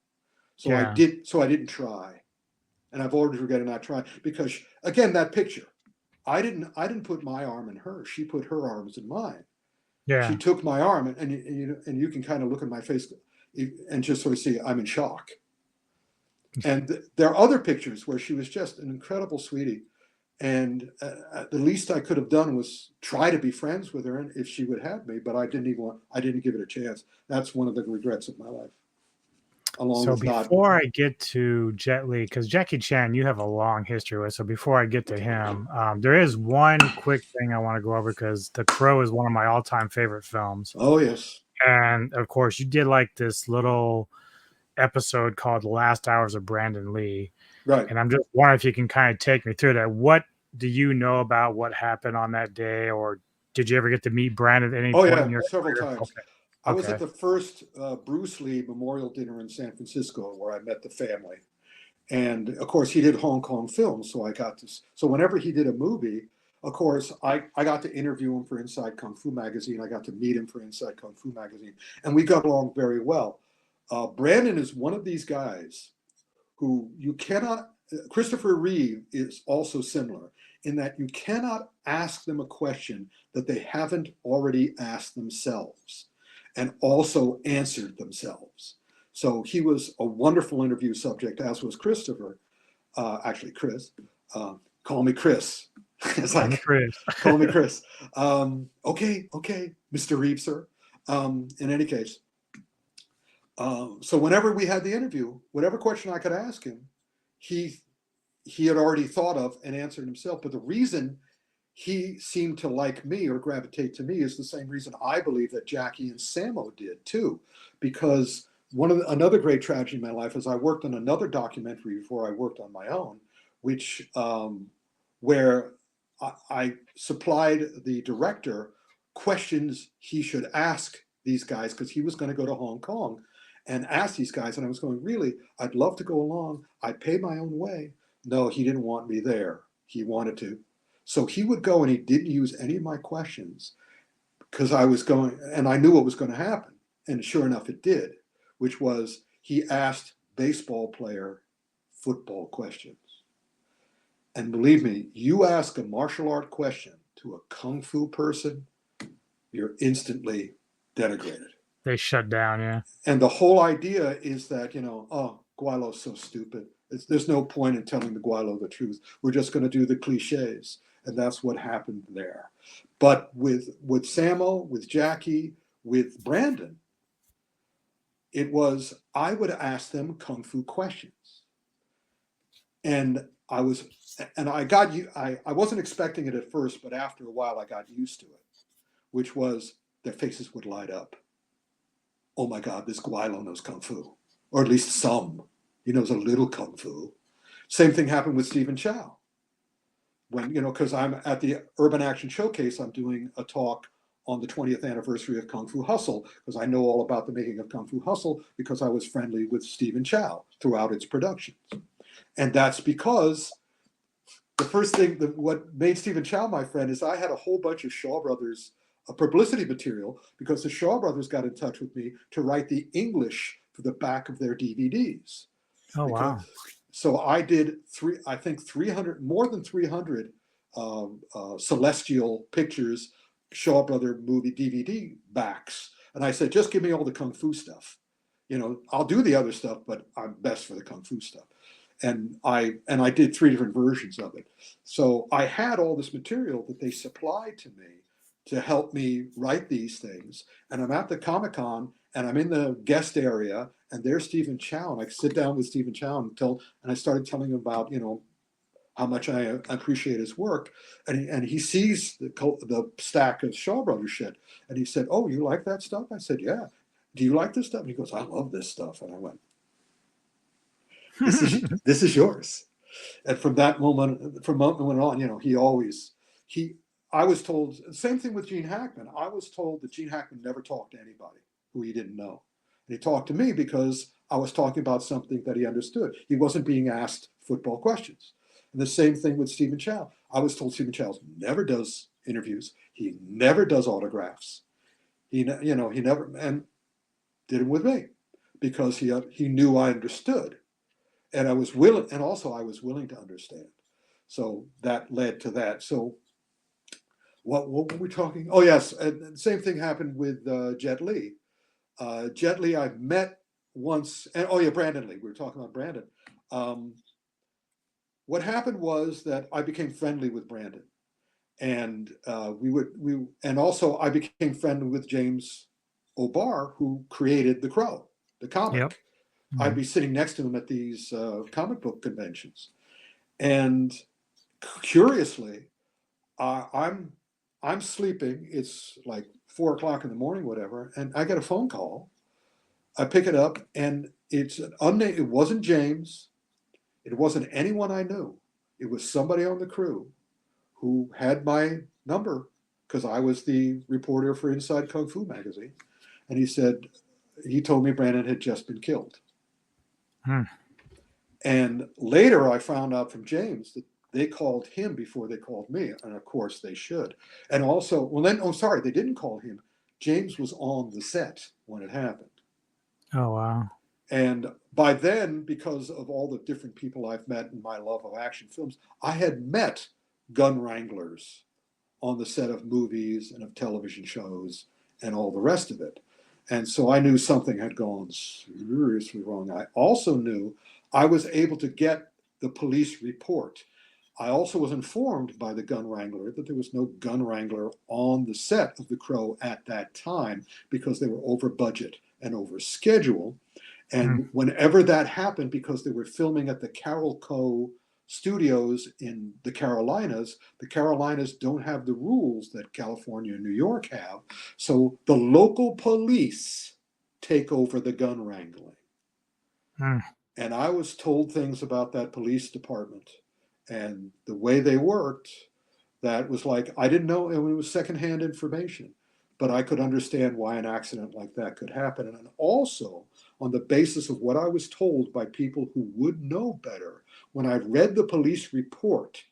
So Yeah. I didn't try. And I've always regretted not trying because again, that picture, I didn't put my arm in her. She put her arms in mine. Yeah. She took my arm, and you can kind of look at my face and just sort of see I'm in shock. And there are other pictures where she was just an incredible sweetie, and the least I could have done was try to be friends with her, and if she would have me. But I didn't give it a chance. That's one of the regrets of my life. Along So with not. before I get to Jet Li, because Jackie Chan, you have a long history with. So before I get to him, there is one quick thing I want to go over because The Crow is one of my all-time favorite films, Oh yes. and of course, you did like this little episode called "The Last Hours of Brandon Lee," Right. and I'm just wondering if you can kind of take me through that. What do you know about what happened on that day, or did you ever get to meet Brandon at any Oh point in yeah, your several career? times. Okay, I was at okay, the first Bruce Lee memorial dinner in San Francisco where I met the family. And of course, he did Hong Kong films. So so whenever he did a movie, of course, I got to interview him for Inside Kung Fu Magazine. I got to meet him for Inside Kung Fu Magazine. And we got along very well. Brandon is one of these guys who you cannot, Christopher Reeve is also similar in that you cannot ask them a question that they haven't already asked themselves and also answered themselves. So he was a wonderful interview subject, as was Christopher. Actually, Chris. Call me Chris. It's I'm like, Chris. call me Chris. Okay, Mr. Reeve, sir. In any case, so whenever we had the interview, whatever question I could ask him, he had already thought of and answered himself. But the reason he seemed to like me or gravitate to me is the same reason I believe that Jackie and Samo did too, because another great tragedy in my life is I worked on another documentary before I worked on my own, which where I supplied the director questions he should ask these guys because he was going to go to Hong Kong and ask these guys, and I was going, really, I'd love to go along. I'd pay my own way. No, he didn't want me there. He wanted to. So he would go and he didn't use any of my questions because I was going, and I knew what was going to happen. And sure enough, it did, which was he asked baseball player football questions. And believe me, you ask a martial art question to a kung fu person, you're instantly denigrated. They shut down, yeah. And the whole idea is that, oh, Guilo's so stupid. There's no point in telling the Guilo the truth. We're just going to do the cliches. And that's what happened there. But with Samo, with Jackie, with Brandon, it was, I would ask them kung fu questions. And I wasn't expecting it at first, but after a while I got used to it, which was their faces would light up. Oh my God, this Guilo knows kung fu, or at least some. He knows a little kung fu. Same thing happened with Stephen Chow. When, because I'm at the Urban Action Showcase, I'm doing a talk on the 20th anniversary of Kung Fu Hustle, because I know all about the making of Kung Fu Hustle because I was friendly with Stephen Chow throughout its productions. And that's because the first thing, what made Stephen Chow my friend is I had a whole bunch of Shaw Brothers a publicity material because the Shaw Brothers got in touch with me to write the English for the back of their DVDs. Oh, Because, wow. so I did 300, more than 300 Celestial Pictures Shaw Brother movie DVD backs. And I said, just give me all the Kung Fu stuff. I'll do the other stuff, but I'm best for the Kung Fu stuff. And I did 3 different versions of it. So I had all this material that they supplied to me to help me write these things. And I'm at the Comic-Con and I'm in the guest area and there's Stephen Chow. And I sit down with Stephen Chow and I started telling him about, how much I appreciate his work. And he sees the stack of Shaw Brothers shit. And he said, "Oh, you like that stuff?" I said, "Yeah." "Do you like this stuff?" And he goes, "I love this stuff." And I went, this is yours. And from that moment on, I was told, same thing with Gene Hackman. I was told that Gene Hackman never talked to anybody who he didn't know. And he talked to me because I was talking about something that he understood. He wasn't being asked football questions. And the same thing with Stephen Chow. I was told Stephen Chow never does interviews. He never does autographs. He never, and did it with me because he knew I understood. And I was willing, and also I was willing to understand. So that led to that. So what were we talking? Oh, yes. And the same thing happened with Jet Li. Jet Li, I've met once. And oh, yeah, Brandon Lee. We were talking about Brandon. What happened was that I became friendly with Brandon. And and also I became friendly with James O'Barr, who created The Crow, the comic. Yep. I'd be sitting next to him at these comic book conventions, and curiously, I'm sleeping. It's like 4 o'clock in the morning, whatever, and I get a phone call. I pick it up, and it's an unnamed. It wasn't James. It wasn't anyone I knew. It was somebody on the crew who had my number because I was the reporter for Inside Kung Fu magazine, and he told me Brandon had just been killed. And later I found out from James that they called him before they called me. And of course they should. And also, they didn't call him. James was on the set when it happened. Oh, wow. And by then, because of all the different people I've met in my love of action films, I had met gun wranglers on the set of movies and of television shows and all the rest of it. And so I knew something had gone seriously wrong. I also knew I was able to get the police report. I also was informed by the gun wrangler that there was no gun wrangler on the set of The Crow at that time because they were over budget and over schedule. And whenever that happened, because they were filming at the Carol Co. studios in the Carolinas don't have the rules that California and New York have. So the local police take over the gun wrangling. And I was told things about that police department and the way they worked that was like, I didn't know, it was secondhand information, but I could understand why an accident like that could happen. And also on the basis of what I was told by people who would know better, when I read the police report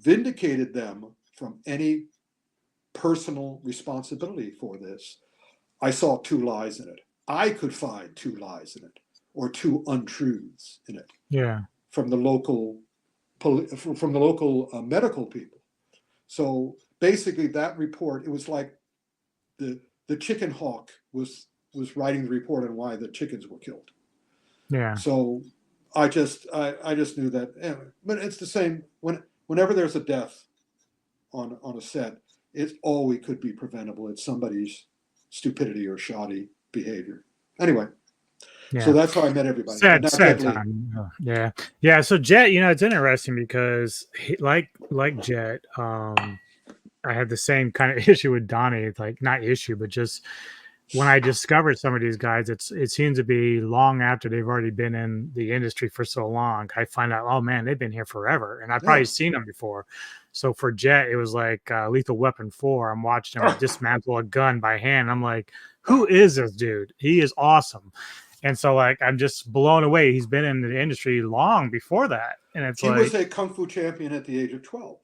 vindicated them from any personal responsibility for this. I saw 2 lies in it. I could find 2 lies in it or 2 untruths in it. Yeah. From the local medical people. So basically that report, it was like the chicken hawk was writing the report on why the chickens were killed. Yeah. So I just knew that. Anyway, but it's the same whenever there's a death on a set, it always could be preventable. It's somebody's stupidity or shoddy behavior. Anyway, so that's how I met everybody. Sad time. Yeah. So Jet, it's interesting because like Jet, I had the same kind of issue with Donnie. Like not issue, but just when I discovered some of these guys, it seems to be long after they've already been in the industry for so long. I find out, oh man, they've been here forever, and I've probably seen them before. So for Jet, it was like Lethal Weapon 4. I'm watching him dismantle a gun by hand. I'm like, who is this dude? He is awesome. And so, like, I'm just blown away. He's been in the industry long before that, and he was a kung fu champion at the age of 12.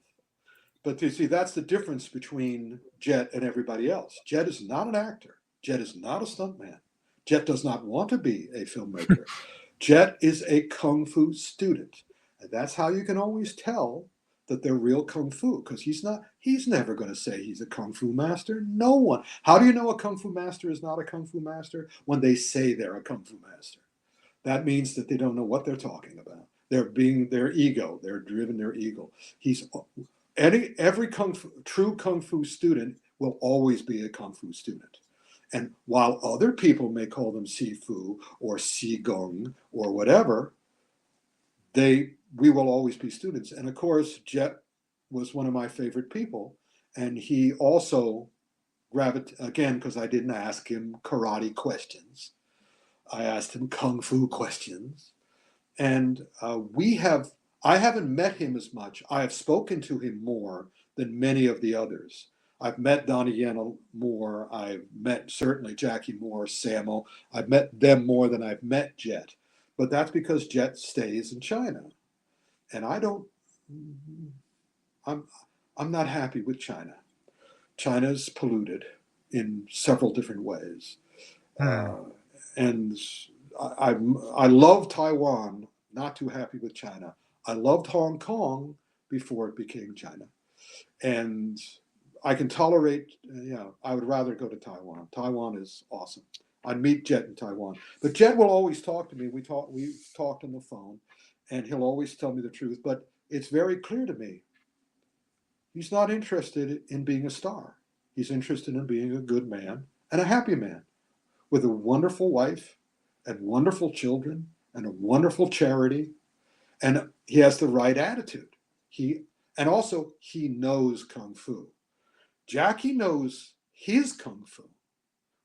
But you see, that's the difference between Jet and everybody else. Jet is not an actor. Jet is not a stuntman. Jet does not want to be a filmmaker. Jet is a kung fu student. And that's how you can always tell that they're real kung fu, because he's never going to say he's a kung fu master. No one. How do you know a kung fu master is not a kung fu master? When they say they're a kung fu master. That means that they don't know what they're talking about. They're being their ego. They're driven their ego. Every true kung fu student will always be a kung fu student. And while other people may call them Sifu or Qigong or whatever, we will always be students. And of course, Jet was one of my favorite people. And he also again, because I didn't ask him karate questions. I asked him kung fu questions. And I haven't met him as much. I have spoken to him more than many of the others. I've met Donnie Yen more. I've met certainly Jackie Moore, Sammo. I've met them more than I've met Jet. But that's because Jet stays in China. And I'm not happy with China. China's polluted in several different ways. And I love Taiwan, not too happy with China. I loved Hong Kong before it became China. And I can tolerate, I would rather go to Taiwan. Taiwan is awesome. I'd meet Jet in Taiwan. But Jet will always talk to me. We've talked on the phone, and he'll always tell me the truth. But it's very clear to me, he's not interested in being a star. He's interested in being a good man and a happy man with a wonderful wife and wonderful children and a wonderful charity. And he has the right attitude. And also he knows Kung Fu. Jackie knows his Kung Fu,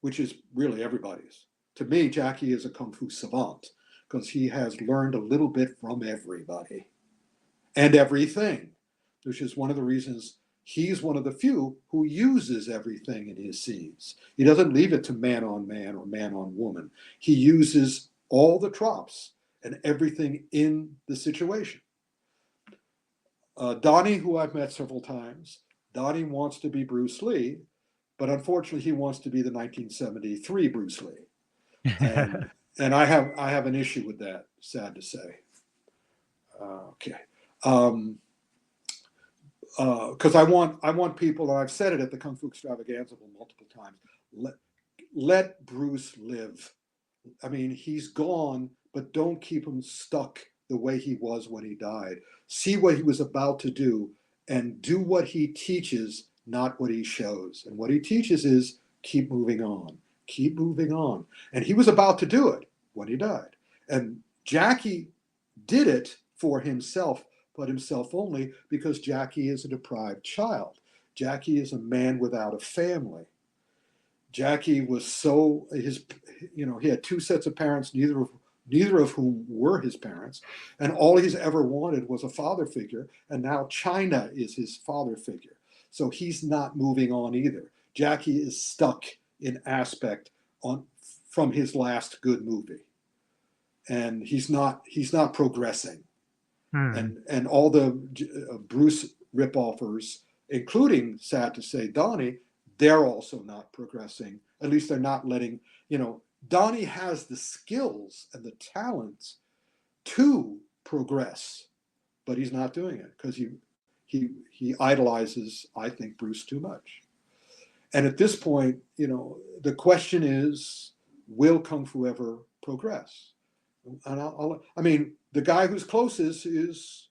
which is really everybody's. To me, Jackie is a Kung Fu savant because he has learned a little bit from everybody and everything, which is one of the reasons he's one of the few who uses everything in his scenes. He doesn't leave it to man on man or man on woman. He uses all the props and everything in the situation. Donnie, who I've met several times, Donnie wants to be Bruce Lee, but unfortunately he wants to be the 1973 Bruce Lee. And I have an issue with that, sad to say. Okay. Because I want people, and I've said it at the Kung Fu Extravaganza multiple times, let Bruce live. I mean, he's gone, but don't keep him stuck the way he was when he died. See what he was about to do and do what he teaches, not what he shows. And what he teaches is keep moving on, keep moving on. And he was about to do it when he died. And Jackie did it for himself, but himself only, because Jackie is a deprived child. Jackie is a man without a family. Jackie was he had two sets of parents, neither of whom were his parents, and all he's ever wanted was a father figure, and now China is his father figure. So he's not moving on either. Jackie is stuck in aspect from his last good movie, and he's not progressing. And all the Bruce ripoffers, including, sad to say, Donnie, they're also not progressing. At least they're not letting, Donnie has the skills and the talents to progress, but he's not doing it because he idolizes, I think, Bruce too much. And at this point, the question is, will Kung Fu ever progress? And the guy who's closest is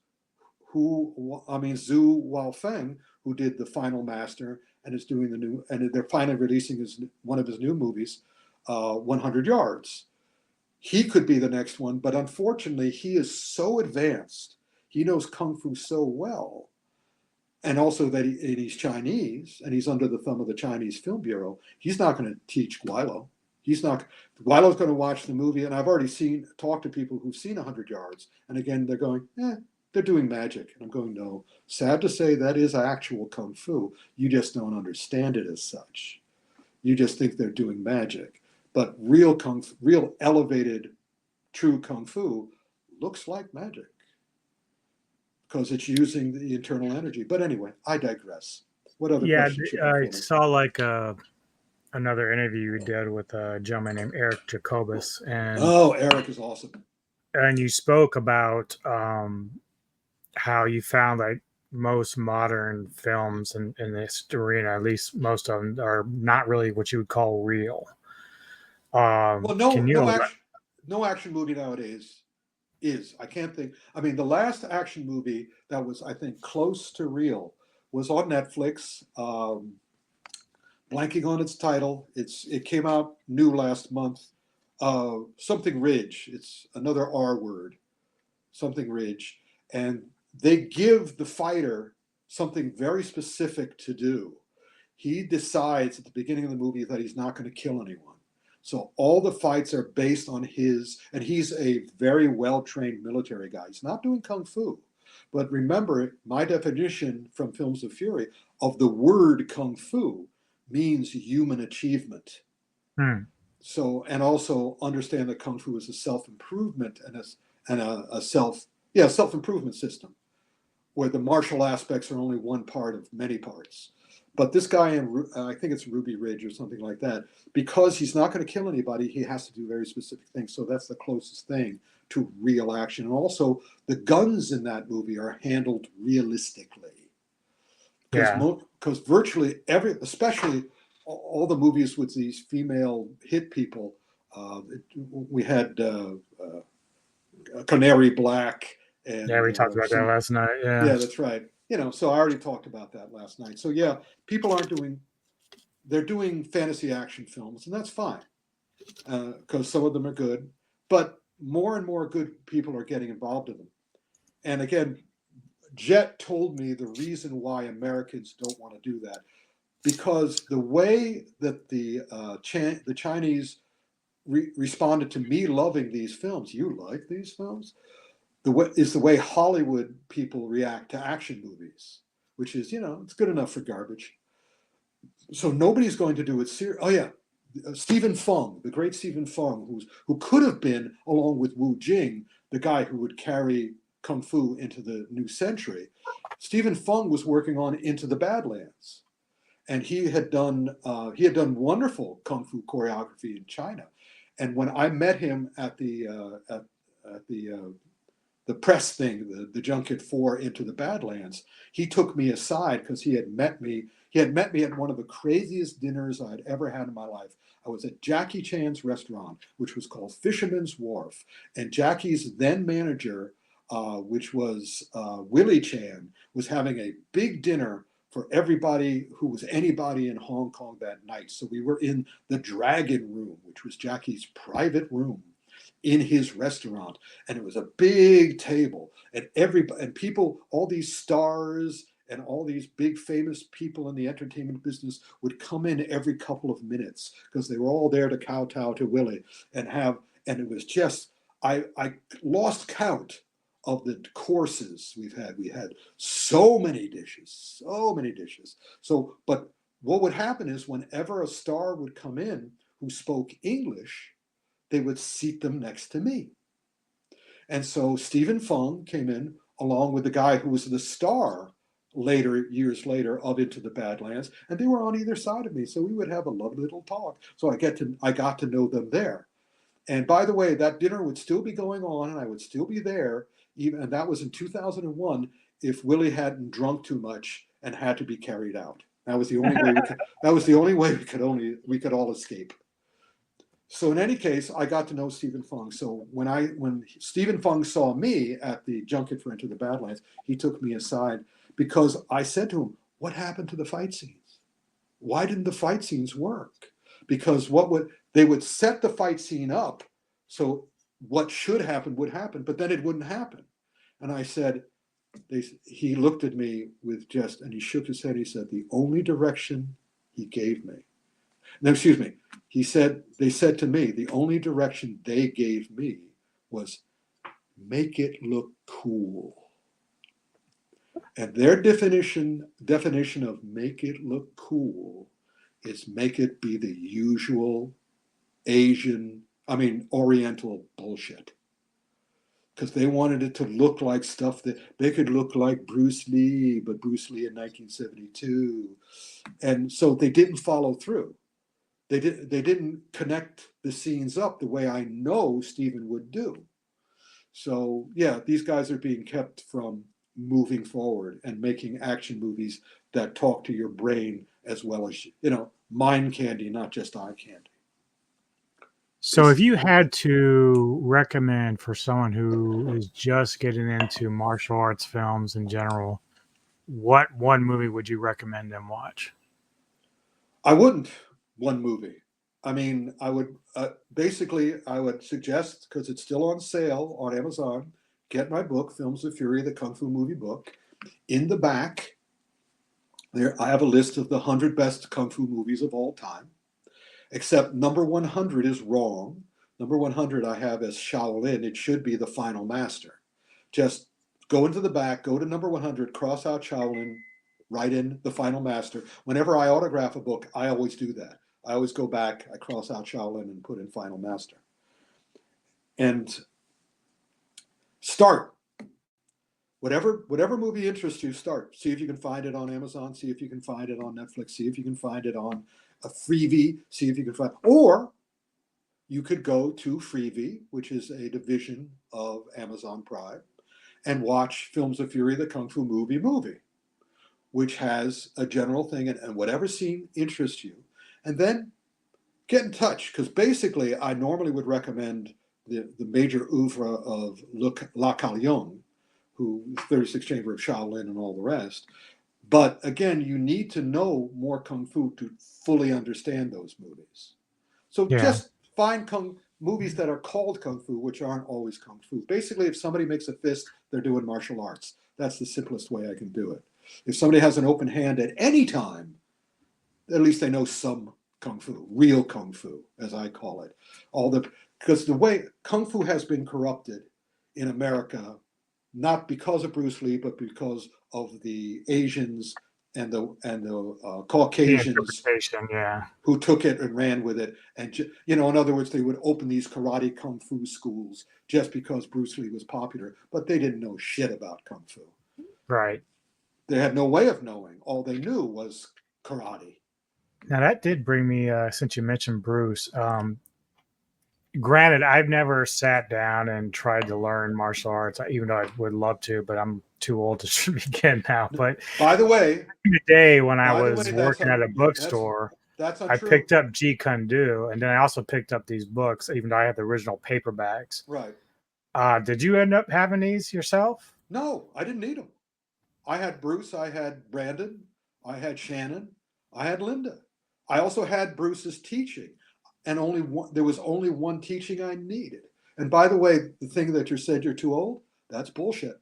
Zhu Weifeng, who did The Final Master and is doing and they're finally releasing one of his new movies, 100 Yards. He could be the next one, but unfortunately, he is so advanced. He knows Kung Fu so well. And also that he's Chinese and he's under the thumb of the Chinese Film Bureau. He's not going to teach Guilo. Guilo's going to watch the movie, and I've already talked to people who've seen 100 Yards, and again, they're going, they're doing magic. And I'm going, no, sad to say, that is actual Kung Fu. You just don't understand it as such. You just think they're doing magic. But real elevated, true Kung Fu looks like magic. because it's using the internal energy. But anyway, I digress. What other Yeah, questions you have I for me? saw like another interview you did with a gentleman named Eric Jacobus, Oh, Eric is awesome. and you spoke about how you found like most modern films in this arena, at least most of them, are not really what you would call real. Well, Can you? no action movie nowadays is. I can't think. I mean, the last action movie that was, I think, close to real was on Netflix. Blanking on its title. It came out new last month. Something Ridge. It's another R word. Something Ridge, and they give the fighter something very specific to do. He decides at the beginning of the movie that he's not going to kill anyone. So all the fights are based on his, and he's a very well trained military guy. He's not doing kung fu. But remember, my definition from Films of Fury of the word kung fu means human achievement. Hmm. So, and also understand that kung fu is a self improvement and a self improvement system where the martial aspects are only one part of many parts. But this guy in, I think it's Ruby Ridge or something like that, because he's not going to kill anybody, he has to do very specific things. So that's the closest thing to real action. And also, the guns in that movie are handled realistically. Yeah. Because virtually every, especially all the movies with these female hit people, we had Canary Black Yeah, and we talked about that some, last night. Yeah. yeah, that's right. You know, so I already talked about that last night. So yeah, people aren't doing, they're doing fantasy action films, and that's fine because some of them are good, but more and more good people are getting involved in them. And again, Jet told me the reason why Americans don't want to do that because the way that the Chinese responded to me loving these films, you like these films, the way Hollywood people react to action movies, which is, you know, it's good enough for garbage. So nobody's going to do it serious. Oh yeah, Stephen Fung, the great Stephen Fung, who could have been, along with Wu Jing, the guy who would carry kung fu into the new century. Stephen Fung was working on Into the Badlands, and he had done wonderful kung fu choreography in China. And when I met him at the press thing, the junket for Into the Badlands, he took me aside because he had met me. He had met me at one of the craziest dinners I'd ever had in my life. I was at Jackie Chan's restaurant, which was called Fisherman's Wharf, and Jackie's then manager, which was Willie Chan, was having a big dinner for everybody who was anybody in Hong Kong that night. So we were in the Dragon Room, which was Jackie's private room in his restaurant, and it was a big table, and people, all these stars and all these big famous people in the entertainment business would come in every couple of minutes because they were all there to kowtow to Willie and it was just, I lost count of the courses we've had. We had so many dishes. So, but what would happen is whenever a star would come in who spoke English, they would seat them next to me. And so Stephen Fung came in along with the guy who was the star years later, of Into the Badlands, and they were on either side of me. So we would have a lovely little talk. So I got to know them there. And by the way, that dinner would still be going on, and I would still be there. And that was in 2001. If Willie hadn't drunk too much and had to be carried out, that was the only way we could. That was the only way we could all escape. So in any case, I got to know Stephen Fung. So when Stephen Fung saw me at the junket for Into the Badlands, he took me aside because I said to him, "What happened to the fight scenes? Why didn't the fight scenes work?" Because they would set the fight scene up so what should happen would happen, but then it wouldn't happen. And I said, he looked at me and he shook his head. He said, "The only direction he gave me." No, excuse me. They said to me, the only direction they gave me was make it look cool. And their definition of make it look cool is make it be the usual Oriental bullshit. because they wanted it to look like stuff that they could look like Bruce Lee, but Bruce Lee in 1972. And so they didn't follow through. They didn't connect the scenes up the way I know Steven would do. So yeah, these guys are being kept from moving forward and making action movies that talk to your brain as well as, mind candy, not just eye candy. So, if you had to recommend for someone who is just getting into martial arts films in general, what one movie would you recommend them watch? I wouldn't one movie. I mean, I would basically I would suggest, because it's still on sale on Amazon, get my book, Films of Fury, the Kung Fu movie book. In the back, there I have a list of the 100 best Kung Fu movies of all time. Except number 100 is wrong. Number 100 I have as Shaolin. It should be The Final Master. Just go into the back, go to number 100, cross out Shaolin, write in The Final Master. Whenever I autograph a book, I always do that. I always go back, I cross out Shaolin and put in Final Master. And start. Whatever movie interests you, start. See if you can find it on Amazon. See if you can find it on Netflix. See if you can find it on a Freevee. See if you can find, or you could go to Freevee, which is a division of Amazon Prime, and watch Films of Fury, the Kung Fu movie, which has a general thing, and whatever scene interests you. And then get in touch, because basically I normally would recommend the major oeuvre of La Calion, who 36 Chamber of Shaolin and all the rest. But again, you need to know more Kung Fu to fully understand those movies. So Yeah. just find movies that are called Kung Fu, which aren't always Kung Fu. Basically, if somebody makes a fist, they're doing martial arts. That's the simplest way I can do it. If somebody has an open hand at any time, at least they know some Kung Fu, real Kung Fu, as I call it. Because the way Kung Fu has been corrupted in America, not because of Bruce Lee, but because of the Asians and the Caucasians Interpretation, yeah. who took it and ran with it. And, in other words, they would open these karate Kung Fu schools just because Bruce Lee was popular, but they didn't know shit about Kung Fu. Right. They had no way of knowing. All they knew was karate. Now that did bring me, since you mentioned Bruce, granted, I've never sat down and tried to learn martial arts, even though I would love to, but I'm too old to begin now. But By the way, the day when I By the was way, working at a bookstore, that's I untrue. picked up Jeet Kune Do, and then I also picked up these books, even though I had the original paperbacks. Right. Did you end up having these yourself? No, I didn't need them. I had Bruce, I had Brandon, I had Shannon, I had Linda. I also had Bruce's teaching, and there was only one teaching I needed. And by the way, the thing that you said you're too old, that's bullshit.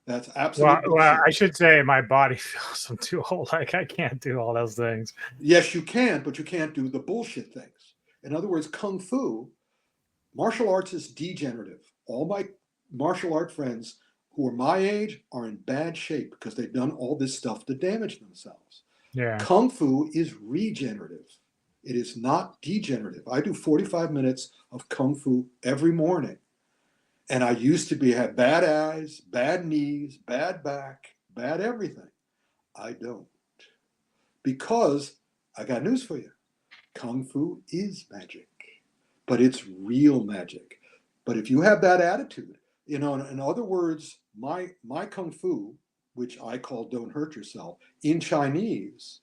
That's absolute bullshit. Well, I should say my body feels I'm too old. Like I can't do all those things. Yes, you can, but you can't do the bullshit things. In other words, Kung Fu, martial arts is degenerative. All my martial art friends who are my age are in bad shape because they've done all this stuff to damage themselves. Yeah. Kung Fu is regenerative. It is not degenerative. I do 45 minutes of Kung Fu every morning. And I used to have bad eyes, bad knees, bad back, bad everything. I don't. Because I got news for you. Kung Fu is magic, but it's real magic. But if you have that attitude, in other words, my Kung Fu, which I call don't hurt yourself, in Chinese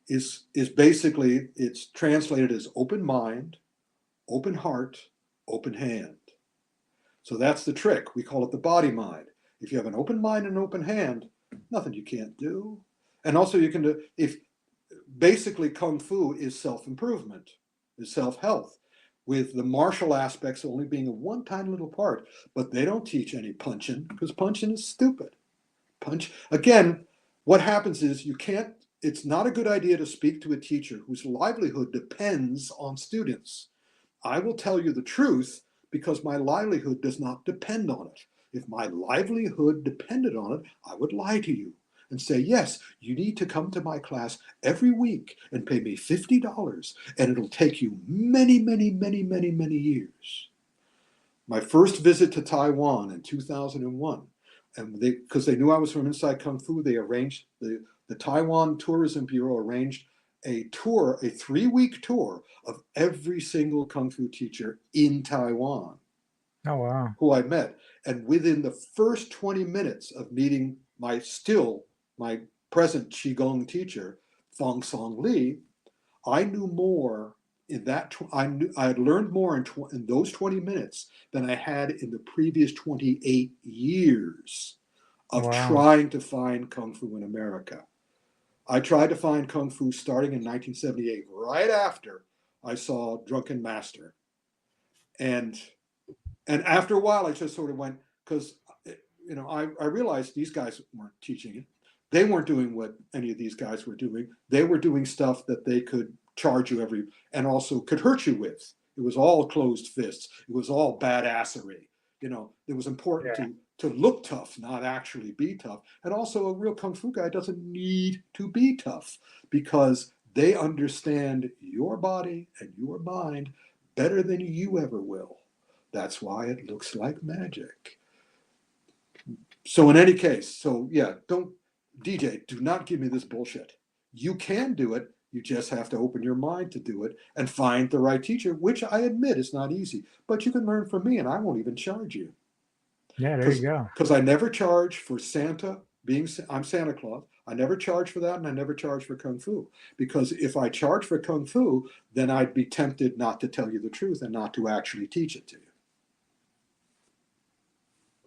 is basically, it's translated as open mind, open heart, open hand. So that's the trick. We call it the body mind. If you have an open mind and an open hand, nothing you can't do. And also you can do, basically Kung Fu is self-improvement, is self-health, with the martial aspects only being a one tiny little part. But they don't teach any punching, because punching is stupid. Again, what happens is it's not a good idea to speak to a teacher whose livelihood depends on students. I will tell you the truth because my livelihood does not depend on it. If my livelihood depended on it, I would lie to you and say, yes, you need to come to my class every week and pay me $50, and it'll take you many, many, many, many, many years. My first visit to Taiwan in 2001, and because they knew I was from Inside Kung Fu, they arranged the Taiwan Tourism Bureau arranged a tour, a 3-week tour of every single Kung Fu teacher in Taiwan Oh wow. who I met. And within the first 20 minutes of meeting my present Qigong teacher, Fong Song Lee, I knew more in that. I had learned more in those 20 minutes than I had in the previous 28 years of Wow. trying to find Kung Fu in America. I tried to find Kung Fu starting in 1978, right after I saw Drunken Master. And after a while, I just sort of went, because I realized these guys weren't teaching it. They weren't doing what any of these guys were doing. They were doing stuff that they could charge you and also could hurt you with. It was all closed fists. It was all badassery. It was important to look tough, not actually be tough. And also, a real Kung Fu guy doesn't need to be tough because they understand your body and your mind better than you ever will. That's why it looks like magic. So in any case, DJ, do not give me this bullshit. You can do it. You just have to open your mind to do it and find the right teacher, which I admit is not easy. But you can learn from me, and I won't even charge you. Yeah, there you go. Because I never charge for Santa. I'm Santa Claus. I never charge for that, and I never charge for Kung Fu. Because if I charge for Kung Fu, then I'd be tempted not to tell you the truth and not to actually teach it to you.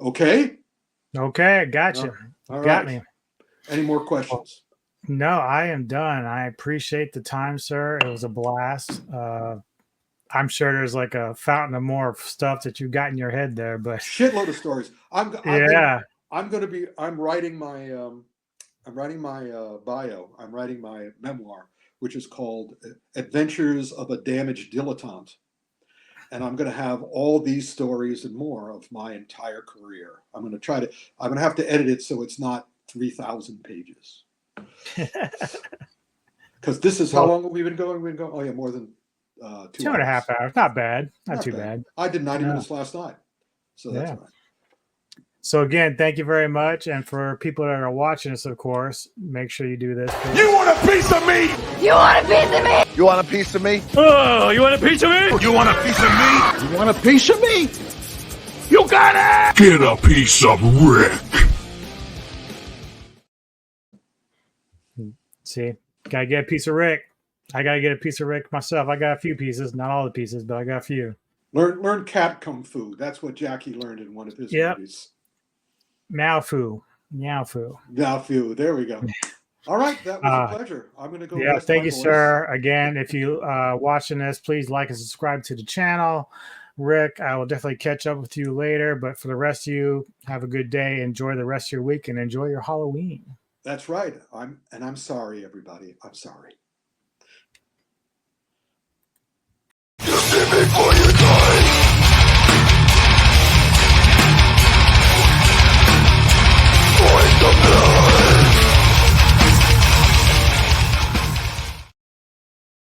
Okay? Okay, gotcha. All Got right. me. Any more questions? No, I am done. I appreciate the time, sir. It was a blast. I'm sure there's like a fountain of more stuff that you got in your head there, but Shitload of stories. I'm writing my bio. I'm writing my memoir, which is called Adventures of a Damaged Dilettante. And I'm going to have all these stories and more of my entire career. I'm going to have to edit it so it's not 3,000 pages. Because this is how long we've been going. Oh yeah, more than 2 2.5 hours. Not bad. Not too bad. I did 90 minutes last night, so that's fine. So again, thank you very much. And for people that are watching us, of course, make sure you do this. Please. You want a piece of me? You want a piece of me? You want a piece of me? Oh, you want a piece of me? You want a piece of me? You want a piece of me? You got it! Get a piece of Rick. See, gotta get a piece of Rick. I gotta get a piece of Rick myself. I got a few pieces, not all the pieces, but I got a few. Learn cat kung fu. That's what Jackie learned in one of his movies. Meow Fu. Meow Fu. Meow Fu. There we go. All right, that was a pleasure. I'm going to go. Yeah, thank you, sir. Again, if you watching this, please like and subscribe to the channel. Rick, I will definitely catch up with you later. But for the rest of you, have a good day. Enjoy the rest of your week and enjoy your Halloween. That's right. I'm sorry, everybody. I'm sorry. You see me